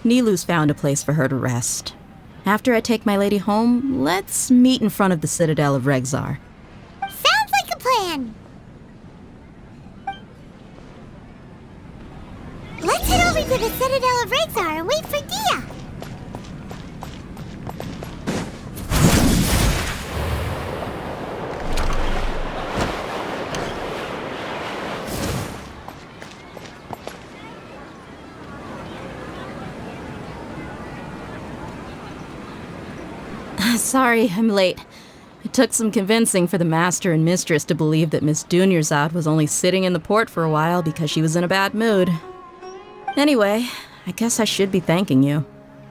Nilu's found a place for her to rest. After I take my lady home, let's meet in front of the Citadel of Regzar. Sounds like a plan! Let's head over to the Citadel of Regzar and wait for Dia! Sorry, I'm late. It took some convincing for the master and mistress to believe that Miss Dunyarzad was only sitting in the port for a while because she was in a bad mood. Anyway, I guess I should be thanking you.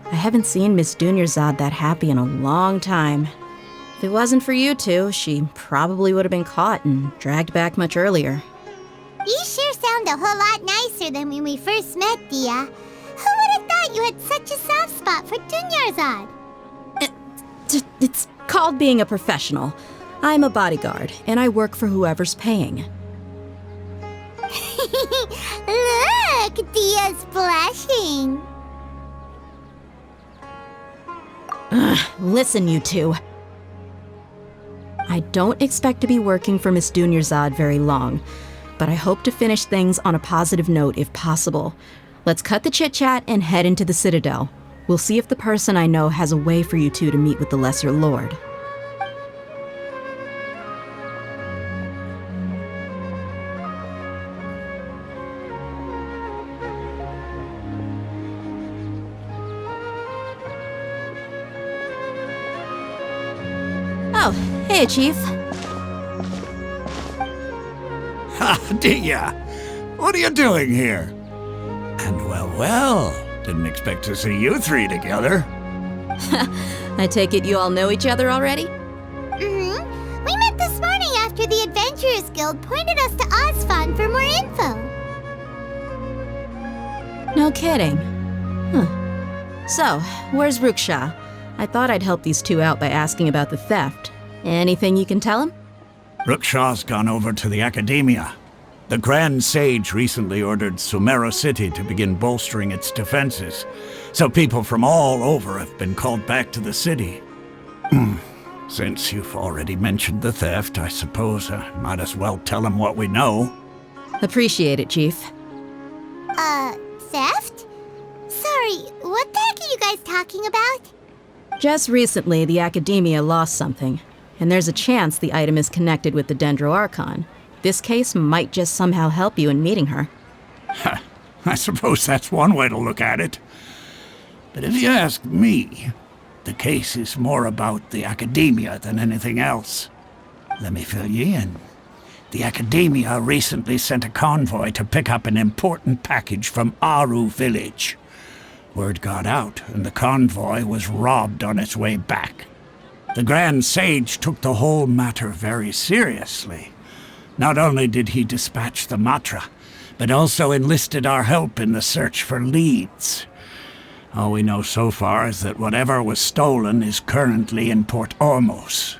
I haven't seen Miss Dunyarzad that happy in a long time. If it wasn't for you two, she probably would have been caught and dragged back much earlier. You sure sound a whole lot nicer than when we first met, Dia. Who would have thought you had such a soft spot for Dunyarzad? It's called being a professional. I'm a bodyguard, and I work for whoever's paying. Look, Dia's blushing. Listen, you two. I don't expect to be working for Miss Dunyarzad very long, but I hope to finish things on a positive note if possible. Let's cut the chit-chat and head into the Citadel. We'll see if the person I know has a way for you two to meet with the Lesser Lord. Oh, hey, Chief. Ha, Dia! What are you doing here? And well, didn't expect to see you three together. I take it you all know each other already? Mm-hmm. We met this morning after the Adventurers Guild pointed us to Ozfon for more info. No kidding. Huh. So, where's Ruksha? I thought I'd help these two out by asking about the theft. Anything you can tell him? Ruksha's gone over to the Academia. The Grand Sage recently ordered Sumeru City to begin bolstering its defenses, so people from all over have been called back to the city. Since you've already mentioned the theft, I suppose I might as well tell him what we know. Appreciate it, Chief. Theft? Sorry, what the heck are you guys talking about? Just recently, the Academia lost something, and there's a chance the item is connected with the Dendro Archon. This case might just somehow help you in meeting her. I suppose that's one way to look at it. But if you ask me, the case is more about the Academia than anything else. Let me fill you in. the Academia recently sent a convoy to pick up an important package from Aru village. Word got out, and the convoy was robbed on its way back. The Grand Sage took the whole matter very seriously. Not only did he dispatch the Matra, but also enlisted our help in the search for leads. All we know so far is that whatever was stolen is currently in Port Ormos.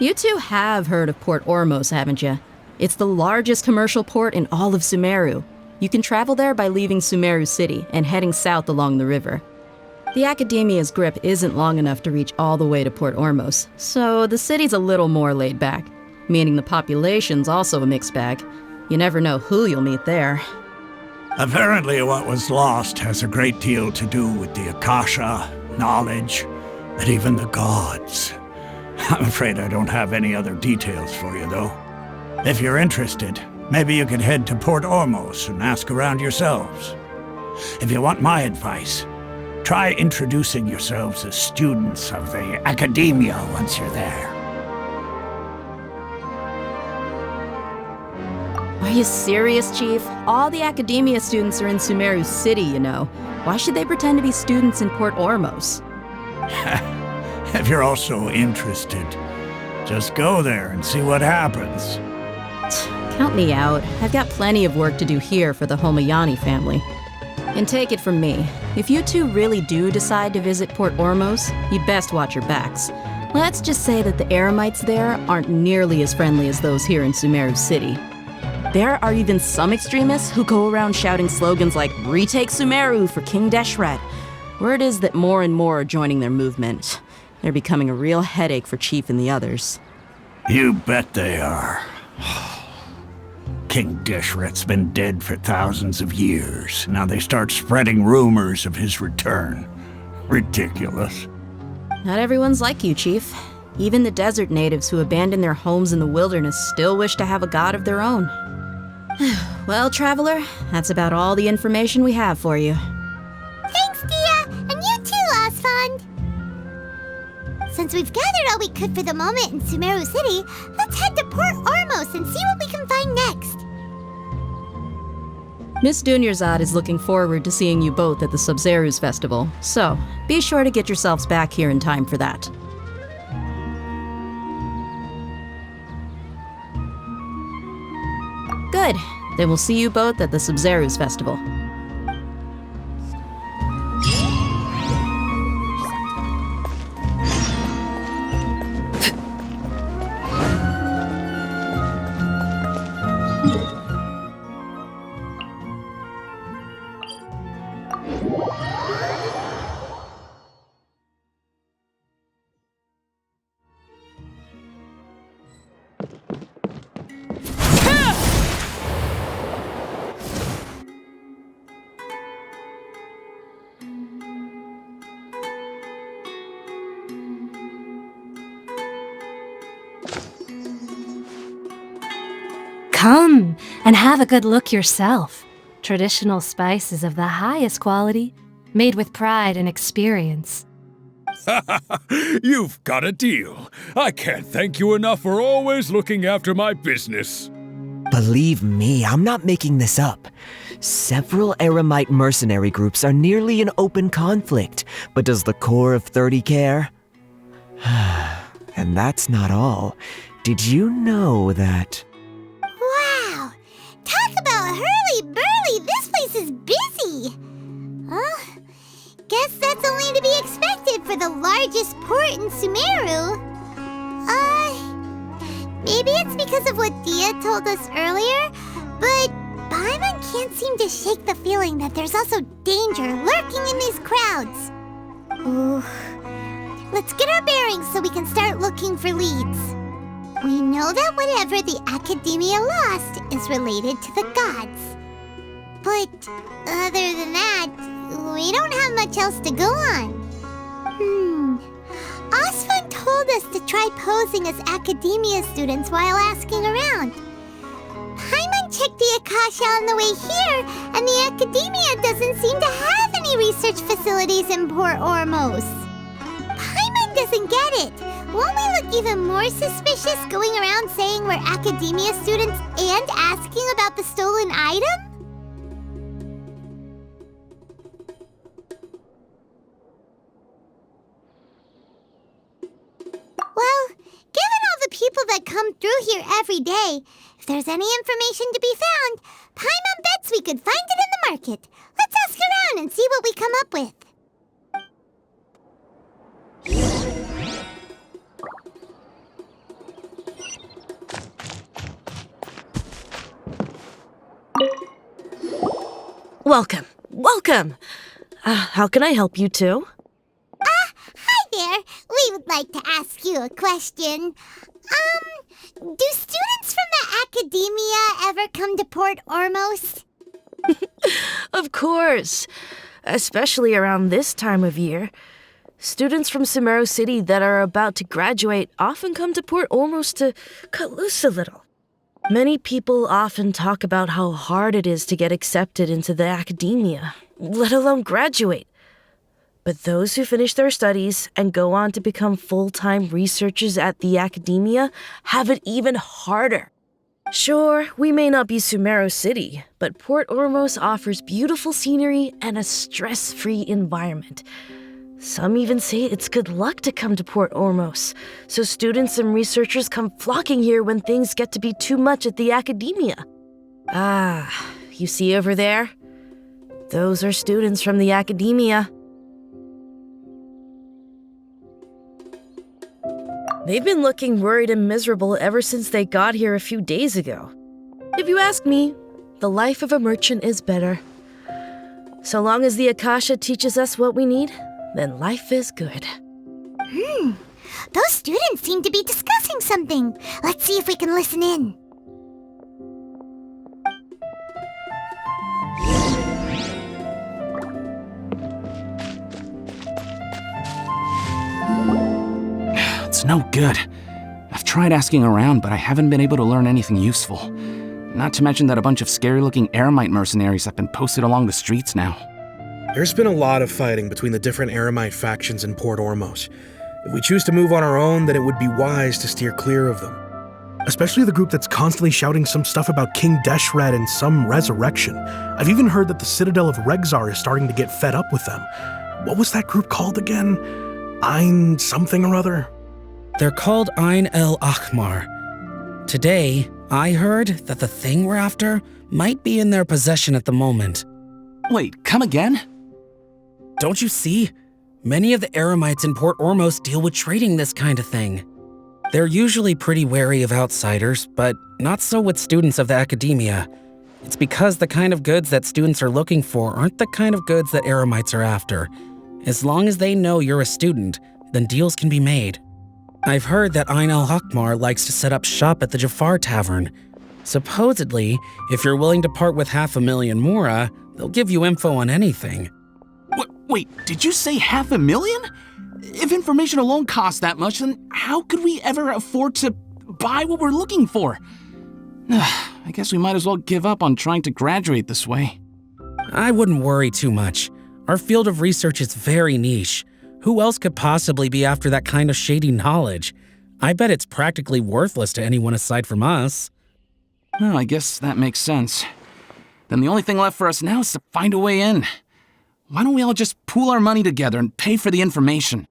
You two have heard of Port Ormos, haven't you? It's the largest commercial port in all of Sumeru. You can travel there by leaving Sumeru City and heading south along the river. The Academia's grip isn't long enough to reach all the way to Port Ormos, so the city's a little more laid back, meaning the population's also a mixed bag. You never know who you'll meet there. Apparently what was lost has a great deal to do with the Akasha, knowledge, and even the gods. I'm afraid I don't have any other details for you, though. If you're interested, maybe you could head to Port Ormos and ask around yourselves. If you want my advice, try introducing yourselves as students of the Academia once you're there. Are you serious, Chief? All the Academia students are in Sumeru City, you know. Why should they pretend to be students in Port Ormos? If you're also interested, just go there and see what happens. Count me out. I've got plenty of work to do here for the Homayani family. And take it from me, if you two really do decide to visit Port Ormos, you'd best watch your backs. Let's just say that the Eremites there aren't nearly as friendly as those here in Sumeru City. There are even some extremists who go around shouting slogans like, "Retake Sumeru for King Deshret." Word is that more and more are joining their movement. They're becoming a real headache for Chief and the others. You bet they are. King Deshret's been dead for thousands of years. Now they start spreading rumors of his return. Ridiculous. Not everyone's like you, Chief. Even the desert natives who abandoned their homes in the wilderness still wish to have a god of their own. Well, Traveler, that's about all the information we have for you. Thanks, Dia! And you too, Osfond! Since we've gathered all we could for the moment in Sumeru City, let's head to Port Ormos and see what we can find next. Miss Dunyarzad is looking forward to seeing you both at the Sub-Zerus Festival, so be sure to get yourselves back here in time for that. Good. Then we'll see you both at the Sub-Zerus Festival. Come and have a good look yourself. Traditional spices of the highest quality, made with pride and experience. You've got a deal. I can't thank you enough for always looking after my business. Believe me, I'm not making this up. Several Eremite mercenary groups are nearly in open conflict, but does the core of 30 care? And that's not all. Did you know that... Wow! Talk about hurly-burly! This place is busy! Guess that's only to be expected for the largest port in Sumeru. Maybe it's because of what Dia told us earlier, but Paimon can't seem to shake the feeling that there's also danger lurking in these crowds. Ooh. Let's get our bearings so we can start looking for leads. We know that whatever the Academia lost is related to the gods. But other than that, we don't have much else to go on. Osfund told us to try posing as Academia students while asking around. Paimon checked the Akasha on the way here, and the Academia doesn't seem to have any research facilities in Port Ormos. Paimon doesn't get it. Won't we look even more suspicious going around saying we're academia students and asking about the stolen item? Well, given all the people that come through here every day, if there's any information to be found, Paimon bets we could find it in the market. Let's ask around and see what we come up with. Welcome. Welcome. How can I help you too? Hi there. We would like to ask you a question. Do students from the academia ever come to Port Ormos? Of course. Especially around this time of year. Students from Sumeru City that are about to graduate often come to Port Ormos to cut loose a little. Many people often talk about how hard it is to get accepted into the academia, let alone graduate. But those who finish their studies and go on to become full-time researchers at the academia have it even harder. Sure, we may not be Sumeru City, but Port Ormos offers beautiful scenery and a stress-free environment. Some even say it's good luck to come to Port Ormos, so students and researchers come flocking here when things get to be too much at the academia. You see over there? Those are students from the academia. They've been looking worried and miserable ever since they got here a few days ago. If you ask me, the life of a merchant is better. So long as the Akasha teaches us what we need, then life is good. Those students seem to be discussing something. Let's see if we can listen in. It's no good. I've tried asking around, but I haven't been able to learn anything useful. Not to mention that a bunch of scary-looking Eremite mercenaries have been posted along the streets now. There's been a lot of fighting between the different Eremite factions in Port Ormos. If we choose to move on our own, then it would be wise to steer clear of them. Especially the group that's constantly shouting some stuff about King Deshret and some resurrection. I've even heard that the Citadel of Regzar is starting to get fed up with them. What was that group called again? Ein something or other? They're called Ein El Akhmar. Today, I heard that the thing we're after might be in their possession at the moment. Wait, come again? Don't you see? Many of the Eremites in Port Ormos deal with trading this kind of thing. They're usually pretty wary of outsiders, but not so with students of the academia. It's because the kind of goods that students are looking for aren't the kind of goods that Eremites are after. As long as they know you're a student, then deals can be made. I've heard that Ein El Akhmar likes to set up shop at the Jafar Tavern. Supposedly, if you're willing to part with 500,000 Mora, they'll give you info on anything. Wait, did you say 500,000? If information alone costs that much, then how could we ever afford to buy what we're looking for? I guess we might as well give up on trying to graduate this way. I wouldn't worry too much. Our field of research is very niche. Who else could possibly be after that kind of shady knowledge? I bet it's practically worthless to anyone aside from us. Well, I guess that makes sense. Then the only thing left for us now is to find a way in. Why don't we all just pool our money together and pay for the information?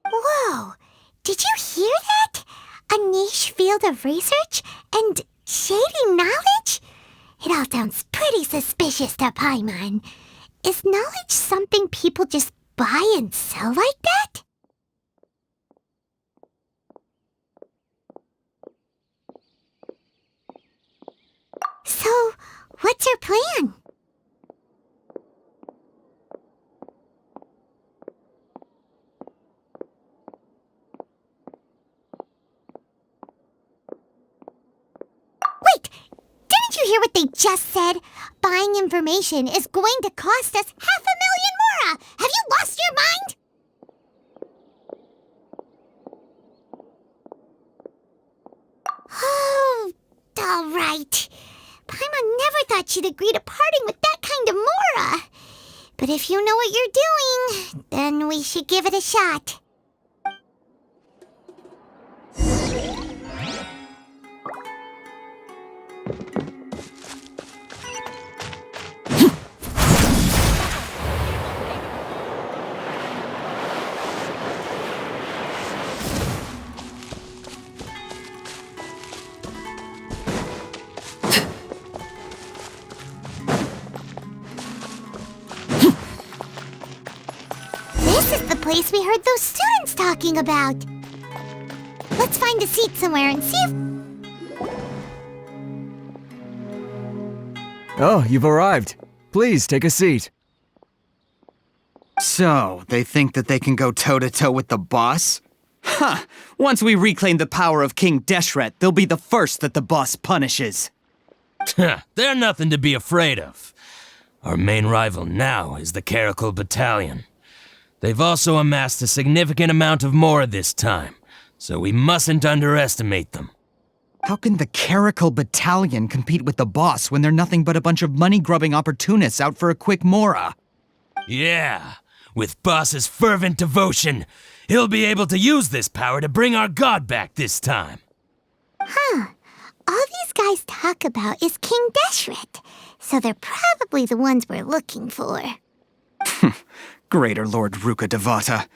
Whoa! Did you hear that? A niche field of research and shady knowledge? It all sounds pretty suspicious to Paimon. Is knowledge something people just buy and sell like that? So, what's your plan? Wait! Didn't you hear what they just said? Buying information is going to cost us 500,000 Mora! Have you lost your mind? Oh, all right. Paimon never thought she'd agree to parting with that kind of Mora. But if you know what you're doing, then we should give it a shot. place we heard those students talking about. Let's find a seat somewhere and see if... Oh, you've arrived. Please, take a seat. So, they think that they can go toe-to-toe with the boss? Huh! Once we reclaim the power of King Deshret, they'll be the first that the boss punishes. They're nothing to be afraid of. Our main rival now is the Caracal Battalion. They've also amassed a significant amount of more this time, so we mustn't underestimate them. How can the Caracal Battalion compete with the boss when they're nothing but a bunch of money-grubbing opportunists out for a quick mora? Yeah, with Boss's fervent devotion, he'll be able to use this power to bring our god back this time. Huh. All these guys talk about is King Deshret, so they're probably the ones we're looking for. Greater Lord Ruka Devata.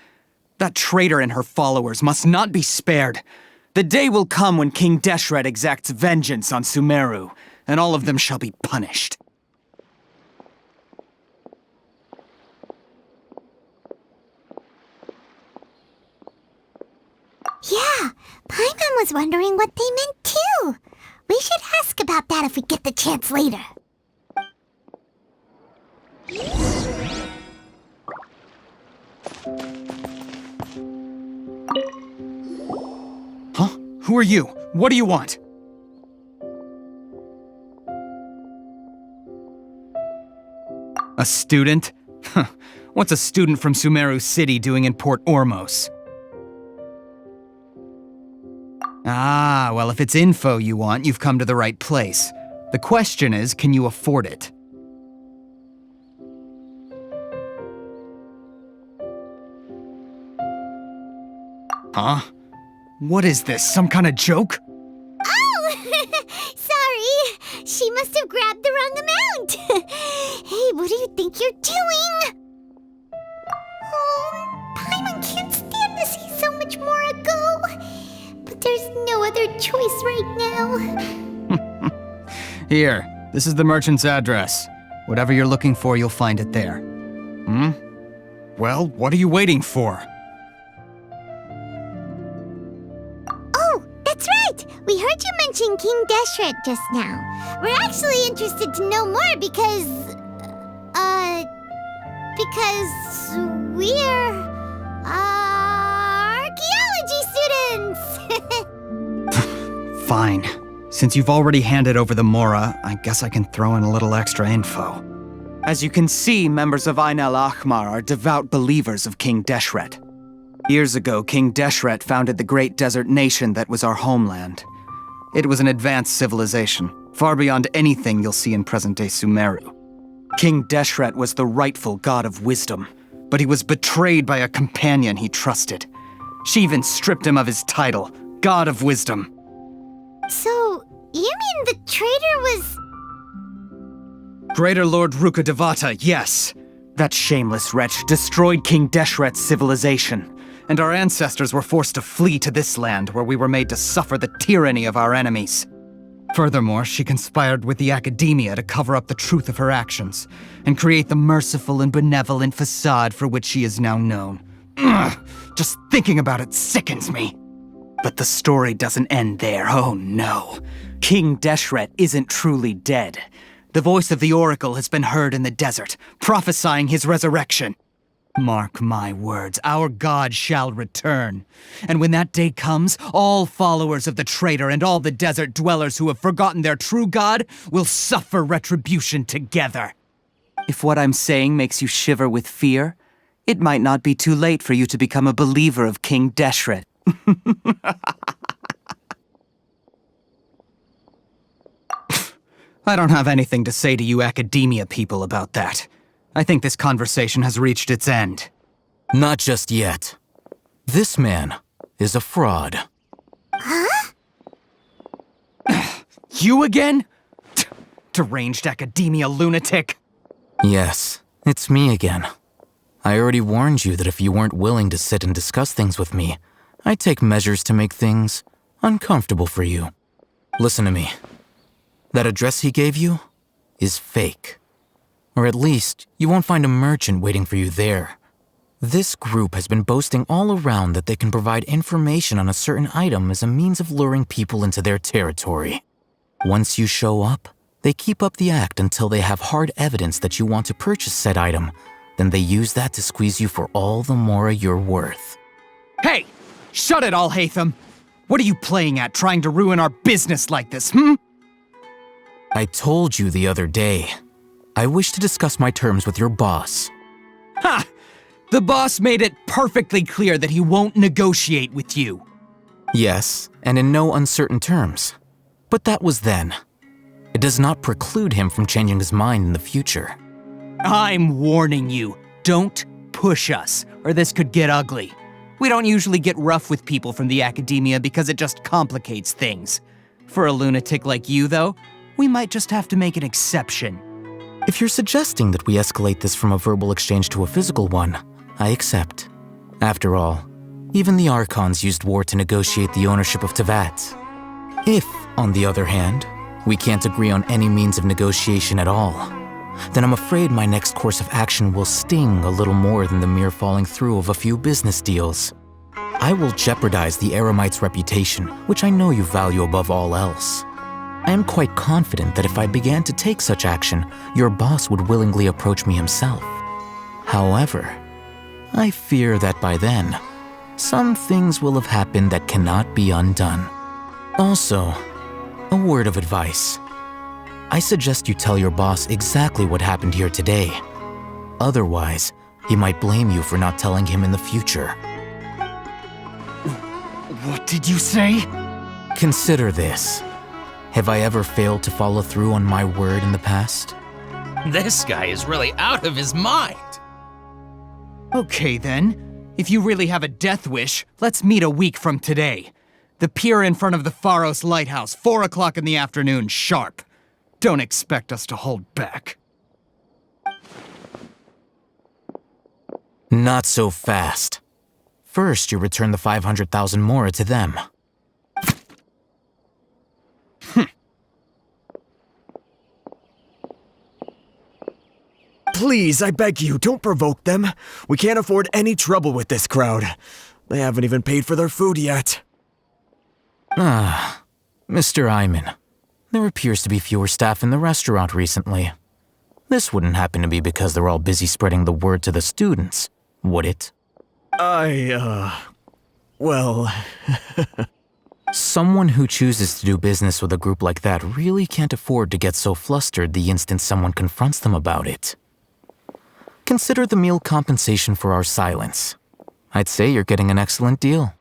That traitor and her followers must not be spared. The day will come when King Deshret exacts vengeance on Sumeru, and all of them shall be punished. Yeah, Paimon was wondering what they meant too. We should ask about that if we get the chance later. Huh? Who are you? What do you want? A student? Huh. What's a student from Sumeru City doing in Port Ormos? Ah, well, if it's info you want, you've come to the right place. The question is, can you afford it? Huh? What is this, some kind of joke? Oh! Sorry! She must have grabbed the wrong amount! Hey, what do you think you're doing? Oh, Paimon can't stand to see so much more go. But there's no other choice right now. Here, this is the merchant's address. Whatever you're looking for, you'll find it there. Hmm? Well, what are you waiting for? Oh, that's right! We heard you mention King Deshret just now. We're actually interested to know more because we're, archaeology students! Fine. Since you've already handed over the Mora, I guess I can throw in a little extra info. As you can see, members of Ain al-Ahmar are devout believers of King Deshret. Years ago, King Deshret founded the great desert nation that was our homeland. It was an advanced civilization, far beyond anything you'll see in present-day Sumeru. King Deshret was the rightful god of wisdom, but he was betrayed by a companion he trusted. She even stripped him of his title, God of Wisdom. So, you mean the traitor was... Greater Lord Ruka Devata, yes. That shameless wretch destroyed King Deshret's civilization, and our ancestors were forced to flee to this land where we were made to suffer the tyranny of our enemies. Furthermore, she conspired with the academia to cover up the truth of her actions, and create the merciful and benevolent facade for which she is now known. Ugh, just thinking about it sickens me. But the story doesn't end there, oh no. King Deshret isn't truly dead. The voice of the Oracle has been heard in the desert, prophesying his resurrection. Mark my words, our god shall return. And when that day comes, all followers of the traitor and all the desert dwellers who have forgotten their true god will suffer retribution together. If what I'm saying makes you shiver with fear, it might not be too late for you to become a believer of King Deshret. I don't have anything to say to you academia people about that. I think this conversation has reached its end. Not just yet. This man is a fraud. Huh? You again? Deranged academia lunatic. Yes, it's me again. I already warned you that if you weren't willing to sit and discuss things with me, I'd take measures to make things uncomfortable for you. Listen to me. That address he gave you is fake. Or at least, you won't find a merchant waiting for you there. This group has been boasting all around that they can provide information on a certain item as a means of luring people into their territory. Once you show up, they keep up the act until they have hard evidence that you want to purchase said item. Then they use that to squeeze you for all the more you're worth. Hey! Shut it all, Hatham! What are you playing at, trying to ruin our business like this, I told you the other day. I wish to discuss my terms with your boss. Ha! The boss made it perfectly clear that he won't negotiate with you. Yes, and in no uncertain terms. But that was then. It does not preclude him from changing his mind in the future. I'm warning you, don't push us, or this could get ugly. We don't usually get rough with people from the academia because it just complicates things. For a lunatic like you, though, we might just have to make an exception. If you're suggesting that we escalate this from a verbal exchange to a physical one, I accept. After all, even the Archons used war to negotiate the ownership of Tevat. If, on the other hand, we can't agree on any means of negotiation at all, then I'm afraid my next course of action will sting a little more than the mere following through of a few business deals. I will jeopardize the Eremite's reputation, which I know you value above all else. I am quite confident that if I began to take such action, your boss would willingly approach me himself. However, I fear that by then, some things will have happened that cannot be undone. Also, a word of advice. I suggest you tell your boss exactly what happened here today. Otherwise, he might blame you for not telling him in the future. What did you say? Consider this. Have I ever failed to follow through on my word in the past? This guy is really out of his mind. Okay then, if you really have a death wish, let's meet a week from today. The pier in front of the Pharos Lighthouse, 4 o'clock in the afternoon, sharp. Don't expect us to hold back. Not so fast. First, you return the 500,000 mora to them. Please, I beg you, don't provoke them. We can't afford any trouble with this crowd. They haven't even paid for their food yet. Ah, Mr. Iman. There appears to be fewer staff in the restaurant recently. This wouldn't happen to be because they're all busy spreading the word to the students, would it? Well... Someone who chooses to do business with a group like that really can't afford to get so flustered the instant someone confronts them about it. Consider the meal compensation for our silence. I'd say you're getting an excellent deal.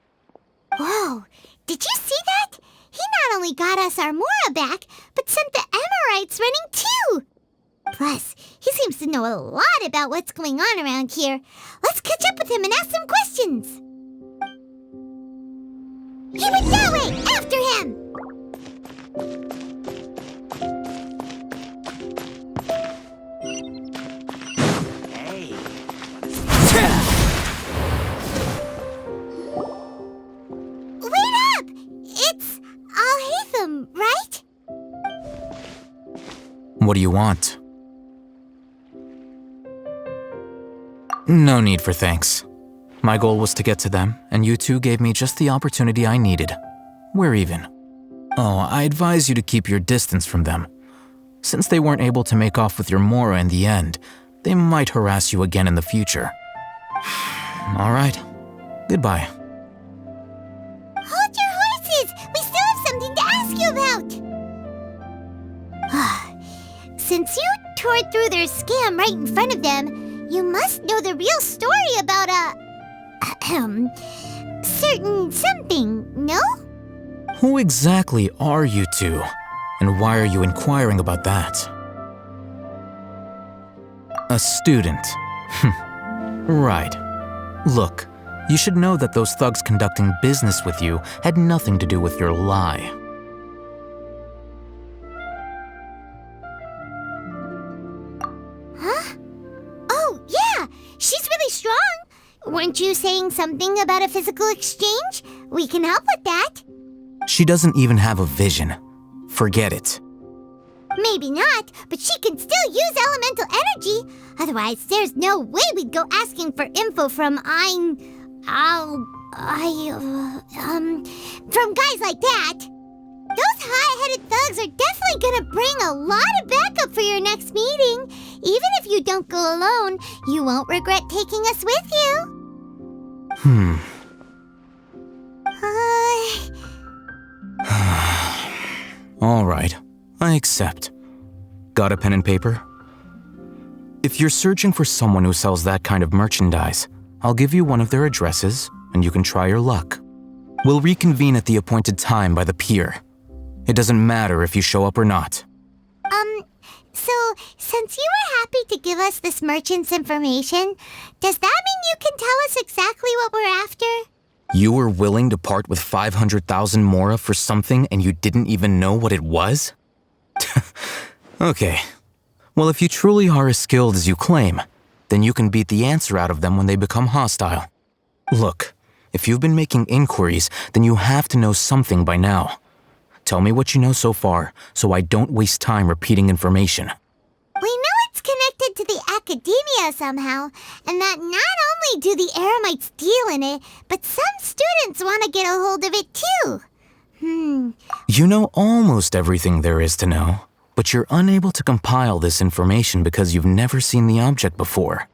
Whoa, did you see that? He not only got us our Mora back, but sent the Amorites running too. Plus, he seems to know a lot about what's going on around here. Let's catch up with him and ask some questions. He went that way! After him! Hey. Wait up! It's Al-Hatham, right? What do you want? No need for thanks. My goal was to get to them, and you two gave me just the opportunity I needed. We're even. Oh, I advise you to keep your distance from them. Since they weren't able to make off with your Mora in the end, they might harass you again in the future. All right. Goodbye. Hold your horses! We still have something to ask you about! Since you tore through their scam right in front of them, you must know the real story about certain something, no? Who exactly are you two? And why are you inquiring about that? A student. Right. Look, you should know that those thugs conducting business with you had nothing to do with your lie. Huh? Oh, yeah! She's really strong! Weren't you saying something about a physical exchange? We can help with that. She doesn't even have a vision. Forget it. Maybe not, but she can still use elemental energy. Otherwise, there's no way we'd go asking for info from from guys like that. Those hot-headed thugs are definitely gonna bring a lot of backup for your next meeting. Even if you don't go alone, you won't regret taking us with you. All right, I accept. Got a pen and paper? If you're searching for someone who sells that kind of merchandise, I'll give you one of their addresses, and you can try your luck. We'll reconvene at the appointed time by the pier. It doesn't matter if you show up or not. So, since you were happy to give us this merchant's information, does that mean you can tell us exactly what we're after? You were willing to part with 500,000 mora for something and you didn't even know what it was? Okay. Well, if you truly are as skilled as you claim, then you can beat the answer out of them when they become hostile. Look, if you've been making inquiries, then you have to know something by now. Tell me what you know so far, so I don't waste time repeating information. We know it's connected to the academia somehow, and that not only do the Eremites deal in it, but some students want to get a hold of it too. You know almost everything there is to know, but you're unable to compile this information because you've never seen the object before.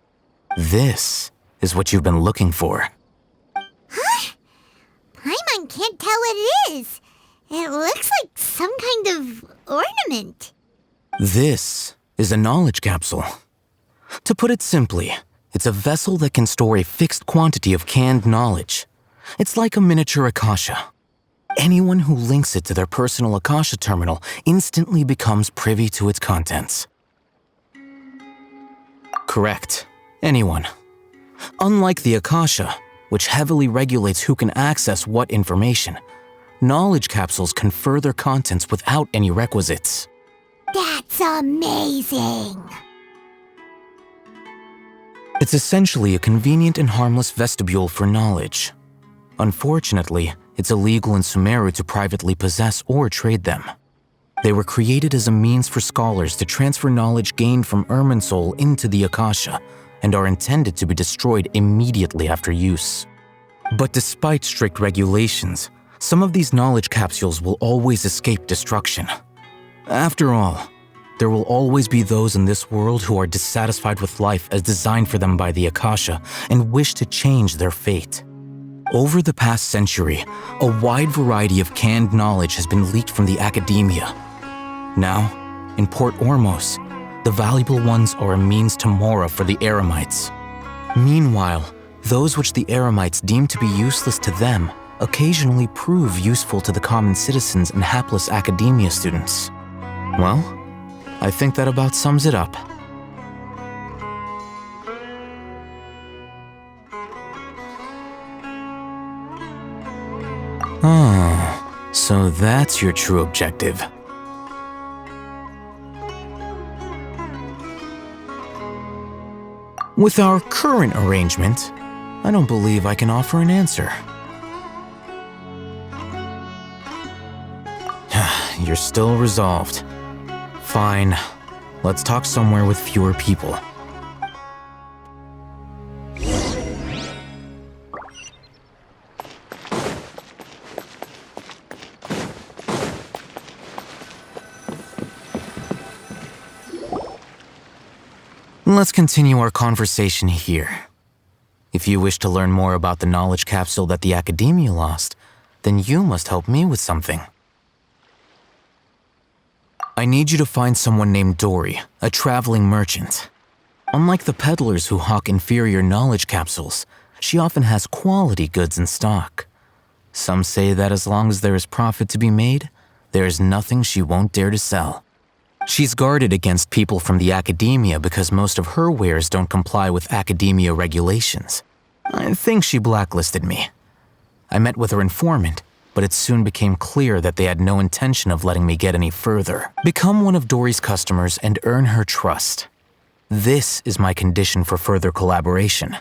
This is what you've been looking for. Huh? Paimon can't tell what it is. It looks like some kind of ornament. This is a knowledge capsule. To put it simply, it's a vessel that can store a fixed quantity of canned knowledge. It's like a miniature Akasha. Anyone who links it to their personal Akasha terminal instantly becomes privy to its contents. Correct. Anyone. Unlike the Akasha, which heavily regulates who can access what information, knowledge capsules confer their contents without any requisites. That's amazing! It's essentially a convenient and harmless vestibule for knowledge. Unfortunately, it's illegal in Sumeru to privately possess or trade them. They were created as a means for scholars to transfer knowledge gained from Irminsul into the Akasha, and are intended to be destroyed immediately after use. But despite strict regulations, some of these knowledge capsules will always escape destruction. After all, there will always be those in this world who are dissatisfied with life as designed for them by the Akasha and wish to change their fate. Over the past century, a wide variety of canned knowledge has been leaked from the academia. Now, in Port Ormos, the valuable ones are a means to mora for the Eremites. Meanwhile, those which the Eremites deem to be useless to them occasionally prove useful to the common citizens and hapless academia students. Well, I think that about sums it up. Ah, so that's your true objective. With our current arrangement, I don't believe I can offer an answer. You're still resolved. Fine. Let's talk somewhere with fewer people. Let's continue our conversation here. If you wish to learn more about the knowledge capsule that the Academia lost, then you must help me with something. I need you to find someone named Dory, a traveling merchant. Unlike the peddlers who hawk inferior knowledge capsules, she often has quality goods in stock. Some say that as long as there is profit to be made, there is nothing she won't dare to sell. She's guarded against people from the academia because most of her wares don't comply with academia regulations. I think she blacklisted me. I met with her informant, but it soon became clear that they had no intention of letting me get any further. Become one of Dory's customers and earn her trust. This is my condition for further collaboration.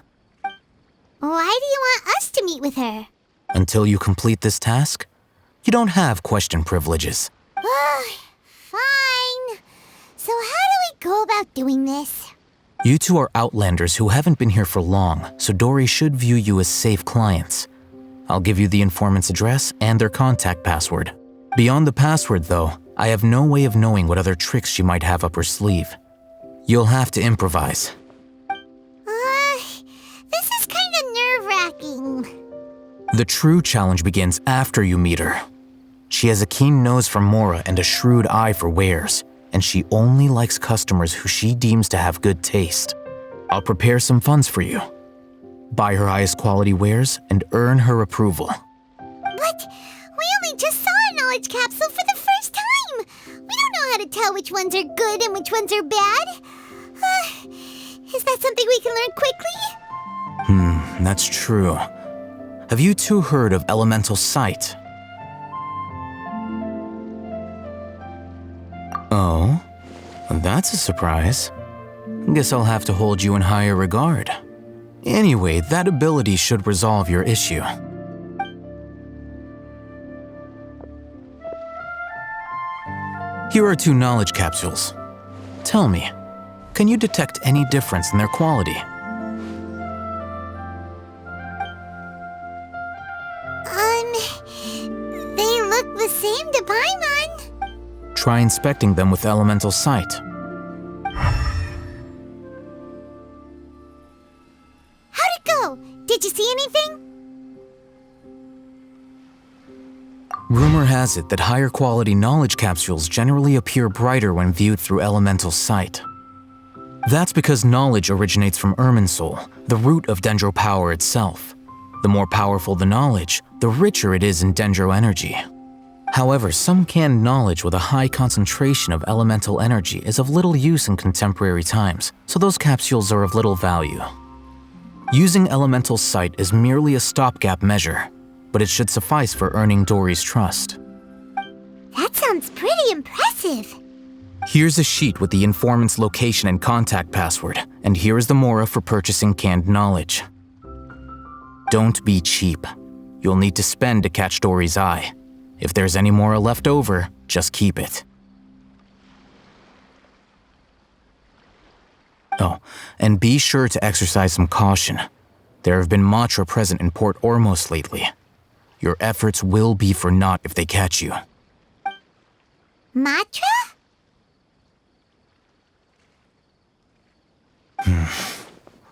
Why do you want us to meet with her? Until you complete this task, you don't have question privileges. Fine. go about doing this? You two are outlanders who haven't been here for long, so Dory should view you as safe clients. I'll give you the informant's address and their contact password. Beyond the password, though, I have no way of knowing what other tricks she might have up her sleeve. You'll have to improvise. This is kind of nerve-wracking. The true challenge begins after you meet her. She has a keen nose for Mora and a shrewd eye for wares, and she only likes customers who she deems to have good taste. I'll prepare some funds for you. Buy her highest quality wares and earn her approval. But we only just saw a knowledge capsule for the first time. We don't know how to tell which ones are good and which ones are bad. Is that something we can learn quickly? That's true. Have you two heard of elemental sight? Oh, that's a surprise. Guess I'll have to hold you in higher regard. Anyway, that ability should resolve your issue. Here are 2 knowledge capsules. Tell me, can you detect any difference in their quality? They look the same to Paimon. Try inspecting them with elemental sight. How'd it go? Did you see anything? Rumor has it that higher quality knowledge capsules generally appear brighter when viewed through elemental sight. That's because knowledge originates from Irminsul, the root of Dendro power itself. The more powerful the knowledge, the richer it is in Dendro energy. However, some canned knowledge with a high concentration of elemental energy is of little use in contemporary times, so those capsules are of little value. Using elemental sight is merely a stopgap measure, but it should suffice for earning Dory's trust. That sounds pretty impressive. Here's a sheet with the informant's location and contact password, and here is the Mora for purchasing canned knowledge. Don't be cheap. You'll need to spend to catch Dory's eye. If there's any Mora left over, just keep it. Oh, and be sure to exercise some caution. There have been Matra present in Port Ormos lately. Your efforts will be for naught if they catch you. Matra?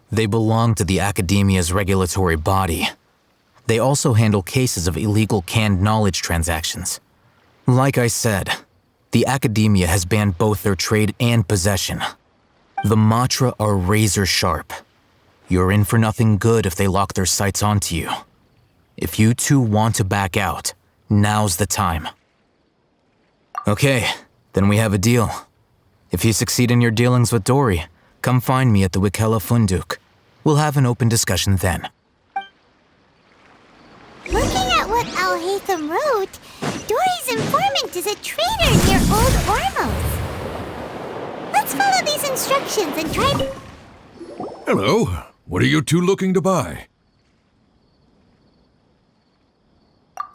They belong to the Academia's regulatory body. They also handle cases of illegal canned knowledge transactions. Like I said, the Academia has banned both their trade and possession. The Matra are razor sharp. You're in for nothing good if they lock their sights onto you. If you two want to back out, now's the time. Okay, then we have a deal. If you succeed in your dealings with Dory, come find me at the Wikela Funduk. We'll have an open discussion then. Looking at what Al-Haytham wrote, Dory's informant is a trader near Old Ormos. Let's follow these instructions and try to... Hello. What are you two looking to buy?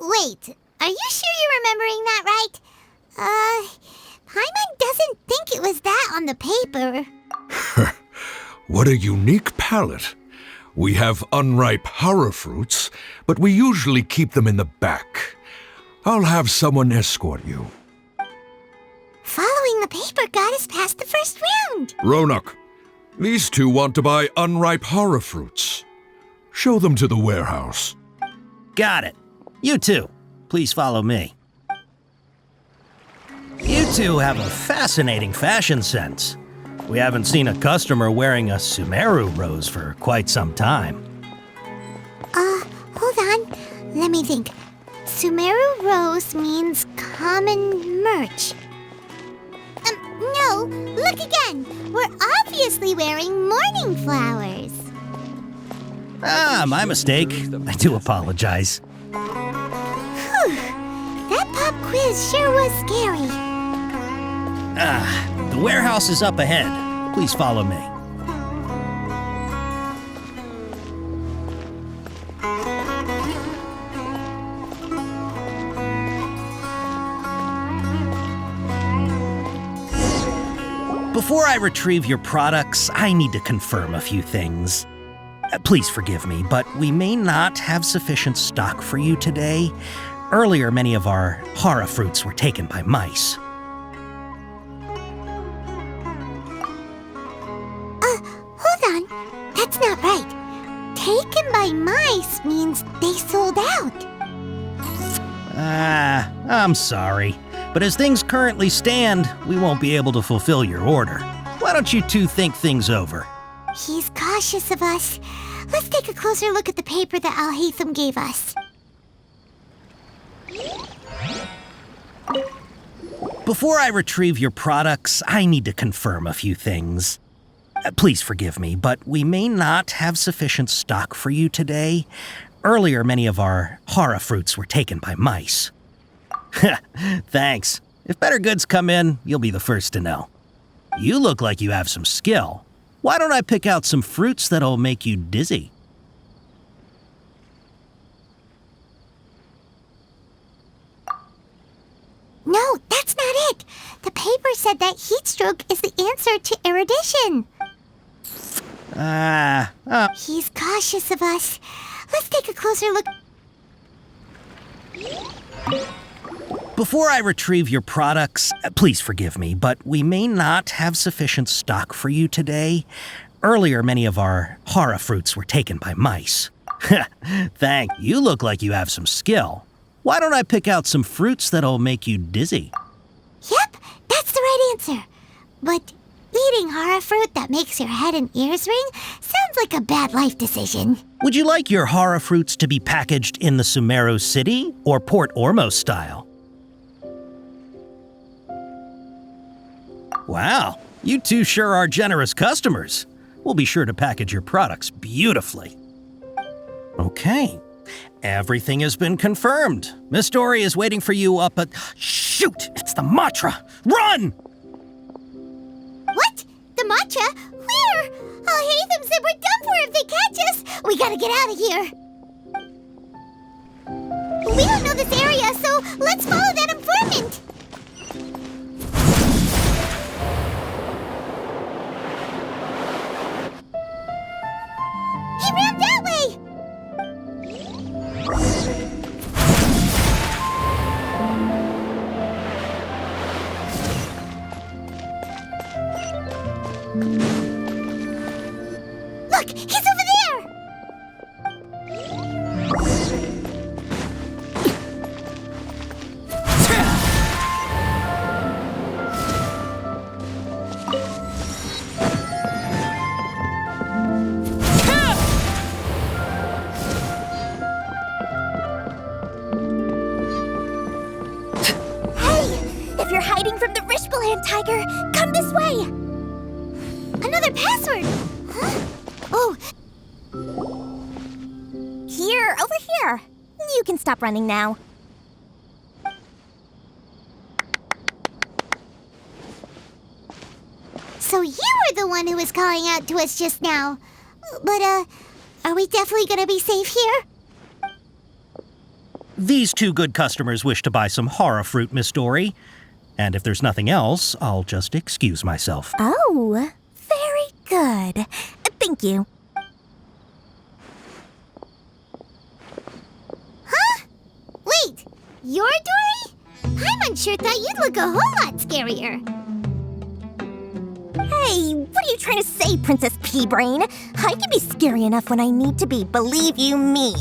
Wait, are you sure you're remembering that right? Paimon doesn't think it was that on the paper. What a unique palate. We have unripe hara fruits, but we usually keep them in the back. I'll have someone escort you. Following the paper got us past the first round. Ronak, these two want to buy unripe hara fruits. Show them to the warehouse. Got it. You two, please follow me. You two have a fascinating fashion sense. We haven't seen a customer wearing a Sumeru rose for quite some time. Hold on. Let me think. Sumeru rose means common merch. No, look again. We're obviously wearing morning flowers. My mistake. I do apologize. Whew. That pop quiz sure was scary. The warehouse is up ahead. Please follow me. Before I retrieve your products, I need to confirm a few things. Please forgive me, but we may not have sufficient stock for you today. Earlier, many of our hara fruits were taken by mice. Hold on. That's not right. Taken by mice means they sold out. I'm sorry. But as things currently stand, we won't be able to fulfill your order. Why don't you two think things over? He's cautious of us. Let's take a closer look at the paper that Al-Haytham gave us. Before I retrieve your products, I need to confirm a few things. Please forgive me, but we may not have sufficient stock for you today. Earlier, many of our hara fruits were taken by mice. Thanks. If better goods come in, you'll be the first to know. You look like you have some skill. Why don't I pick out some fruits that'll make you dizzy? No, that's not it. The paper said that heat stroke is the answer to erudition. He's cautious of us. Let's take a closer look. Before I retrieve your products, please forgive me, but we may not have sufficient stock for you today. Earlier, many of our hara fruits were taken by mice. Thank you. Look like you have some skill. Why don't I pick out some fruits that'll make you dizzy? Yep, that's the right answer. But eating hara fruit that makes your head and ears ring sounds like a bad life decision. Would you like your hara fruits to be packaged in the Sumeru City or Port Ormos style? Wow, you two sure are generous customers. We'll be sure to package your products beautifully. Okay, everything has been confirmed. Miss Dory is waiting for you up at... Shoot, it's the Matra! Run! What? The Matra? Where? Al-Haytham said we're done for if they catch us. We gotta get out of here. We don't know this area, so let's follow that informant. He ran that way! Look, he's over there! If you're hiding from the Rishbaland tiger, come this way! Another password! Huh? Oh. Here, over here. You can stop running now. So you were the one who was calling out to us just now. But, are we definitely gonna be safe here? These two good customers wish to buy some hara fruit, Miss Dory. And if there's nothing else, I'll just excuse myself. Oh, very good. Thank you. Huh? Wait, you're Dory? Paimon sure thought you'd look a whole lot scarier. Hey, what are you trying to say, Princess Pea-Brain? I can be scary enough when I need to be, believe you me.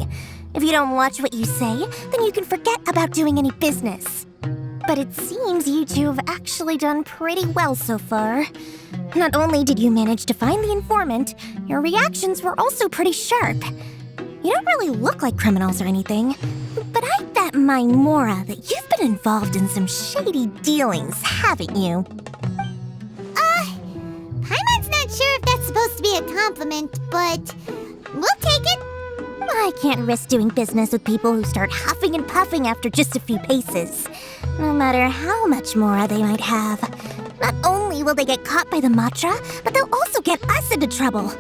If you don't watch what you say, then you can forget about doing any business. But it seems you two have actually done pretty well so far. Not only did you manage to find the informant, your reactions were also pretty sharp. You don't really look like criminals or anything, but I bet my Mora that you've been involved in some shady dealings, haven't you? Paimon's not sure if that's supposed to be a compliment, but we'll take it. I can't risk doing business with people who start huffing and puffing after just a few paces, no matter how much Mora they might have. Not only will they get caught by the Matra, but they'll also get us into trouble.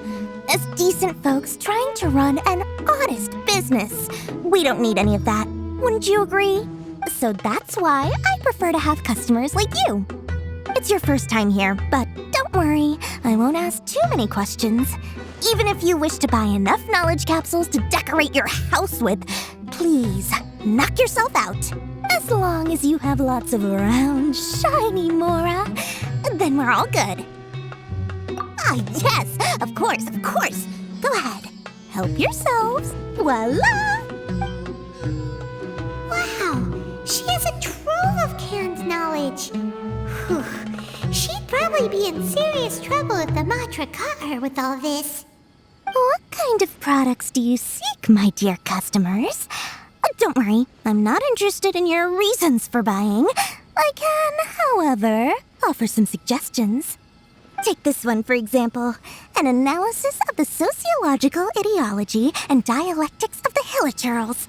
As decent folks trying to run an honest business, we don't need any of that. Wouldn't you agree? So that's why I prefer to have customers like you. It's your first time here, but don't worry, I won't ask too many questions. Even if you wish to buy enough knowledge capsules to decorate your house with, please, knock yourself out. As long as you have lots of round, shiny Mora, then we're all good. Ah, yes, of course, of course. Go ahead, help yourselves. Voila! Wow, she has a trove of canned knowledge. Whew. She'd probably be in serious trouble if the Matra caught her with all this. What kind of products do you seek, my dear customers? Don't worry, I'm not interested in your reasons for buying. I can, however, offer some suggestions. Take this one, for example. An analysis of the sociological ideology and dialectics of the Hilichurls.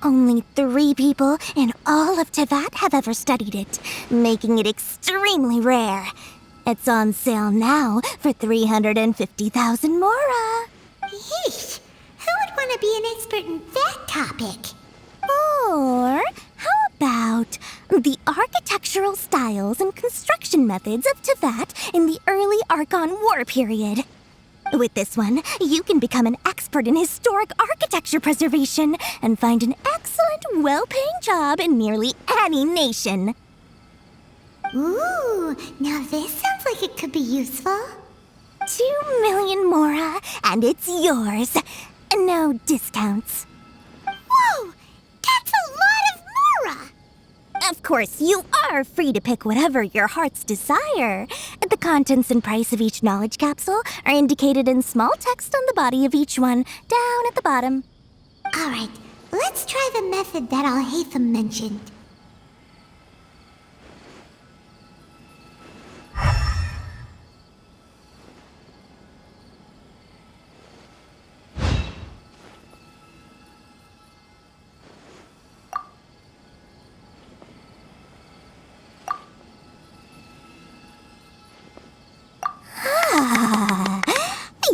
Only 3 people in all of Teyvat have ever studied it, making it extremely rare. It's on sale now for 350,000 Mora. Yeesh, who would want to be an expert in that topic? Or how about the architectural styles and construction methods of Teyvat in the early Archon War period? With this one, you can become an expert in historic architecture preservation and find an excellent, well-paying job in nearly any nation. Ooh, now this sounds like it could be useful. 2 million Mora, and it's yours. No discounts. Whoa! That's a lot of Mora! Of course, you are free to pick whatever your heart's desire. The contents and price of each knowledge capsule are indicated in small text on the body of each one, down at the bottom. Alright, let's try the method that Al-Haytham mentioned.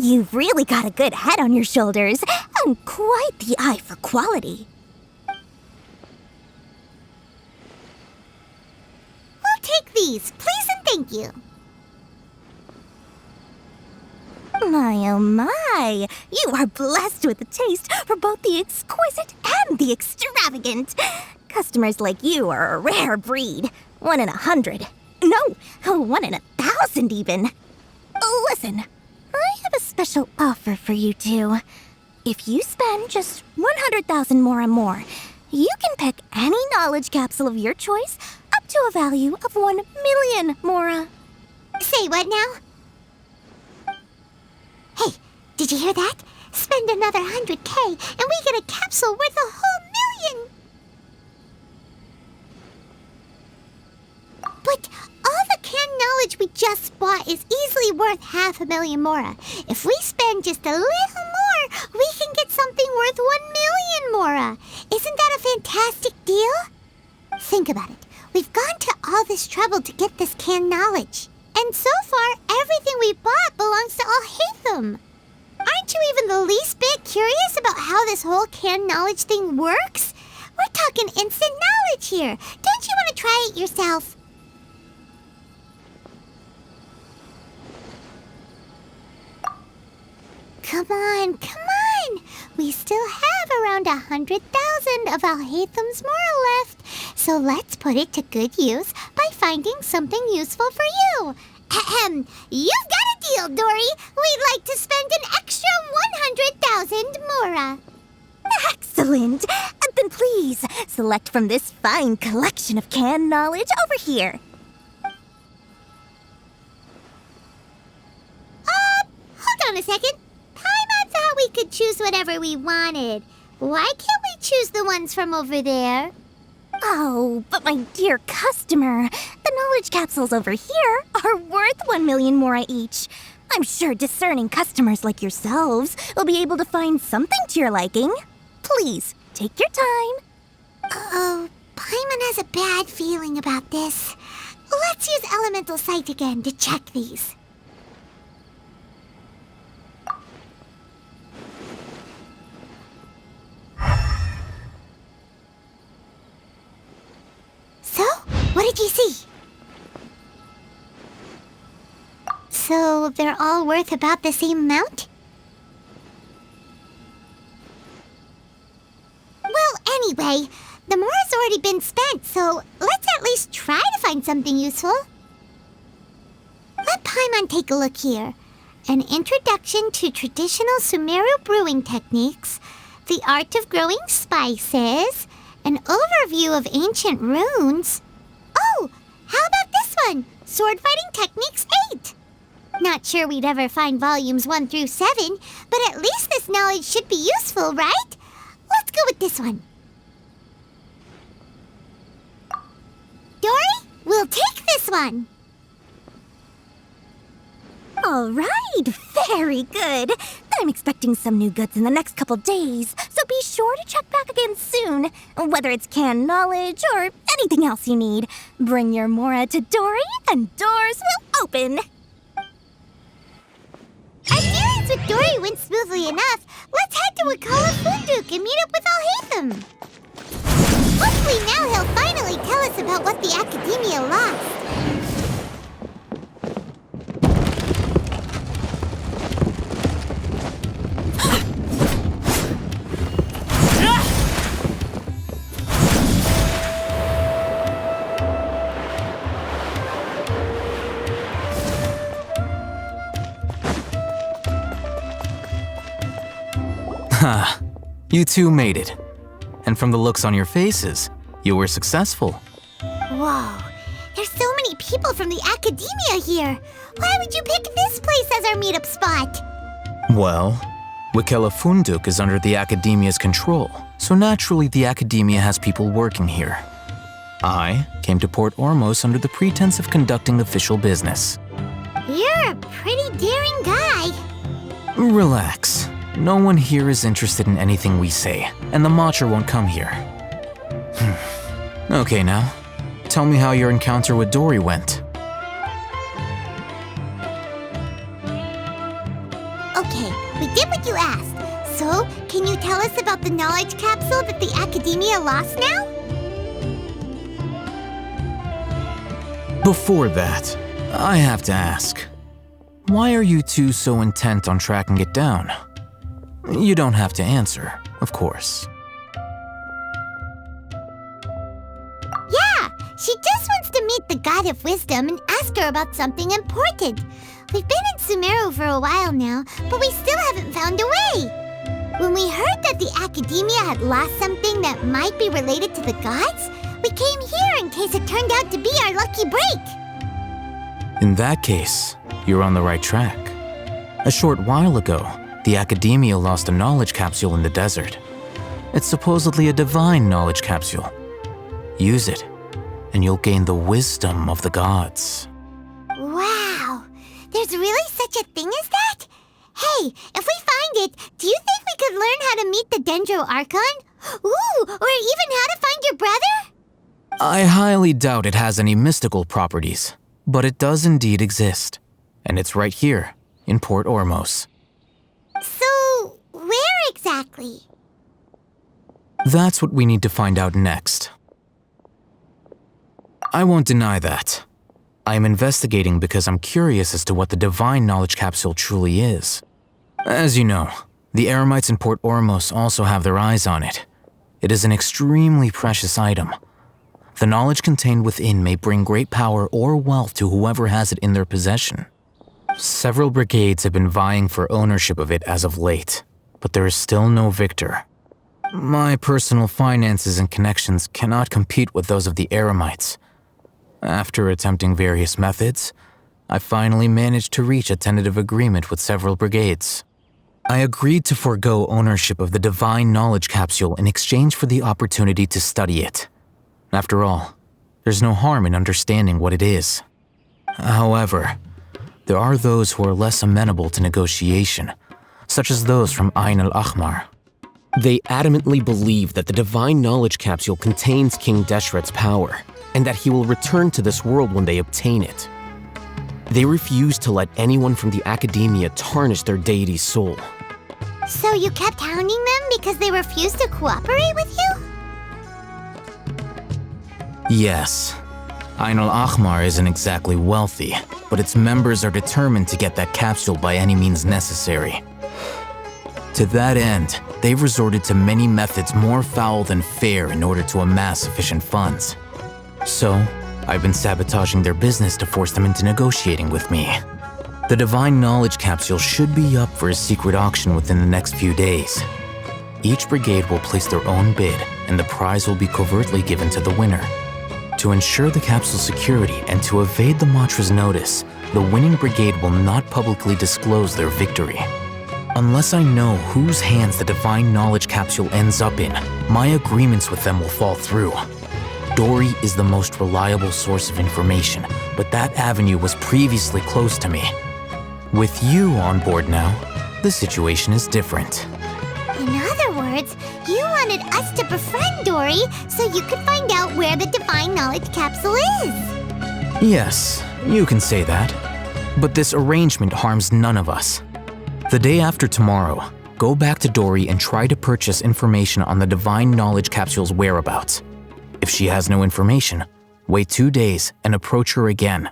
You've really got a good head on your shoulders, and quite the eye for quality. We'll take these, please and thank you. My oh my, you are blessed with a taste for both the exquisite and the extravagant. Customers like you are a rare breed. 1 in 100. No, 1 in 1,000 even. Listen, I have a special offer for you two. If you spend just 100,000 Mora more, you can pick any knowledge capsule of your choice up to a value of 1 million Mora. Say what now? Hey, did you hear that? Spend another 100K and we get a capsule worth a whole million! But all the canned knowledge we just bought is easily worth 500,000 Mora. If we spend just a little more, we can get something worth 1 million Mora. Isn't that a fantastic deal? Think about it. We've gone to all this trouble to get this canned knowledge. And so far, everything we bought belongs to Al-Haytham. Aren't you even the least bit curious about how this whole canned knowledge thing works? We're talking instant knowledge here. Don't you want to try it yourself? Come on, come on! We still have around 100,000 of Al-Haytham's Mora left, so let's put it to good use by finding something useful for you. Ahem, you've got a deal, Dory! We'd like to spend an extra 100,000 Mora. Excellent! Then please, select from this fine collection of canned knowledge over here. Hold on a second. Paimon thought we could choose whatever we wanted. Why can't we choose the ones from over there? Oh, but my dear customer, the knowledge capsules over here are worth 1 million Mora each. I'm sure discerning customers like yourselves will be able to find something to your liking. Please, take your time. Uh-oh, Paimon has a bad feeling about this. Let's use Elemental Sight again to check these. So, what did you see? So they're all worth about the same amount? Well, anyway, the more has already been spent, so let's at least try to find something useful. Let Paimon take a look here. An introduction to traditional Sumeru brewing techniques, the art of growing spices, an overview of ancient runes. Oh, how about this one? Sword Fighting Techniques 8. Not sure we'd ever find volumes 1 through 7, but at least this knowledge should be useful, right? Let's go with this one. Dory, we'll take this one. All right, very good. I'm expecting some new goods in the next couple days, so be sure to check back again soon. Whether it's canned knowledge or anything else you need, bring your Mora to Dory and doors will open. Our dealings with Dory went smoothly enough. Let's head to Wakala Funduk and meet up with Alhaitham. Hopefully now he'll finally tell us about what the Academia lost. Ha, you two made it. And from the looks on your faces, you were successful. Whoa, there's so many people from the Academia here. Why would you pick this place as our meetup spot? Well, Wakela Funduk is under the Academia's control, so naturally the Academia has people working here. I came to Port Ormos under the pretense of conducting official business. You're a pretty daring guy. Relax. No one here is interested in anything we say, and the Matcher won't come here. Okay now, tell me how your encounter with Dory went. Okay, we did what you asked. So, can you tell us about the knowledge capsule that the Academia lost now? Before that, I have to ask, why are you two so intent on tracking it down? You don't have to answer, of course. Yeah, she just wants to meet the God of Wisdom and ask her about something important. We've been in Sumeru for a while now, but we still haven't found a way. When we heard that the Academia had lost something that might be related to the gods, we came here in case it turned out to be our lucky break. In that case, you're on the right track. A short while ago, the Academia lost a knowledge capsule in the desert. It's supposedly a divine knowledge capsule. Use it, and you'll gain the wisdom of the gods. Wow, there's really such a thing as that? Hey, if we find it, do you think we could learn how to meet the Dendro Archon? Ooh, or even how to find your brother? I highly doubt it has any mystical properties, but it does indeed exist. And it's right here, in Port Ormos. So, where exactly? That's what we need to find out next. I won't deny that. I am investigating because I'm curious as to what the divine knowledge capsule truly is. As you know, the Eremites in Port Ormos also have their eyes on it. It is an extremely precious item. The knowledge contained within may bring great power or wealth to whoever has it in their possession. Several brigades have been vying for ownership of it as of late, but there is still no victor. My personal finances and connections cannot compete with those of the Eremites. After attempting various methods, I finally managed to reach a tentative agreement with several brigades. I agreed to forego ownership of the divine knowledge capsule in exchange for the opportunity to study it. After all, there's no harm in understanding what it is. However, there are those who are less amenable to negotiation, such as those from Ain al-Ahmar. They adamantly believe that the divine knowledge capsule contains King Deshret's power, and that he will return to this world when they obtain it. They refuse to let anyone from the Academia tarnish their deity's soul. So you kept hounding them because they refused to cooperate with you? Yes. Ain al-Ahmar isn't exactly wealthy, but its members are determined to get that capsule by any means necessary. To that end, they've resorted to many methods more foul than fair in order to amass sufficient funds. So, I've been sabotaging their business to force them into negotiating with me. The Divine Knowledge Capsule should be up for a secret auction within the next few days. Each brigade will place their own bid, and the prize will be covertly given to the winner. To ensure the capsule's security and to evade the Matra's notice, the winning brigade will not publicly disclose their victory. Unless I know whose hands the Divine Knowledge Capsule ends up in, my agreements with them will fall through. Dory is the most reliable source of information, but that avenue was previously closed to me. With you on board now, the situation is different. In other words, you wanted us to befriend Dory so you could find out where the Divine Knowledge Capsule is. Yes, you can say that. But this arrangement harms none of us. The day after tomorrow, go back to Dory and try to purchase information on the Divine Knowledge Capsule's whereabouts. If she has no information, wait 2 days and approach her again.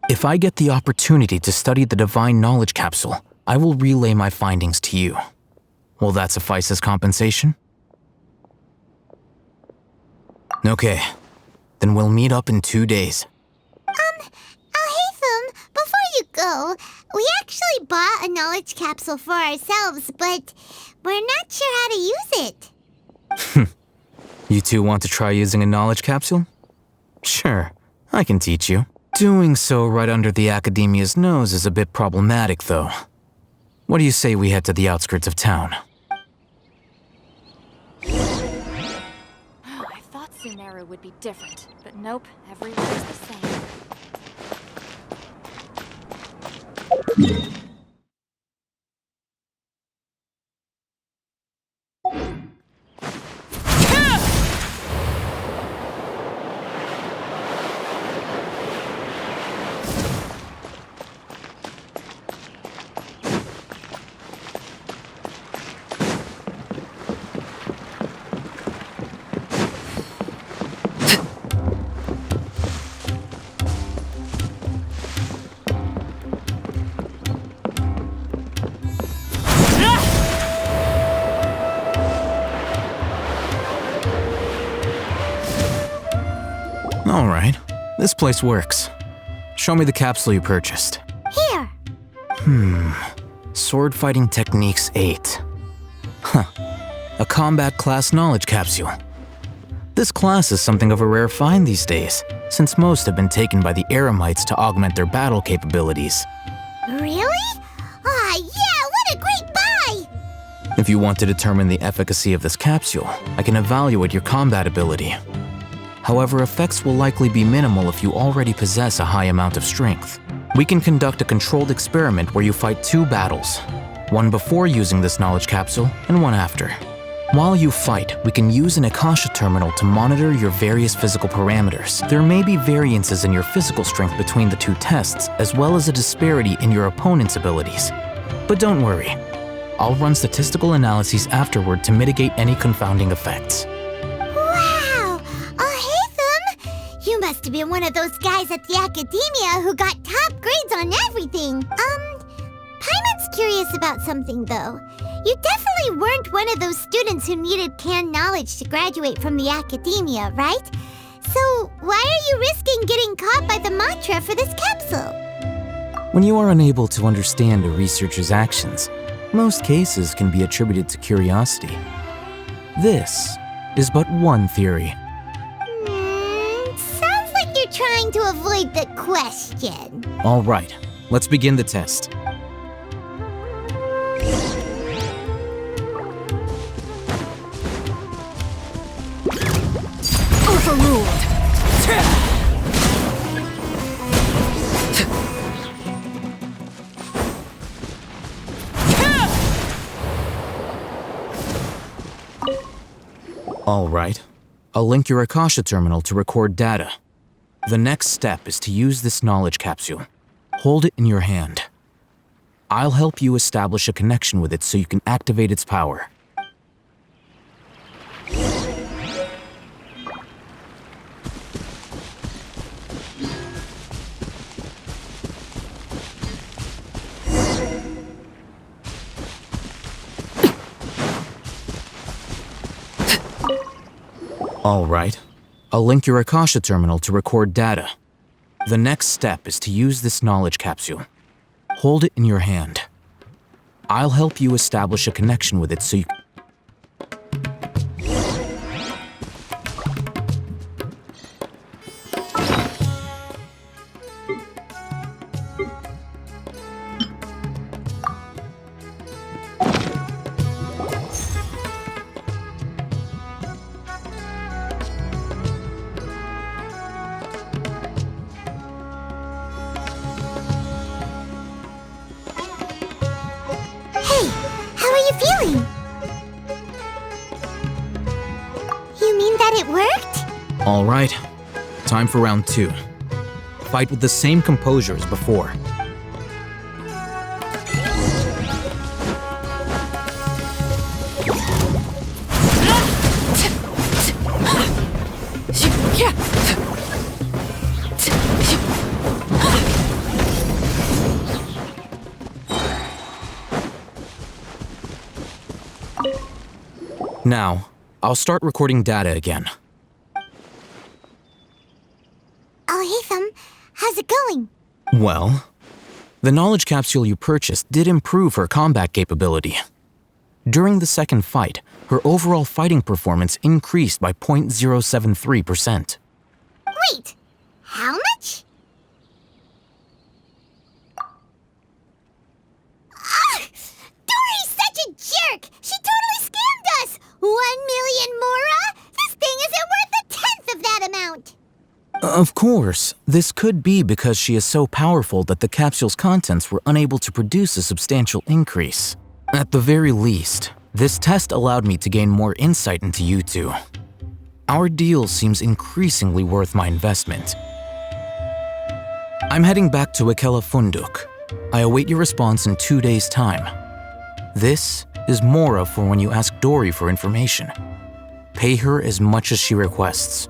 If I get the opportunity to study the Divine Knowledge Capsule, I will relay my findings to you. Will that suffice as compensation? Okay, then we'll meet up in 2 days. Alhaitham, before you go, we actually bought a knowledge capsule for ourselves, but we're not sure how to use it. You two want to try using a knowledge capsule? Sure, I can teach you. Doing so right under the Academia's nose is a bit problematic, though. What do you say we head to the outskirts of town? I thought Sumeru would be different, but nope, everywhere's the same. All right, this place works. Show me the capsule you purchased. Here. Sword Fighting Techniques 8. Huh. A combat class knowledge capsule. This class is something of a rare find these days, since most have been taken by the Eremites to augment their battle capabilities. Really? Aw, yeah, what a great buy! If you want to determine the efficacy of this capsule, I can evaluate your combat ability. However, effects will likely be minimal if you already possess a high amount of strength. We can conduct a controlled experiment where you fight 2 battles, one before using this knowledge capsule and one after. While you fight, we can use an Akasha terminal to monitor your various physical parameters. There may be variances in your physical strength between the 2 tests, as well as a disparity in your opponent's abilities. But don't worry, I'll run statistical analyses afterward to mitigate any confounding effects. Wow! Alhaitham! You must have been one of those guys at the Academia who got top grades on everything. Paimon's curious about something, though. You definitely weren't one of those students who needed canned knowledge to graduate from the Academia, right? So why are you risking getting caught by the Matra for this capsule? When you are unable to understand a researcher's actions, most cases can be attributed to curiosity. This is but one theory. Sounds like you're trying to avoid the question. All right, let's begin the test. Overruled. All right, I'll link your Akasha terminal to record data. The next step is to use this knowledge capsule. Hold it in your hand. I'll help you establish a connection with it so you can activate its power. All right. I'll link your Akasha terminal to record data. The next step is to use this knowledge capsule. Hold it in your hand. I'll help you establish a connection with it so you... How are you feeling? You mean that it worked? All right. Time for round 2. Fight with the same composure as before. Now, I'll start recording data again. Oh, Hatham, how's it going? Well, the knowledge capsule you purchased did improve her combat capability. During the second fight, her overall fighting performance increased by 0.073%. Wait, how much? Dory's such a jerk! She totally scammed us! 1 million mora? This thing isn't worth a tenth of that amount! Of course, this could be because she is so powerful that the capsule's contents were unable to produce a substantial increase. At the very least, this test allowed me to gain more insight into you two. Our deal seems increasingly worth my investment. I'm heading back to Akela Funduk. I await your response in 2 days' time. This is Mora for when you ask Dory for information. Pay her as much as she requests.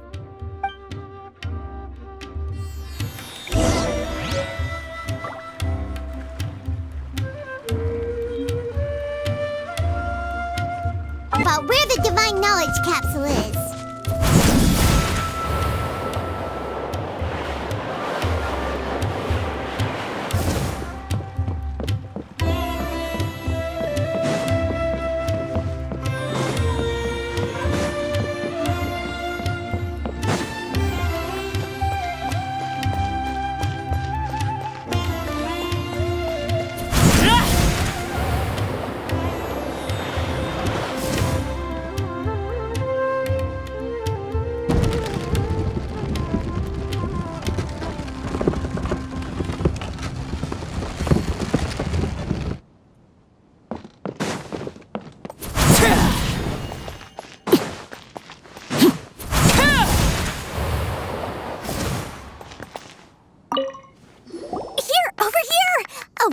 About where the divine knowledge capsule is.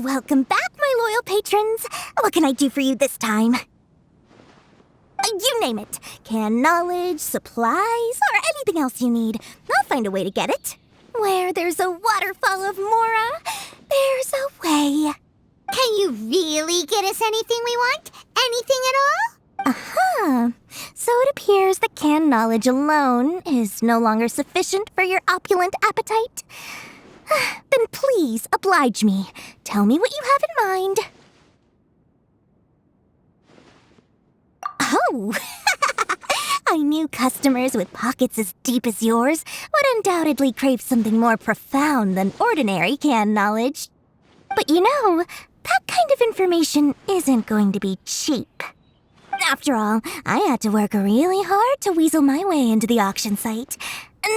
Welcome back, my loyal patrons. What can I do for you this time? You name it. Can knowledge, supplies, or anything else you need. I'll find a way to get it. Where there's a waterfall of Mora, there's a way. Can you really get us anything we want? Anything at all? Uh-huh. So it appears that canned knowledge alone is no longer sufficient for your opulent appetite. Then please, oblige me. Tell me what you have in mind. Oh! I knew customers with pockets as deep as yours would undoubtedly crave something more profound than ordinary canned knowledge. But you know, that kind of information isn't going to be cheap. After all, I had to work really hard to weasel my way into the auction site.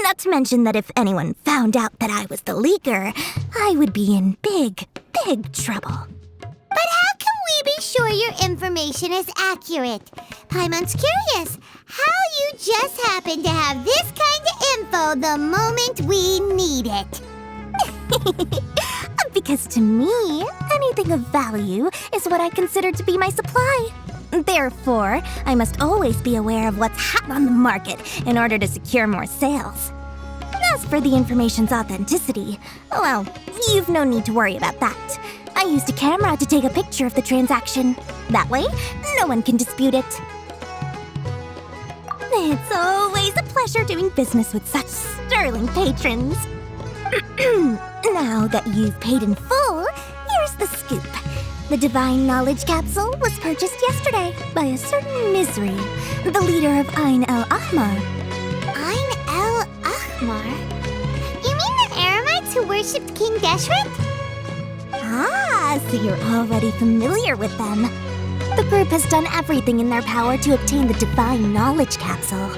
Not to mention that if anyone found out that I was the leaker, I would be in big, big trouble. But how can we be sure your information is accurate? Paimon's curious how you just happen to have this kind of info the moment we need it. Because to me, anything of value is what I consider to be my supply. Therefore, I must always be aware of what's hot on the market in order to secure more sales. As for the information's authenticity, well, you've no need to worry about that. I used a camera to take a picture of the transaction. That way, no one can dispute it. It's always a pleasure doing business with such sterling patrons. Now that you've paid in full, here's the scoop. The Divine Knowledge Capsule was purchased yesterday by a certain Misery, the leader of Ain el-Ahmar. Ain el-Ahmar? You mean the Aramites who worshipped King Deshret? Ah, so you're already familiar with them. The group has done everything in their power to obtain the Divine Knowledge Capsule.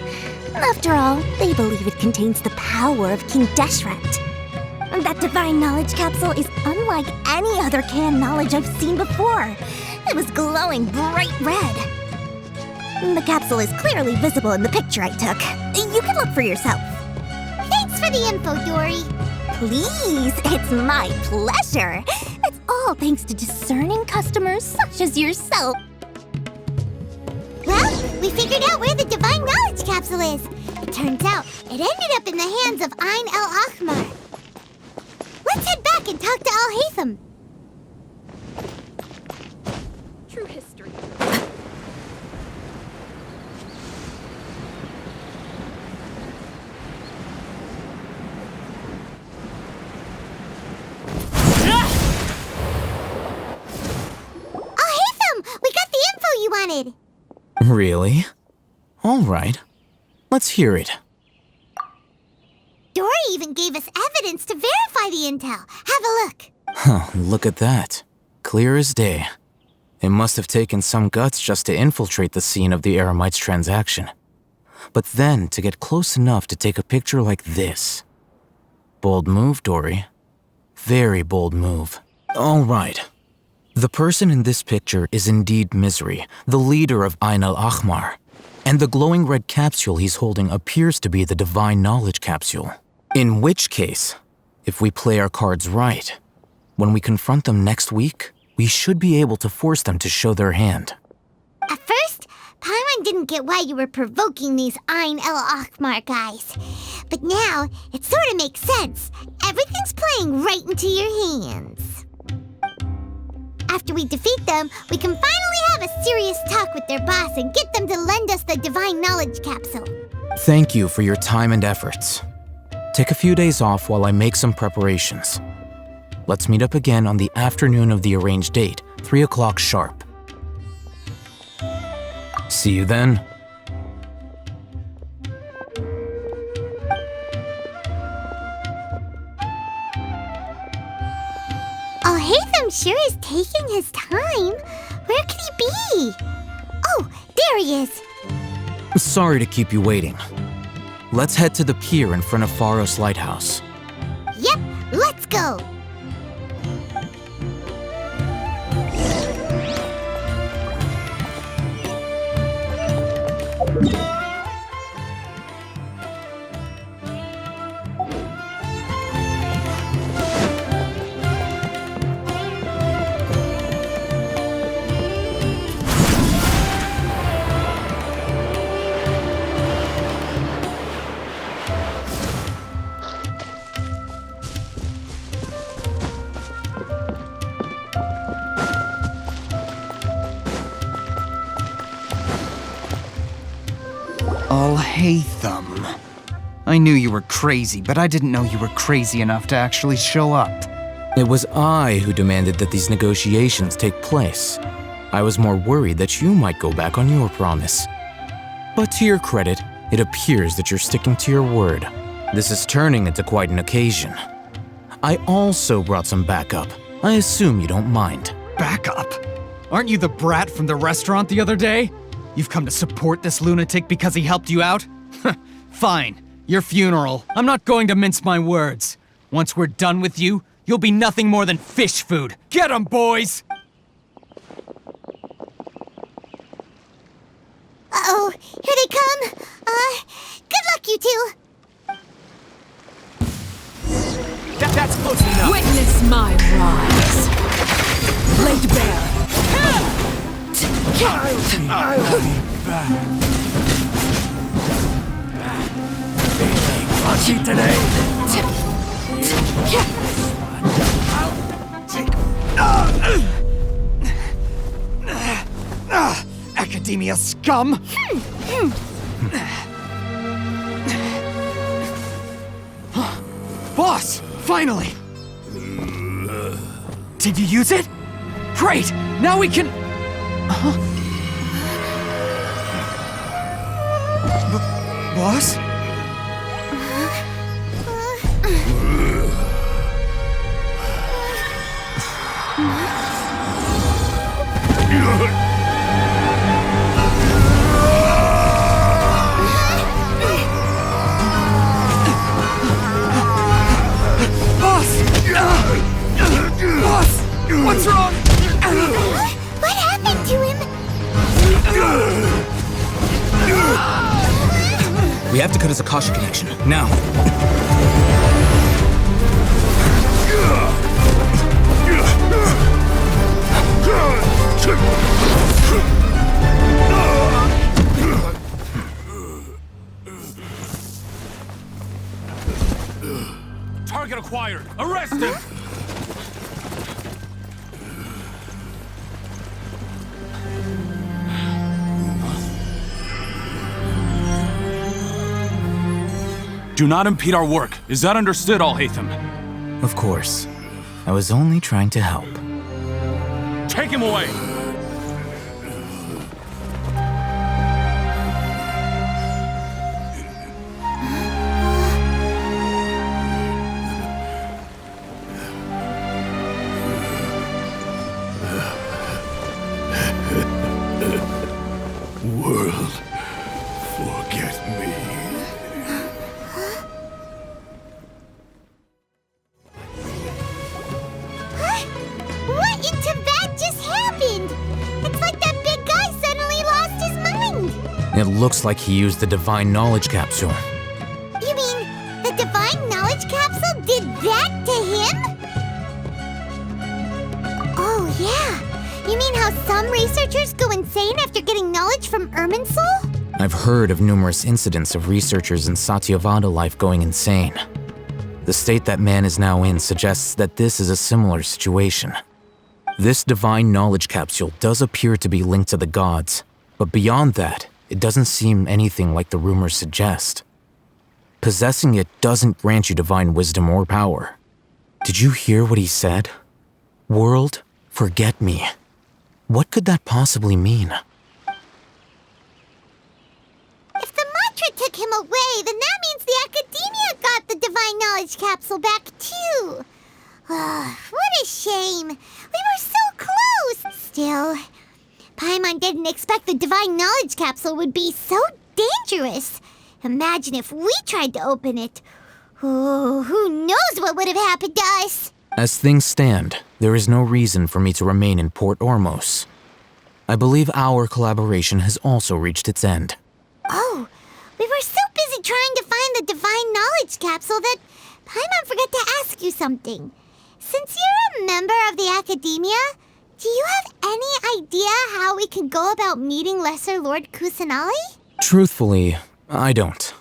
After all, they believe it contains the power of King Deshret. That Divine Knowledge Capsule is unlike any other canned knowledge I've seen before. It was glowing bright red. The capsule is clearly visible in the picture I took. You can look for yourself. Thanks for the info, Dory. Please, it's my pleasure. It's all thanks to discerning customers such as yourself. Well, we figured out where the Divine Knowledge Capsule is. It turns out it ended up in the hands of Ain el-Ahmar. Let's head back and talk to Al-Haytham. True history. Al-Haytham, we got the info you wanted. Really? All right. Let's hear it. Dory even gave us evidence to verify the intel. Have a look. Huh, look at that. Clear as day. It must have taken some guts just to infiltrate the scene of the Aramites' transaction. But then to get close enough to take a picture like this. Bold move, Dory. Very bold move. All right. The person in this picture is indeed Misery, the leader of Ain el-Ahmar. And the glowing red capsule he's holding appears to be the Divine Knowledge Capsule. In which case, if we play our cards right, when we confront them next week, we should be able to force them to show their hand. At first, Paimon didn't get why you were provoking these Ain el-Ahmar guys. But now, it sort of makes sense. Everything's playing right into your hands. After we defeat them, we can finally have a serious talk with their boss and get them to lend us the Divine Knowledge Capsule. Thank you for your time and efforts. Take a few days off while I make some preparations. Let's meet up again on the afternoon of the arranged date, 3 o'clock sharp. See you then. Al-Haytham sure is taking his time. Where could he be? Oh, there he is. Sorry to keep you waiting. Let's head to the pier in front of Pharos Lighthouse. Yep, let's go. Al-Haytham. I knew you were crazy, but I didn't know you were crazy enough to actually show up. It was I who demanded that these negotiations take place. I was more worried that you might go back on your promise. But to your credit, it appears that you're sticking to your word. This is turning into quite an occasion. I also brought some backup. I assume you don't mind. Backup? Aren't you the brat from the restaurant the other day? You've come to support this lunatic because he helped you out? Fine. Your funeral. I'm not going to mince my words. Once we're done with you, you'll be nothing more than fish food. Get 'em, boys! Uh-oh, here they come. Good luck, you two. That's close enough. Witness my rise. Laid bare. I'll be back. Feeling lucky today? Academia scum! Boss! Finally! Did you use it? Great! Now we can... Boss? Boss! What's wrong? What happened to him? We have to cut his Akasha connection, now. Target acquired! Arrest him! Do not impede our work. Is that understood, Al-Haytham? Of course. I was only trying to help. Take him away! World, forget me. What in Tibet just happened? It's like that big guy suddenly lost his mind. It looks like he used the Divine Knowledge Capsule. You mean the Divine Knowledge Capsule did that to him? Oh, yeah. You mean how some researchers go insane after getting knowledge from Irminsul? I've heard of numerous incidents of researchers in Satyavada life going insane. The state that man is now in suggests that this is a similar situation. This Divine Knowledge Capsule does appear to be linked to the gods, but beyond that, it doesn't seem anything like the rumors suggest. Possessing it doesn't grant you divine wisdom or power. Did you hear what he said? World, forget me. What could that possibly mean? If the mantra took him away, then that means the Academia got the Divine Knowledge Capsule back too. What a shame. We were so close. Still, Paimon didn't expect the Divine Knowledge Capsule would be so dangerous. Imagine if we tried to open it. Oh, who knows what would have happened to us? As things stand, there is no reason for me to remain in Port Ormos. I believe our collaboration has also reached its end. Oh, we were so busy trying to find the Divine Knowledge Capsule that Paimon forgot to ask you something. Since you're a member of the Academia, do you have any idea how we can go about meeting Lesser Lord Kusanali? Truthfully, I don't.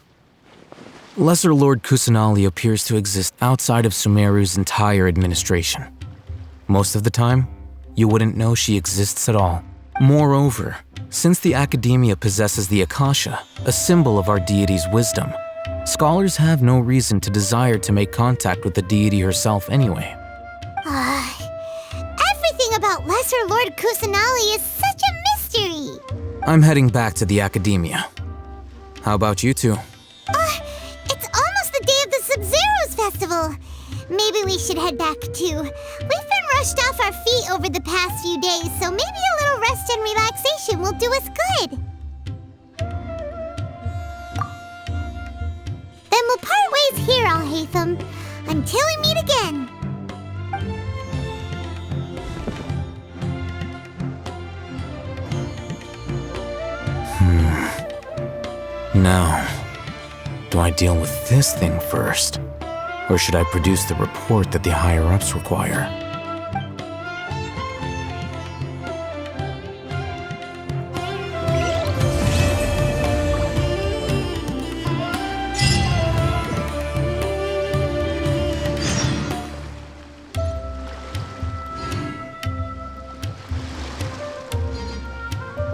Lesser Lord Kusanali appears to exist outside of Sumeru's entire administration. Most of the time, you wouldn't know she exists at all. Moreover, since the Academia possesses the Akasha, a symbol of our deity's wisdom, scholars have no reason to desire to make contact with the deity herself anyway. Everything about Lesser Lord Kusanali is such a mystery. I'm heading back to the Academia. How about you two? It's almost the day of the Sub-Zeros Festival. Maybe we should head back too. We've been rushed off our feet over the past few days, so maybe a little rest and relaxation will do us good. Then we'll part ways here, Al-Haytham, until we meet again. Now, do I deal with this thing first? Or should I produce the report that the higher-ups require?